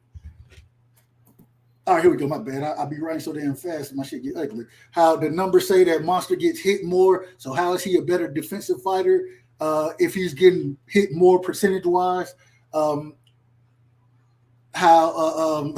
All right, here we go. My bad. I'll be writing so damn fast and my shit get ugly. How the numbers say that Monster gets hit more. So how is he a better defensive fighter if he's getting hit more percentage-wise? How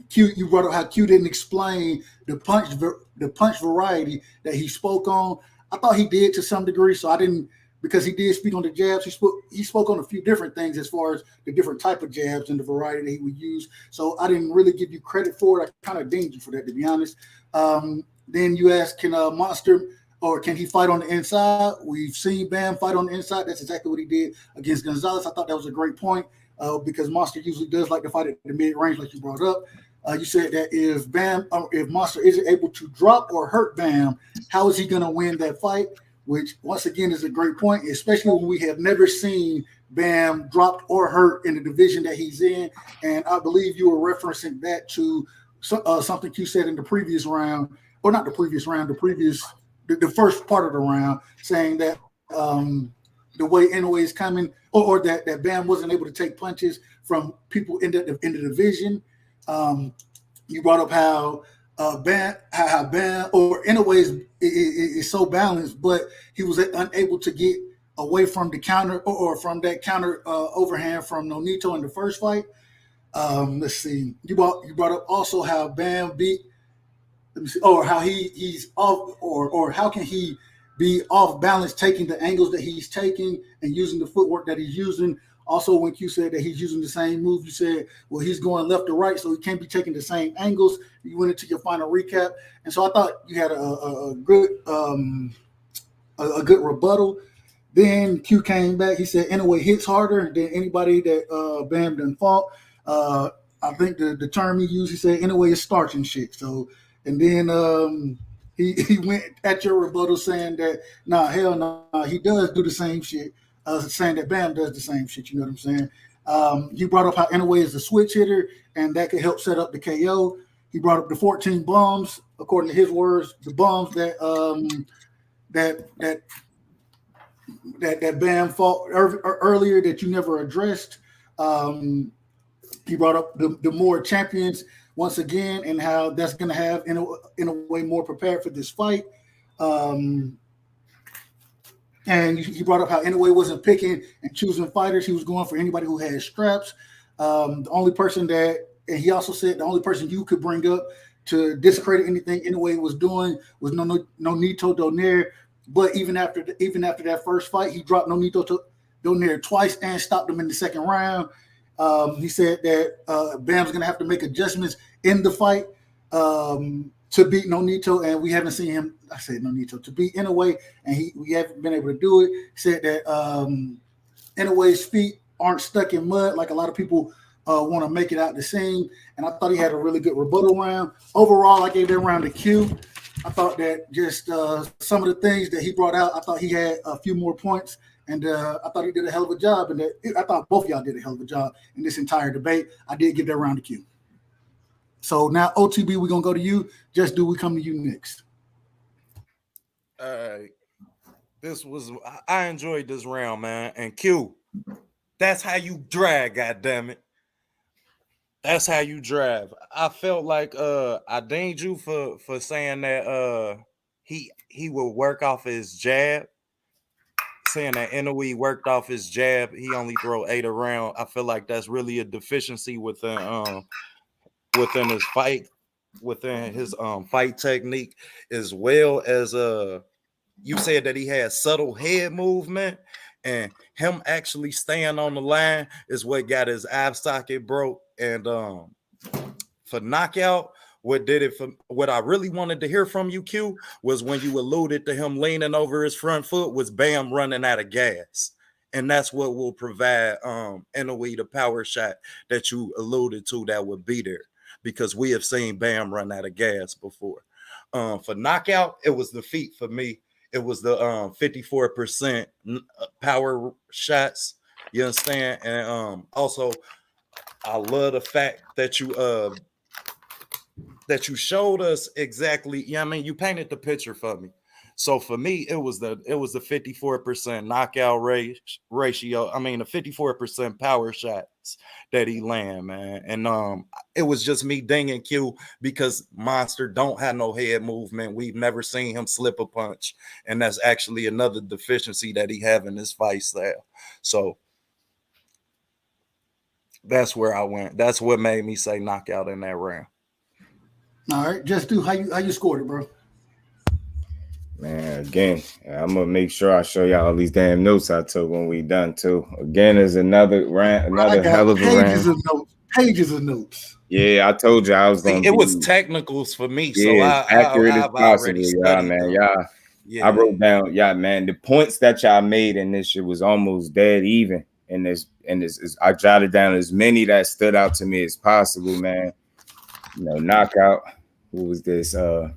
Q, you brought up how Q didn't explain the punch variety that he spoke on. I thought he did to some degree, so I didn't, because he did speak on the jabs. He spoke on a few different things as far as the different type of jabs and the variety that he would use. So I didn't really give you credit for it. I kind of dinged you for that, to be honest. Then you asked, can Monster, or can he fight on the inside? We've seen Bam fight on the inside. That's exactly what he did against Gonzalez. I thought that was a great point because Monster usually does like to fight at the mid-range, like you brought up. You said that if Monster isn't able to drop or hurt Bam, how is he going to win that fight? Which, once again, is a great point, especially when we have never seen Bam dropped or hurt in the division that he's in. And I believe you were referencing that to something you said in the previous round, or not the previous round, the first part of the round, saying that the way Inoue is coming, or that Bam wasn't able to take punches from people in the division. You brought up how Bam or Inoue is so balanced, but he was unable to get away from the counter or from that counter overhand from Nonito in the first fight. Let's see. You brought up also how Bam beat let me see, or how he's off, or how can he be off balance taking the angles that he's taking and using the footwork that he's using. Also, when Q said that he's using the same move, you said, well, he's going left to right, so he can't be taking the same angles. You went into your final recap, and so I thought you had a good rebuttal. Then Q came back. He said Inoue hits harder than anybody that Bam done fought. I think the term he used, he said Inoue is starching shit. So, and then he went at your rebuttal saying that hell no, he does do the same shit. Saying that Bam does the same shit. You know what I'm saying? He brought up how Inoue is a switch hitter and that could help set up the KO. He brought up the 14 bombs, according to his words, the bombs that Bam fought earlier that you never addressed. He brought up the more champions once again and how that's going to have in a way more prepared for this fight. And he brought up how Inoue wasn't picking and choosing fighters. He was going for anybody who had straps. The only person and he also said the only person you could bring up to discredit anything Inoue was doing was Nonito Donaire. But even after that first fight, he dropped Nonito Donaire twice and stopped him in the second round. He said that Bam's going to have to make adjustments in the fight to beat Nonito, and we haven't seen him. I said Nonito to beat Inoue, and we haven't been able to do it. He said that Inoue's feet aren't stuck in mud like a lot of people want to make it out the same. And I thought he had a really good rebuttal round. Overall, I gave that round a Q. I thought that just some of the things that he brought out, I thought he had a few more points, and I thought he did a hell of a job. And I thought both of y'all did a hell of a job in this entire debate. I did give that round a Q. So now, OTB, we're going to go to you. Just do we come to you next? I enjoyed this round, man. And Q, that's how you drag, goddammit. That's how you drive. I felt like I dinged you for saying that he will work off his jab. Saying that Inoue worked off his jab, he only throw 8 around. I feel like that's really a deficiency within his fight, within his fight technique, as well as you said that he had subtle head movement, and him actually staying on the line is what got his eye socket broke. And for knockout, what I really wanted to hear from you, Q, was when you alluded to him leaning over his front foot was Bam running out of gas. And that's what will provide Inoue the power shot that you alluded to that would be there, because we have seen Bam run out of gas before. For knockout, it was the feet for me. It was the 54% power shots. You understand? And also, I love the fact that you showed us exactly. Yeah, I mean, you painted the picture for me. So for me, it was the 54% knockout ratio. I mean, the 54% power shots that he land, man. And it was just me dinging Q because Monster don't have no head movement. We've never seen him slip a punch, and that's actually another deficiency that he have in his fight style. So that's where I went. That's what made me say knockout in that round. All right, just do how you scored it, bro. Man, again, I'm gonna make sure I show y'all all these damn notes I took when we done too. Again, is another round, another hell of a round. Pages of notes. Yeah, I told you I was gonna. It was technicals for me, yeah, so as accurate as possible, y'all, man. Them. Y'all, yeah. I wrote down, man. The points that y'all made in this shit was almost dead even. In this, I jotted down as many that stood out to me as possible, man. You know, knockout. Who was this? So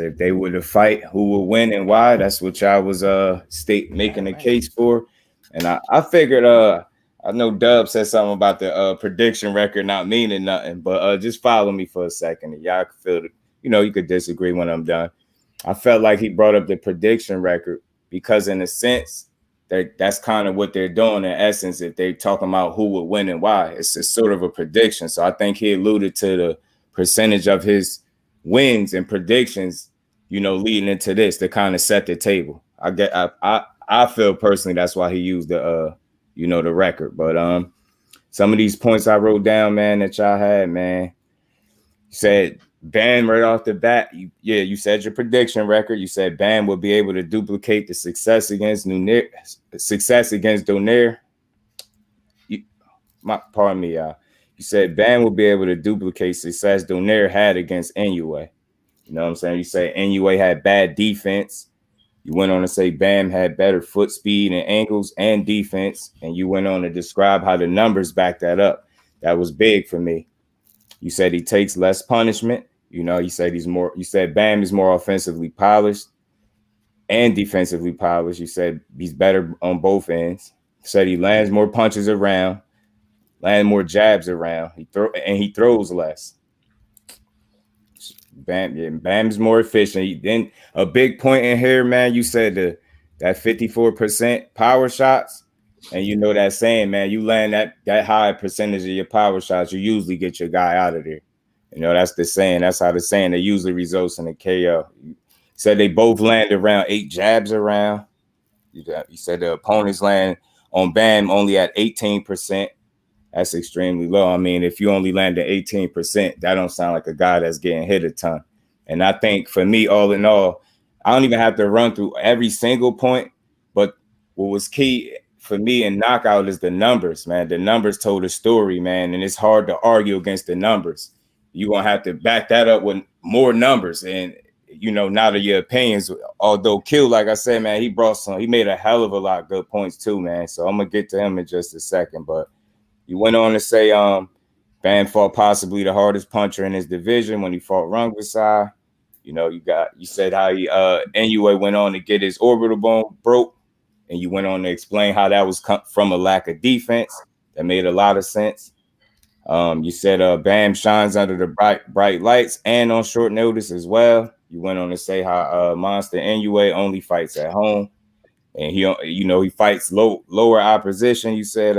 if they were to fight, who would win and why? That's what y'all was making a case for. And I figured I know Dub said something about the prediction record not meaning nothing, but just follow me for a second and y'all can feel it. You know, you could disagree when I'm done. I felt like he brought up the prediction record because in a sense that's kind of what they're doing in essence. If they're talking about who would win and why, it's a sort of a prediction. So I think he alluded to the percentage of his wins and predictions, you know, leading into this to kind of set the table. I feel personally that's why he used the you know, the record. But some of these points I wrote down, man, that y'all had, man, said Bam right off the bat. You said your prediction record. You said Bam will be able to duplicate the success against Donaire. Pardon me, y'all. You said Bam will be able to duplicate success Donaire had against Inoue. You know what I'm saying? You say Inoue had bad defense. You went on to say Bam had better foot speed and angles and defense. And you went on to describe how the numbers back that up. That was big for me. You said he takes less punishment. You said Bam is more offensively polished and defensively polished. You said he's better on both ends. You said he lands more punches around, land more jabs around. He throws less. Bam's more efficient. Then a big point in here, man. You said that 54% power shots, and you know that saying, man. You land that high percentage of your power shots, you usually get your guy out of there. You know that's the saying. That's how the saying that usually results in a KO. You said they both land around 8 jabs around. You said the opponents land on Bam only at 18%. That's extremely low. I mean, if you only land at 18%, that don't sound like a guy that's getting hit a ton. And I think for me, all in all, I don't even have to run through every single point. But what was key for me in knockout is the numbers, man. The numbers told a story, man. And it's hard to argue against the numbers. You're going to have to back that up with more numbers. And, not of your opinions. Although Q, like I said, man, he made a hell of a lot of good points too, man. So I'm going to get to him in just a second. But you went on to say Bam fought possibly the hardest puncher in his division when he fought Rungvisai. You said how Inoue went on to get his orbital bone broke, and you went on to explain how that was from a lack of defense. That made a lot of sense. You said Bam shines under the bright lights and on short notice as well. You went on to say how Monster Inoue only fights at home, and he fights lower opposition. You said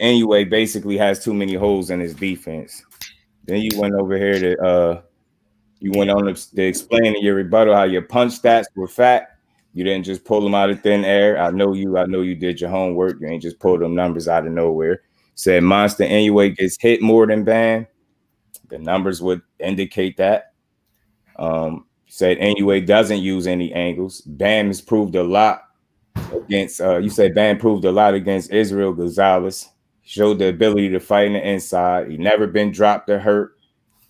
Inoue basically has too many holes in his defense. Then you went over here to explain in your rebuttal how your punch stats were fat. You didn't just pull them out of thin air. I know you did your homework. You ain't just pull them numbers out of nowhere. Said Monster Inoue gets hit more than Bam. The numbers would indicate that. Said Inoue doesn't use any angles. Bam has proved a lot against. You said Bam proved a lot against Israel Gonzalez. Showed the ability to fight in the inside. He never been dropped or hurt.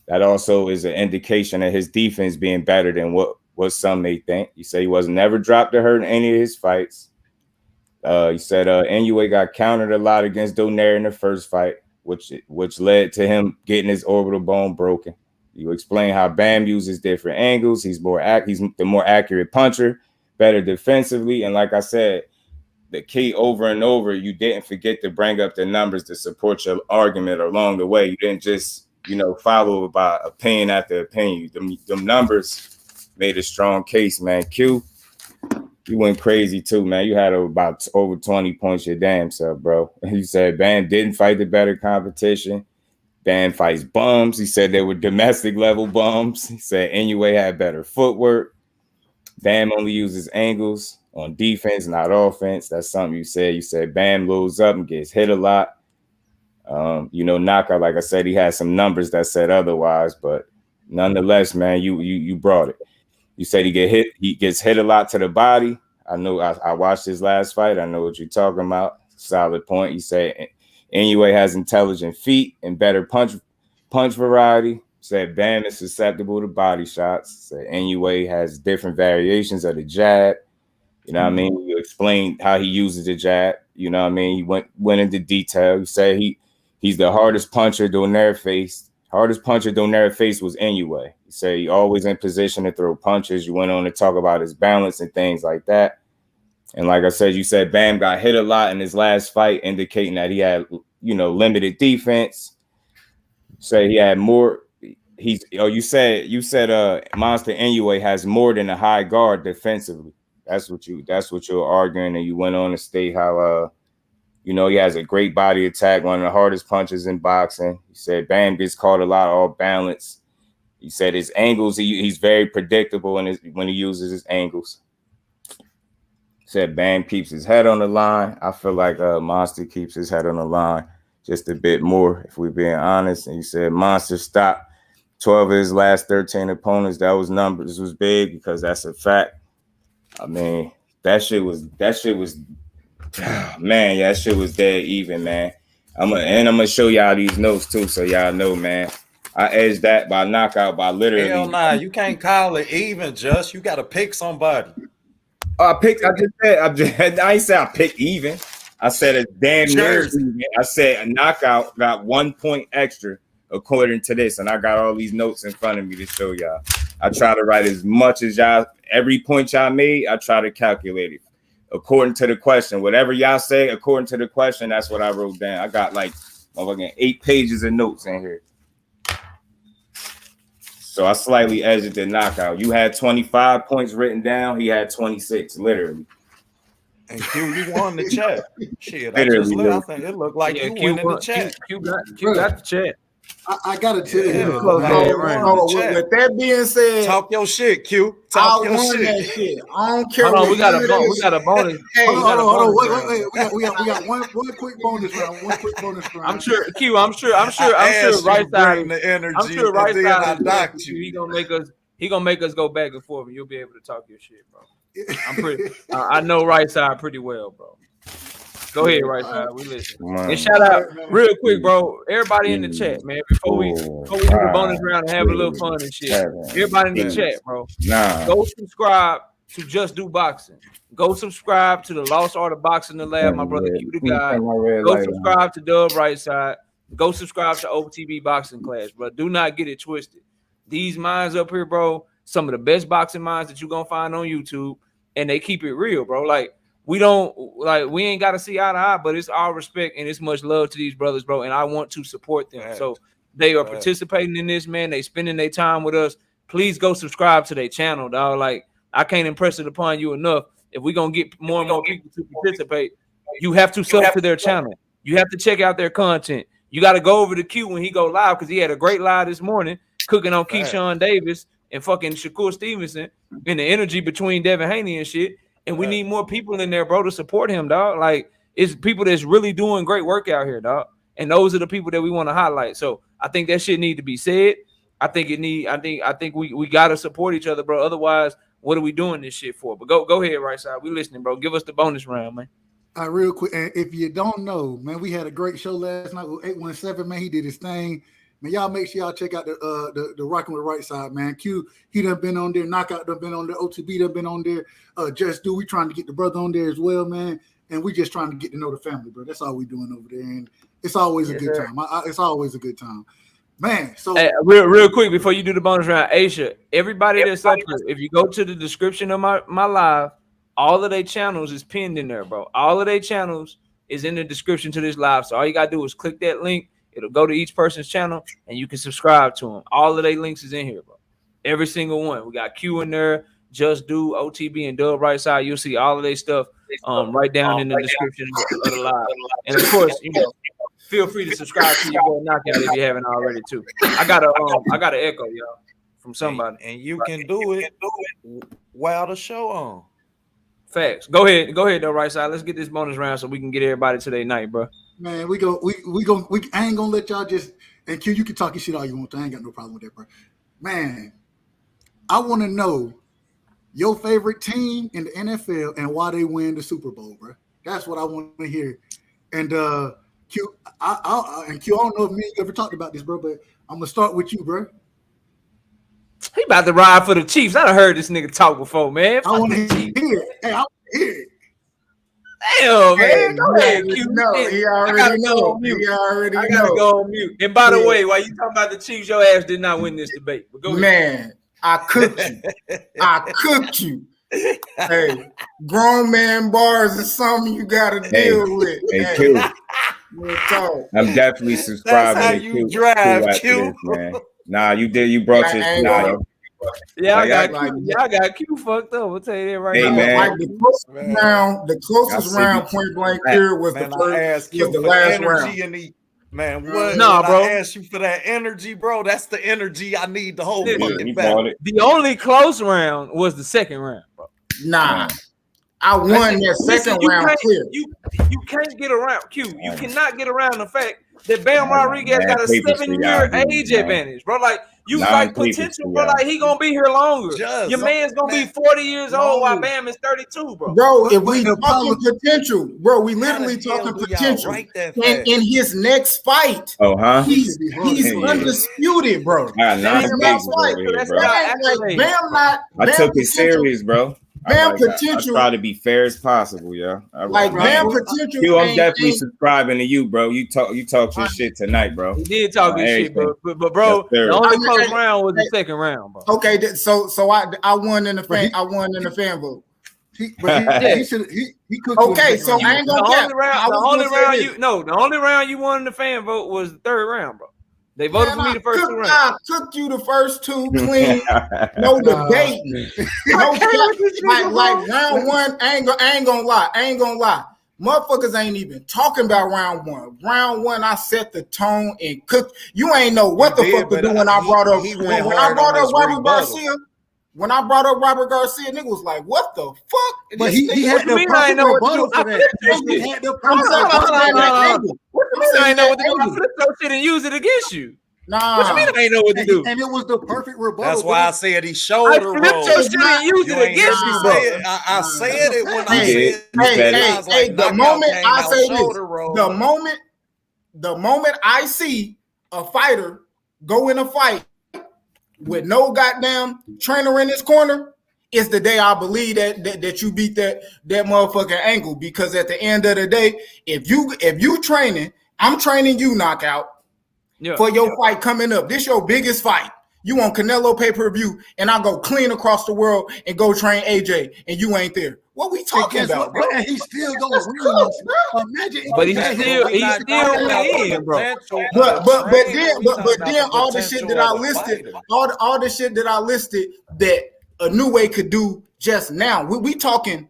That also is an indication of his defense being better than what some may think. You say he was never dropped or hurt in any of his fights. You said Inoue got countered a lot against Donaire in the first fight, which led to him getting his orbital bone broken. You explain how Bam uses different angles. He's the more accurate puncher, better defensively, and like I said, the key over and over, you didn't forget to bring up the numbers to support your argument along the way. You didn't just, follow by opinion after opinion. Them numbers made a strong case, man. Q, you went crazy too, man. You had about over 20 points your damn self, bro. You said Bam didn't fight the better competition. Bam fights bums. He said they were domestic level bums. He said Inoue had better footwork. Bam only uses angles on defense, not offense. That's something you said. You said Bam loads up and gets hit a lot. Knockout, like I said, he had some numbers that said otherwise, but nonetheless, man, you brought it. You said he gets hit a lot to the body. I know I watched his last fight. I know what you're talking about. Solid point. You say Inoue has intelligent feet and better punch variety. Said Bam is susceptible to body shots. Said Inoue has different variations of the jab. You know what I mean? You explained how he uses the jab. You know what I mean? He went into detail. You said he's the hardest puncher Donaire faced. Hardest puncher Donaire faced was Inoue. You say he always in position to throw punches. You went on to talk about his balance and things like that. And like I said, you said Bam got hit a lot in his last fight, indicating that he had, limited defense. Say he had more. You said Monster Inoue has more than a high guard defensively. That's what you're arguing, and you went on to state how he has a great body attack, one of the hardest punches in boxing. You said Bam gets caught a lot off balance. You said his angles, he's very predictable when he uses his angles. Said Bam keeps his head on the line. I feel like Monster keeps his head on the line. just a bit more, if we're being honest. And you said Monster stopped 12 of his last 13 opponents. That was numbers was big because that's a fact. I mean, that shit was man, yeah, that shit was dead even, man. I'm gonna show y'all these notes too, so y'all know, man. I edged that by knockout by literally. Hell nah, you can't call it even. Just you got to pick somebody. I ain't say I picked even. I said a damn near even. I said a knockout got 1 point extra according to this, and I got all these notes in front of me to show y'all. I try to write as much as y'all. Every point y'all made, I try to calculate it according to the question. Whatever y'all say, according to the question, that's what I wrote down. I got like 8 pages of notes in here. So I slightly edged the knockout. You had 25 points written down. He had 26, literally. And Q, you won the chat. Shit, Literally, I think it looked like you won in the chat. Q got the chat. I gotta tell you, with that being said, talk your shit, Q. Talk your shit. That shit. I don't care. Hold on, we got a bonus. Hey, hold on. Wait. We got one quick bonus round. One quick bonus round. I'm sure right side the energy. I'm sure right side I docked you. He gonna make us go back and forth, and you'll be able to talk your shit, bro. I'm pretty. I know right side pretty well, bro. Go ahead, right side. We listen. And shout out real quick, bro. Everybody in the chat, man. Before we do the bonus round and have a little fun and shit. Everybody in the chat, bro. Go subscribe to Just Do Boxing. Go subscribe to the Lost Art of Boxing the Lab, my brother Q the guy. Go subscribe to Dub Right Side. Go subscribe to OTB Boxing Class, bro. Do not get it twisted. These minds up here, bro, some of the best boxing minds that you're gonna find on YouTube, and they keep it real, bro. Like, we ain't got to see eye to eye, but it's all respect and it's much love to these brothers, bro. And I want to support them. So they are participating in this, man. They spending their time with us. Please go subscribe to their channel, dog. Like, I can't impress it upon you enough. If we're going to get more and more people to participate, you have to sub to their channel. You have to check out their content. You got to go over to Q when he go live, because he had a great live this morning cooking on Keyshawn Davis and fucking Shakur Stevenson and the energy between Devin Haney and shit. And we need more people in there, bro, to support him, dog. Like, it's people that's really doing great work out here, dog. And those are the people that we want to highlight. So I think that shit need to be said. I think we gotta support each other, bro. Otherwise, what are we doing this shit for? But go ahead, right side. We listening, bro. Give us the bonus round, man. All right, real quick. And if you don't know, man, we had a great show last night with 817, man. He did his thing. Man, y'all make sure y'all check out the Rocking with Right Side, man. Q, he done been on there. Knockout done been on there. OTB done been on there. Just Do, we trying to get the brother on there as well, man. And we just trying to get to know the family, bro. That's all we doing over there. And it's always a good time. It's always a good time. Man, so hey, real quick before you do the bonus round, Aisha, everybody that's up here, if you go to the description of my live, all of their channels is pinned in there, bro. All of their channels is in the description to this live. So all you got to do is click that link. It'll go to each person's channel, and you can subscribe to them. All of their links is in here, bro. Every single one. We got Q in there, Just Do, OTB, and Dub Right Side. You'll see all of their stuff right down in the description of the live. And of course, feel free to subscribe to your boy Knockout if you haven't already too. I got an echo, y'all, from somebody. And you can do it while the show on. Facts. Go ahead, though, Right Side. Let's get this bonus round so we can get everybody to their night, bro. Man, I ain't gonna let y'all just, and Q, you can talk your shit all you want to. I ain't got no problem with that, bro. Man, I want to know your favorite team in the NFL and why they win the Super Bowl, bro. That's what I want to hear. And Q, I don't know if me and you ever talked about this, bro, but I'm gonna start with you, bro. He about to ride for the Chiefs. I done heard this nigga talk before, man. I want to hear it. Hey, I want to hear it. Damn, man. Go ahead, Q. He already know. I gotta go on mute. And by the way, while you talking about the Chiefs, your ass did not win this debate. But go ahead. Man, I cooked you. Hey, grown man bars is something you gotta deal with. Hey, Q. I'm definitely subscribing. That's how you drive, Q. Man. Nah, you did. You brought your shit out. Yeah, I got Q fucked up. I'll tell you that right now. Man. Like the closest round point blank period was the last round. Man, what? Nah, bro. I asked you for that energy, bro. That's the energy I need the whole fucking battle. The only close round was the second round, bro. Nah. I won that second round clear. You can't get around Q. You cannot get around the fact that Bam Nah, Rodriguez man, got a papers for 7-year y'all dudes, age man. advantage, bro. Like you like Non-papers potential, for bro. y'all. Like he gonna be here longer. Just, Your man's gonna man, be 40 years old while no. Bam is 32, bro. Bro, if But we the talking problem- potential, bro, we How literally the hell talking do y'all potential. write that And fast? in his next fight, Oh, huh? he's It'd be hard he's to Yeah. undisputed, bro. I got In nine his Bam next pages also fight, over too. here, That's bro. about that ain't like accolades. Bam not. I Bam took it potential. serious, bro. Bam I potential. try to be fair as possible, yeah. All Like right, Bam man. potential. Q, I'm ain't- definitely ain't- subscribing to you, bro. You talk your shit tonight, bro. He did talk his shit, Everything. but bro, Yes, sir. the only I mean, close hey, round was the hey, second round, bro. Okay, so I won in the But fan. he- I won in the fan vote. he Yeah. should he cooked you in the Okay, second so round, I bro. ain't The gonna cap. only round, I the was only gonna say round this. the only round you won in the fan vote was the third round, bro. They voted Man, for me the first two rounds. I cooked you the first two clean, no debate, no cap. Like round one. I ain't gonna lie. Motherfuckers ain't even talking about round one. Round one, I set the tone and cooked. You ain't know what the You fuck to did, do but when I brought up he when went I hard brought on up his Robert rebuttal. Garcia. When I brought up Robert Garcia, nigga was like, "What the fuck?" But This he nigga- had What you the mean I ain't perfect know what to rebuttal do? I for that. flipped that He shit. had the I'm perfect saying rebuttal. that angle. What you I'm mean I saying ain't know what that to do? I angle. flipped your shit and use it against you. Nah. What you mean I ain't know what to do? And it was the perfect rebuttal. That's why I said he I shoulder flipped your roll. shit and used You it ain't hear against me you, bro. say it. I said it when I You did. said You said it. I was like, The knockout moment came I out say this, shoulder roll. the moment I see a fighter go in a fight with no goddamn trainer in his corner, is the day I believe that you beat that motherfucking ankle. Because at the end of the day, if you training, I'm training you, knockout, for your fight coming up. This your biggest fight. You on Canelo pay-per-view, and I go clean across the world and go train AJ, and you ain't there. What we talking about, bro? And he's still gonna That's win. cool, bro. Imagine But he if still we not talking about the win, bro. potential of But the trainer. We talking about then the all the shit potential that I of the listed, fighter. all the shit that I listed that Inoue could do just now. We talking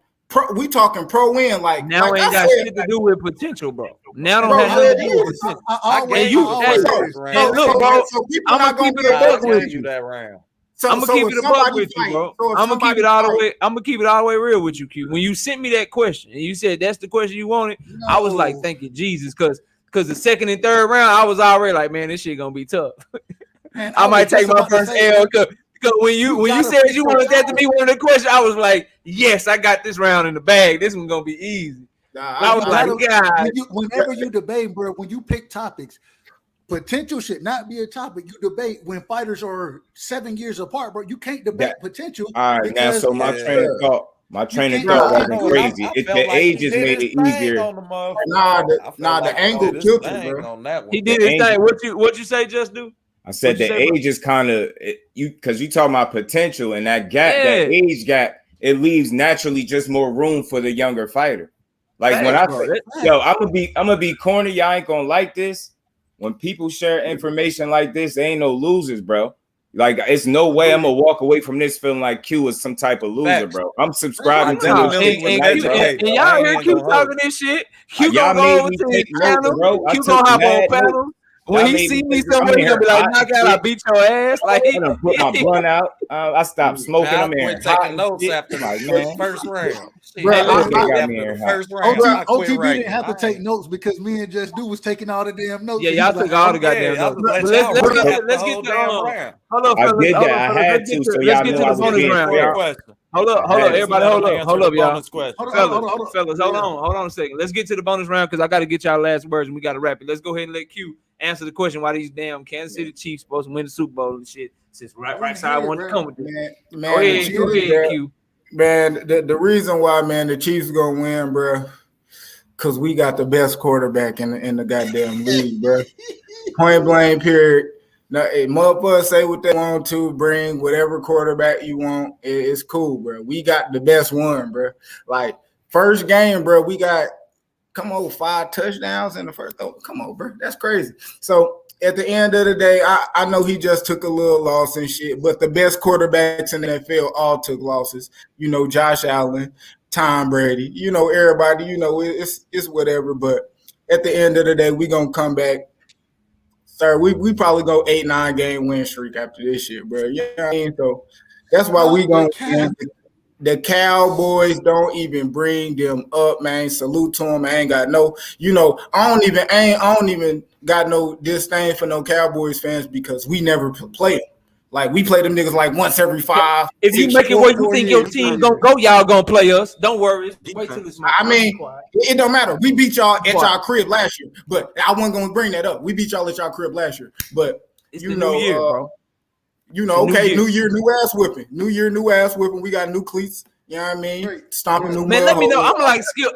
pro win, like Now I ain't got said, shit to do with potential, bro. Now don't bro, have nothing to it do with is. potential. I gave you the hey, first and round. look, bro, So people I'ma not gonna keep it be a I buck with gave you you. that round. I'm gonna keep if it a buck somebody with you, fight- bro. so if I'm gonna keep somebody it all the fight- way. I'm gonna keep it all the way real with you, Q. When you sent me that question and you said that's the question you wanted, I was like, thank you, Jesus, because the second and third round, I was already like, man, this shit gonna be tough. Man, I might was just take my about to first say, L because when you gotta said pick you your wanted that to time. be one of the questions, I was like, yes, I got this round in the bag. This one's gonna be easy. I was like, God. Whenever you debate, bro, when you pick topics, potential should not be a topic you debate when fighters are 7 years apart, bro. You can't debate potential. All right, now so my train of thought can't- wasn't I crazy. I It, felt the like he ages did made his it thing easier. on the motherfucker. Nah, I felt the like he angle did his killed it, thing bro. on that one. He did his thing. What you say, Just Do? I said the age is kind of you because you talking about potential and that gap, that age gap, it leaves naturally just more room for the younger fighter. Like when I say, yo, I'm gonna be corny. Y'all ain't gonna like this. When people share information like this, they ain't no losers, bro. Like it's no way I'm gonna walk away from this feeling like Q is some type of loser, bro. I'm subscribing to this shit tonight, and y'all hear Q talking this shit. Q y'all gonna go made over me to his take notes, channel. bro. I Q took gonna hop on mad panel. notes. When Y'all he made see me me take- somewhere, I'm he gonna be here like, hot knock and out, I shit. beat your ass. Like I done put my blunt out. I stopped smoking. I I'm here quit hot taking and notes shit. after Like, the man. first round. Bro, Hey, look, After the first round, I quit OTB writing. didn't have to take notes because me and Just Do was taking all the damn notes. yeah, and he y'all was took like, all the goddamn Yeah, I notes. was But let y'all let's recap the let's whole get damn to round. hold up, I fellas. did Hold that. up, I fellas. had to, so Let's y'all get know to I the was bonus being round, fair. y'all. Hold up, everybody, hold up, y'all. Fellas, hold on a second. Let's get to the bonus round because I got to get y'all last words and we got to wrap it. Let's go ahead and let Q answer the question why these damn Kansas City Chiefs supposed to win the Super Bowl and shit. Since right side wanted to come with this. Go ahead, Q. Man, the reason why, man, the Chiefs gonna win, bro, because we got the best quarterback in the goddamn league, bro. Point blank, period. Now, motherfuckers say what they want to, bring whatever quarterback you want. It's cool, bro. We got the best one, bro. Like, first game, bro, we got, 5 touchdowns in the first. Oh, come on, bro. That's crazy. So, at the end of the day, I know he just took a little loss and shit, but the best quarterbacks in the NFL all took losses. You know, Josh Allen, Tom Brady, you know, everybody, you know, it's whatever. But at the end of the day, we going to come back. Sir, we probably go 8-9 game win streak after this shit, bro. You know what I mean? So that's why we going to The Cowboys don't even bring them up, man. Salute to them. I ain't got no, I don't even got no disdain for no Cowboys fans because we never play them. Like we play them niggas like once every 5. If you 6, make it 4, where you 4 think your years. team gonna go, y'all gonna play us. Don't worry. Wait till it's my I mean, it don't matter. We beat y'all at Quiet. y'all crib last year, but I wasn't gonna bring that up. We beat y'all at y'all crib last year, but it's the new year, bro. Okay, new year, new ass whipping. New year, new ass whipping. We got new cleats. You know what I mean? Great. Stomping new Man, mud let me know. holes.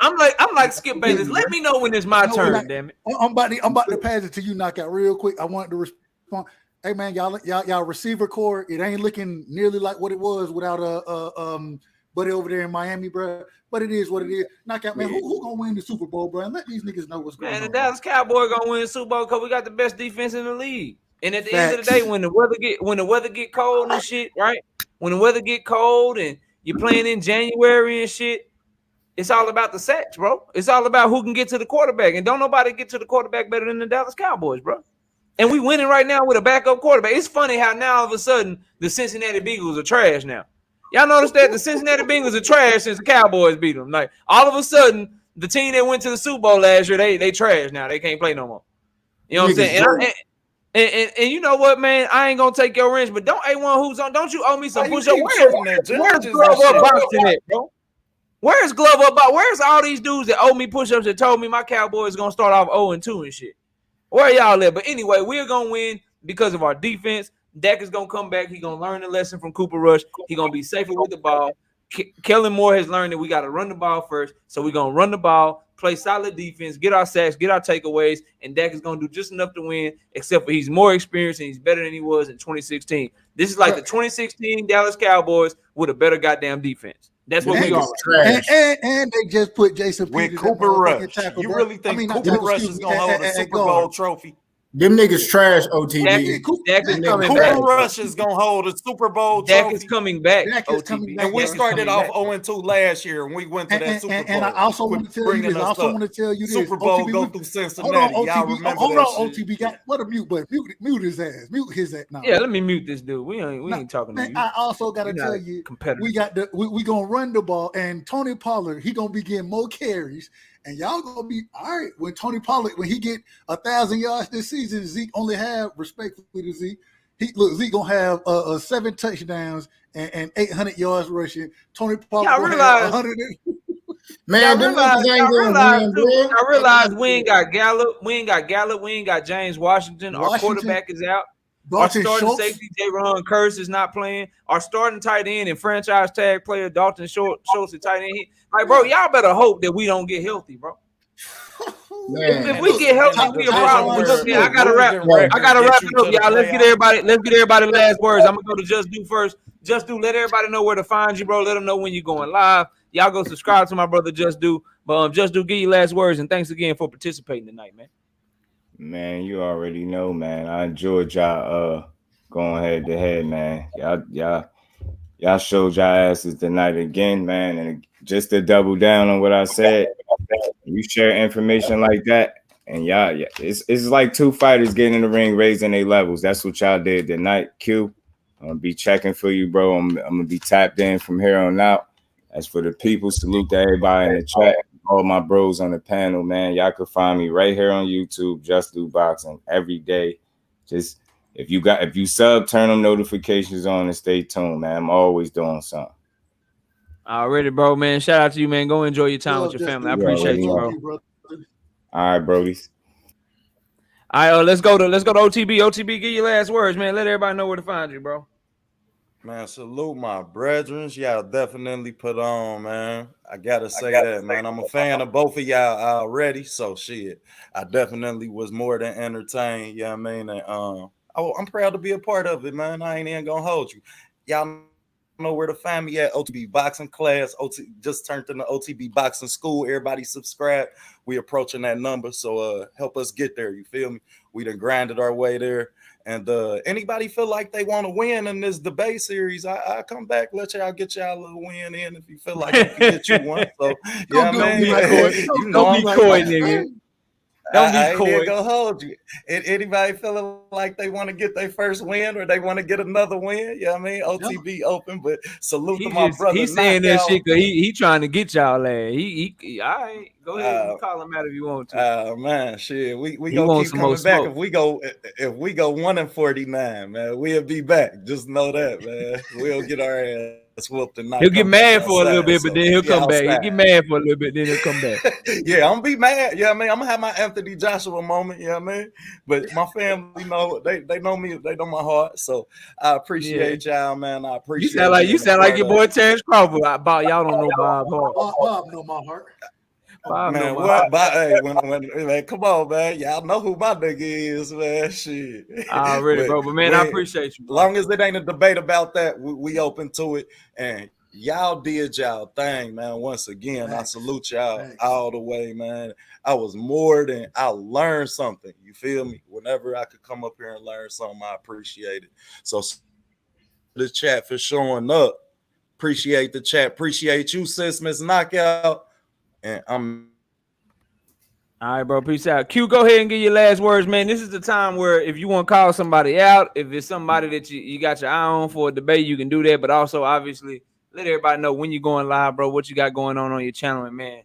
I'm like Skip Bayless. Let me know when it's my turn, damn it. I'm about to pass it to you, knockout, real quick. I wanted to respond. Hey man, y'all receiver core, it ain't looking nearly like what it was without buddy over there in Miami, bro. But it is what it is. Knockout, man. Who gonna win the Super Bowl, bro? And let these niggas know what's going on. Man, the Dallas Cowboys gonna win the Super Bowl because we got the best defense in the league. And at the end of the Facts. day, when the weather get cold and shit, right? When the weather get cold and you're playing in January and shit, it's all about the sacks, bro. It's all about who can get to the quarterback. And don't nobody get to the quarterback better than the Dallas Cowboys, bro. And we winning right now with a backup quarterback. It's funny how now all of a sudden the Cincinnati Bengals are trash now. Y'all notice that the Cincinnati Bengals are trash since the Cowboys beat them. Like all of a sudden, the team that went to the Super Bowl last year, they trash now. They can't play no more. You know what I'm saying? And you know what, man? I ain't gonna take your wrench, but don't A1 who's on. Don't you owe me some push up? Where's glove up boxing at, bro? Where's glove up box? Where's all these dudes that owe me push ups that told me my Cowboys gonna start off 0-2 and shit? Where y'all at? But anyway, we're gonna win because of our defense. Dak is gonna come back. He's gonna learn a lesson from Cooper Rush. He's gonna be safer with the ball. Kellen Moore has learned that we got to run the ball first. So we're gonna run the ball, play solid defense, get our sacks, get our takeaways, and Dak is gonna do just enough to win, except for he's more experienced and he's better than he was in 2016. This is like the 2016 Dallas Cowboys with a better goddamn defense. That's what we are. And they just put Jason with Peters Cooper Rush. Tackle, you bro. really think Cooper Rush is going to hold a Super Bowl trophy? Them niggas trash, OTB. Cooper Rush is going to hold a Super Bowl trophy. Dak is coming back, OTB. And we started off 0-2 last year, and we went to that Super Bowl. And I also want to tell you this. Super Bowl go through Cincinnati. Y'all remember hold on, OTB. What a mute, but mute his ass. Mute his ass now. Yeah, let me mute this dude. We ain't talking to you. I also got to tell you, we gonna run the ball, and Tony Pollard, he gonna be getting more carries. And y'all gonna be all right when Tony Pollard, when he get 1,000 yards this season. Zeke only have, respectfully to Zeke, Zeke gonna have 7 touchdowns and 800 yards rushing. Tony Pollard gonna have 100. Man, I realize we ain't got Gallup, we ain't got James Washington. Our quarterback is out. Dalton Our starting safety, J-Ron Curse, is not playing. Our starting tight end and franchise tag player, Dalton Schultz, is tight end. Like, bro, y'all better hope that we don't get healthy, bro. If we get healthy, we a problem. I gotta wrap it up, y'all. Let's get everybody last words. I'm gonna go to Just Do first. Just Do, let everybody know where to find you, bro. Let them know when you're going live. Y'all go subscribe to my brother Just Do. But Just Do, give your last words, and thanks again for participating tonight, man. Man, you already know, man. I enjoyed y'all going head to head, man. Y'all showed y'all asses tonight again, man. And just to double down on what I said, you share information like that, and y'all, it's like two fighters getting in the ring, raising their levels. That's what y'all did tonight. Q, I'm gonna be checking for you, bro. I'm gonna be tapped in from here on out. As for the people, salute to everybody in the chat. All my bros on the panel, man. Y'all can find me right here on YouTube, Just Do Boxing, every day. Just if you sub, turn them notifications on and stay tuned, man. I'm always doing something. Already, bro, man. Shout out to you, man. Go enjoy your time with your family. I appreciate you, bro. All right, Brodies. All right, let's go to OTB. OTB, give your last words, man. Let everybody know where to find you, bro. Man, salute my brethren. Y'all definitely put on, man. I gotta say that, man. I'm a fan of both of y'all already. So shit, I definitely was more than entertained. You know what I mean? And I'm proud to be a part of it, man. I ain't even gonna hold you. Y'all know where to find me at. OTB Boxing Class. Just turned into OTB Boxing School. Everybody subscribe. We approaching that number. So help us get there. You feel me? We done grinded our way there. And anybody feel like they want to win in this debate series, I come back, let y'all get y'all a little win in if you feel like you can get you one. So, yeah, man. Don't be coy, nigga. Don't be I ain't coy. even gonna hold you. Anybody feeling like they want to get their first win or they want to get another win? You know what I mean? OTB open, but salute to my brother. He's saying that Knockout. shit because he trying to get y'all ass. He all right. Go ahead, you call him out if you want to. Man, shit, we He gonna wants keep some more coming back. smoke. If we go 1-49, man, we'll be back. Just know that, man. We'll get our ass whooped and not He'll get come back mad for a little outside. bit, but So then he'll be come back. He'll outside. get mad for a little bit, then he'll come back. Yeah, I'm gonna be mad. Yeah, I mean, I'm gonna have my Anthony Joshua moment. You know what I mean? But my family know they know me. They know my heart. So I appreciate y'all, man. I appreciate You sound like your boy Terrence Crawford. Y'all don't know Bob Hart. Bob know my heart. Bob know Man, my what? heart. But hey, when man, come on, man. Y'all know who my nigga is, man. Shit. Already, bro. But man, I appreciate you. Bro. Long as it ain't a debate about that, we open to it. And y'all did y'all thing, man. Once again, Thanks. I salute y'all Thanks. all the way, man. I was more than I learned something. You feel me? Whenever I could come up here and learn something, I appreciate it. So the chat for showing up. Appreciate the chat. Appreciate you, sis, Miss Knockout. And I'm all right, bro. Peace out. Q, go ahead and give your last words, man. This is the time where if you want to call somebody out, if it's somebody that you got your eye on for a debate, you can do that. But also, obviously, let everybody know when you're going live, bro, what you got going on your channel. And, man,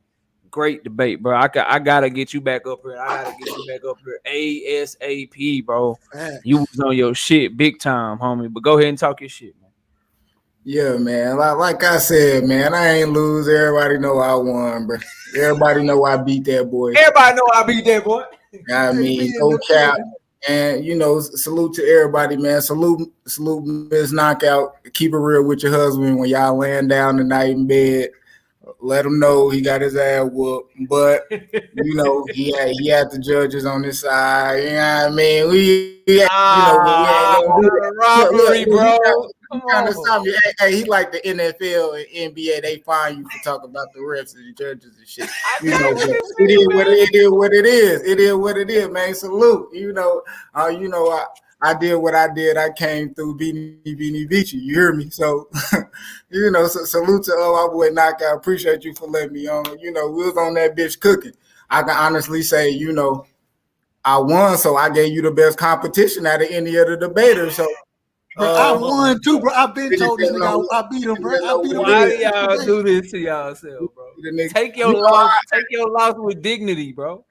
great debate, bro. I got to get you back up here. I got to get you back up here ASAP, bro. Thanks. You was on your shit big time, homie. But go ahead and talk your shit, man. Yeah, man. Like I said, man, I ain't lose. Everybody know I won, bro. Everybody know I beat that boy. Everybody know I beat that boy. I mean, no cap. And salute to everybody, man. Salute Miss Knockout. Keep it real with your husband when y'all laying down tonight in bed. Let him know he got his ass whooped. But he had the judges on his side. You know what I mean? We ain't gonna do that. Robbery, bro. Come on. Hey, he like the NFL and NBA. They fine you for talking about the refs and the judges and shit. It is what it is. It is what it is, man. Salute. I did what I did. I came through beat you. You hear me? So, salute to my boy Knockout. Appreciate you for letting me on. We was on that bitch cooking. I can honestly say, I won, so I gave you the best competition out of any of the debaters. So, bro, I won too, bro. I've been told this nigga I beat him, bro. I beat him. Why do y'all do this to yourself, bro? Take your loss with dignity, bro.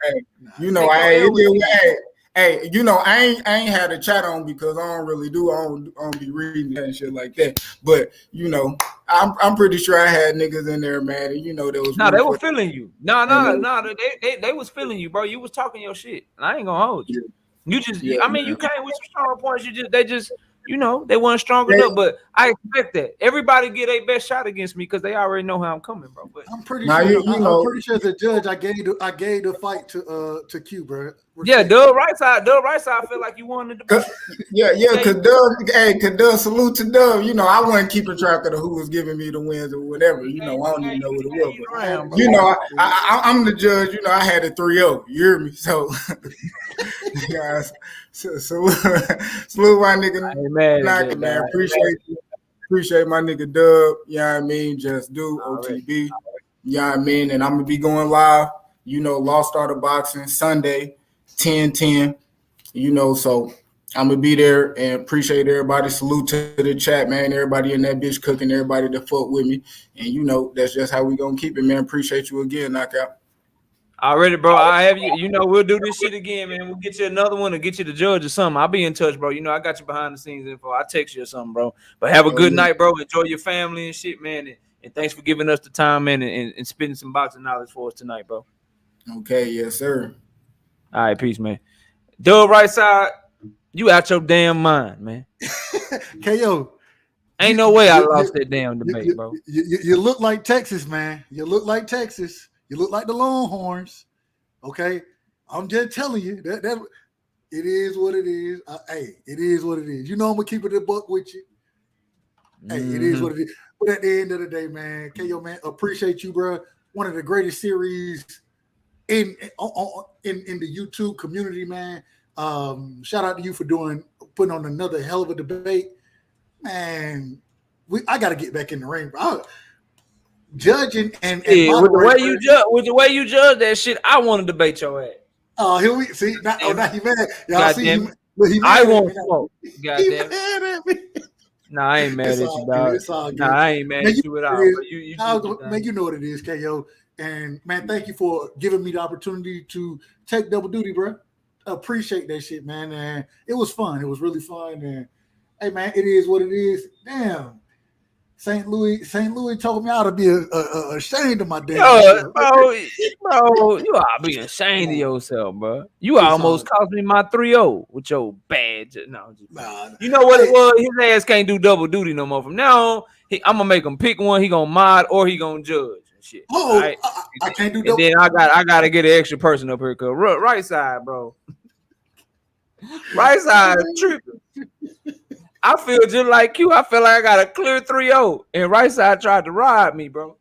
I ain't had a chat on because I don't really do. I don't be reading and shit like that. But I'm pretty sure I had niggas in there, man. And there was they were feeling you. They was feeling you, bro. You was talking your shit. And I ain't gonna hold you. You just, you came with some strong points. They weren't strong enough, but I expect that. Everybody get a best shot against me because they already know how I'm coming, bro. But I'm pretty sure. I'm pretty sure the judge I gave the fight to Q, bro. Yeah, Doug right side. I feel like you won the debate. Because Doug, salute to Doug. I wasn't keeping track of who was giving me the wins or whatever. I don't even know what it was. But, I'm the judge. I had a 3-0. You hear me? So, guys, salute my nigga. Man. Appreciate my nigga Dub. You know what I mean? Just do OTB. You know what I mean? And I'm gonna be going live. Lost Art of Boxing Sunday, 10/10. So I'm gonna be there and appreciate everybody. Salute to the chat, man. Everybody in that bitch cooking, everybody that fuck with me. And that's just how we gonna keep it, man. Appreciate you again, Knockout. Already, bro. I have you. We'll do this shit again, man. We'll get you another one or get you the judge or something. I'll be in touch, bro. I got you behind the scenes info. I'll text you or something, bro. But have a good night, bro. Enjoy your family and shit, man. And thanks for giving us the time, man, and spitting some boxing knowledge for us tonight, bro. Okay, yes, sir. All right, peace, man. Doug right side, you out your damn mind, man. KO. Ain't no way I lost that damn debate, bro. You look like Texas, man. You look like Texas. You look like the Longhorns. Okay? I'm just telling you that it is what it is. It is what it is. I'm gonna keep it a buck with you. Hey, it is what it is. But at the end of the day, man, KO, man, appreciate you, bro. One of the greatest series in the YouTube community, man. Shout out to you for putting on another hell of a debate, man. I got to get back in the ring, bro. Judging and with the way you judge that shit, I want to debate your ass. Oh, here we see. Now he mad. Y'all God see damn him. it. Look, he mad I at won't me now. smoke. God He damn it. mad at me. Nah, I ain't mad It's at all you, good. dog. It's all Nah, good. I ain't mad Man, at you at all, bro. You do your man, thing. you know what it is, KO. And man, thank you for giving me the opportunity to take double duty, bro. Appreciate that shit, man. And it was fun. It was really fun. And hey, man, it is what it is. Damn. St. Louis told me I ought to be ashamed of my damn Yo, self. bro, you are being ashamed of yourself, bro. You It's all almost cost me my 3-0 with your badge. No, I'm just playing. nah. You know what it Hey, was? His ass can't do double duty no more. From now on, I'm gonna make him pick one. He gonna mod or he gonna judge and shit. All oh, right. I can't do And double. then I gotta get an extra person up here because right side, bro. Right side tripping. I feel just like you. I feel like I got a clear 3-0. And right side tried to ride me, bro.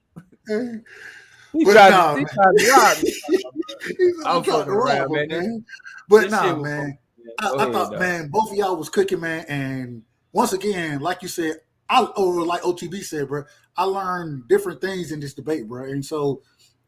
He But tried nah, to man. ride me. He said I I'm tried fucking to rob around, him, man. man. But This shit nah, was fun, man. man. I Go ahead, thought, dog. man, both of y'all was cooking, man. And once again, like you said, or like OTB said, bro, I learned different things in this debate, bro. And so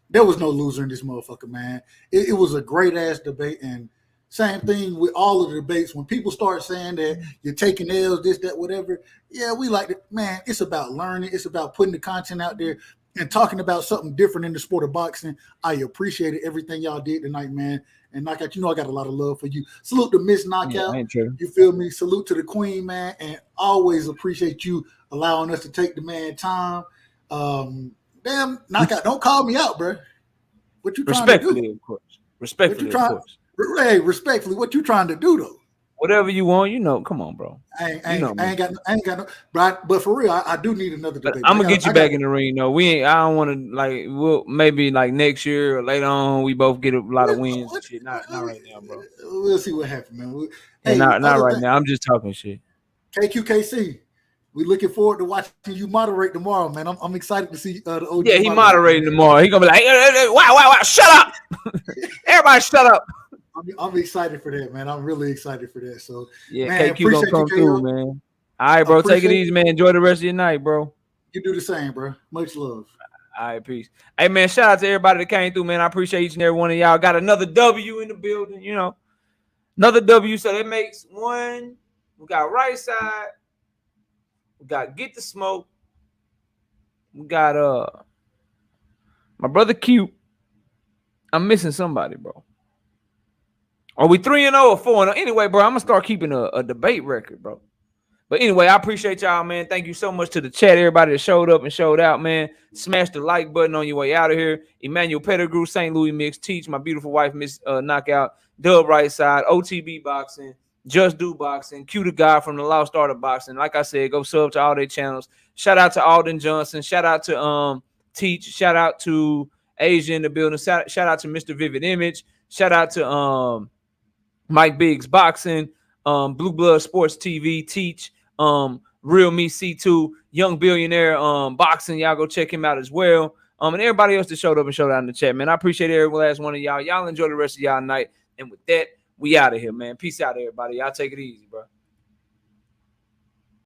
there was no loser in this motherfucker, man. It was a great ass debate. And same thing with all of the debates. When people start saying that you're taking L's, this, that, whatever, yeah, we like it. Man, it's about learning. It's about putting the content out there and talking about something different in the sport of boxing. I appreciated everything y'all did tonight, man. And Knockout, you know I got a lot of love for you. Salute to Miss Yeah, I Knockout. ain't tripping. You feel me? Salute to the Queen, man. And always appreciate you allowing us to take the man time. Damn, Knockout, don't call me out, bro. What you trying to do? Respectfully, of course. What you Respectfully, of trying? course. Hey, respectfully, what you trying to do though? Whatever you want, you know. Come on, bro. I You know me. ain't got no. But for real, I do need another But debate. I'm Bro. gonna get you back in the ring, though. We ain't. I don't want to like. We'll maybe like next year or later on. We both get a lot of wins and shit. Not right now, bro. We'll see what happens, man. Yeah, Hey, not other right thing, now. I'm just talking shit. KQKC. We looking forward to watching you moderate tomorrow, man. I'm excited to see the OG. Yeah, he moderate. moderating tomorrow. He gonna be like, wow, shut up, everybody, shut up. I'm excited for that, man. I'm really excited for that. So, Yeah, man, KQ gonna appreciate you, come through, KO. man. All right, bro. Take it Appreciate easy, man. Enjoy the rest of your night, bro. you. Do the same, bro. Much love. All right, peace. Hey, man, shout out to everybody that came through, man. I appreciate each and every one of y'all. Got another W in the building, you know. Another W, so that makes one. We got right side. We got Get the Smoke. We got my brother Q. I'm missing somebody, bro. Are we 3-0 or 4-0? Anyway, bro, I'm gonna start keeping a debate record, bro. But anyway, I appreciate y'all, man. Thank you so much to the chat, everybody that showed up and showed out, man. Smash the like button on your way out of here. Emmanuel Pettigrew, St. Louis Mix, Teach, my beautiful wife, Miss Knockout, Dub Right Side, OTB Boxing, Just Do Boxing, Q the Guy from the Lost Art of Boxing. Like I said, go sub to all their channels. Shout out to Alden Johnson. Shout out to Teach. Shout out to Asia in the building. Shout out to Mr. Vivid Image. Shout out to Mike Biggs Boxing, Blue Blood Sports TV, Teach, Real Me C2, Young Billionaire Boxing. Y'all go check him out as well. And everybody else that showed up and showed out in the chat, man. I appreciate every last one of y'all. Y'all enjoy the rest of y'all night. And with that, we out of here, man. Peace out, everybody. Y'all take it easy, bro.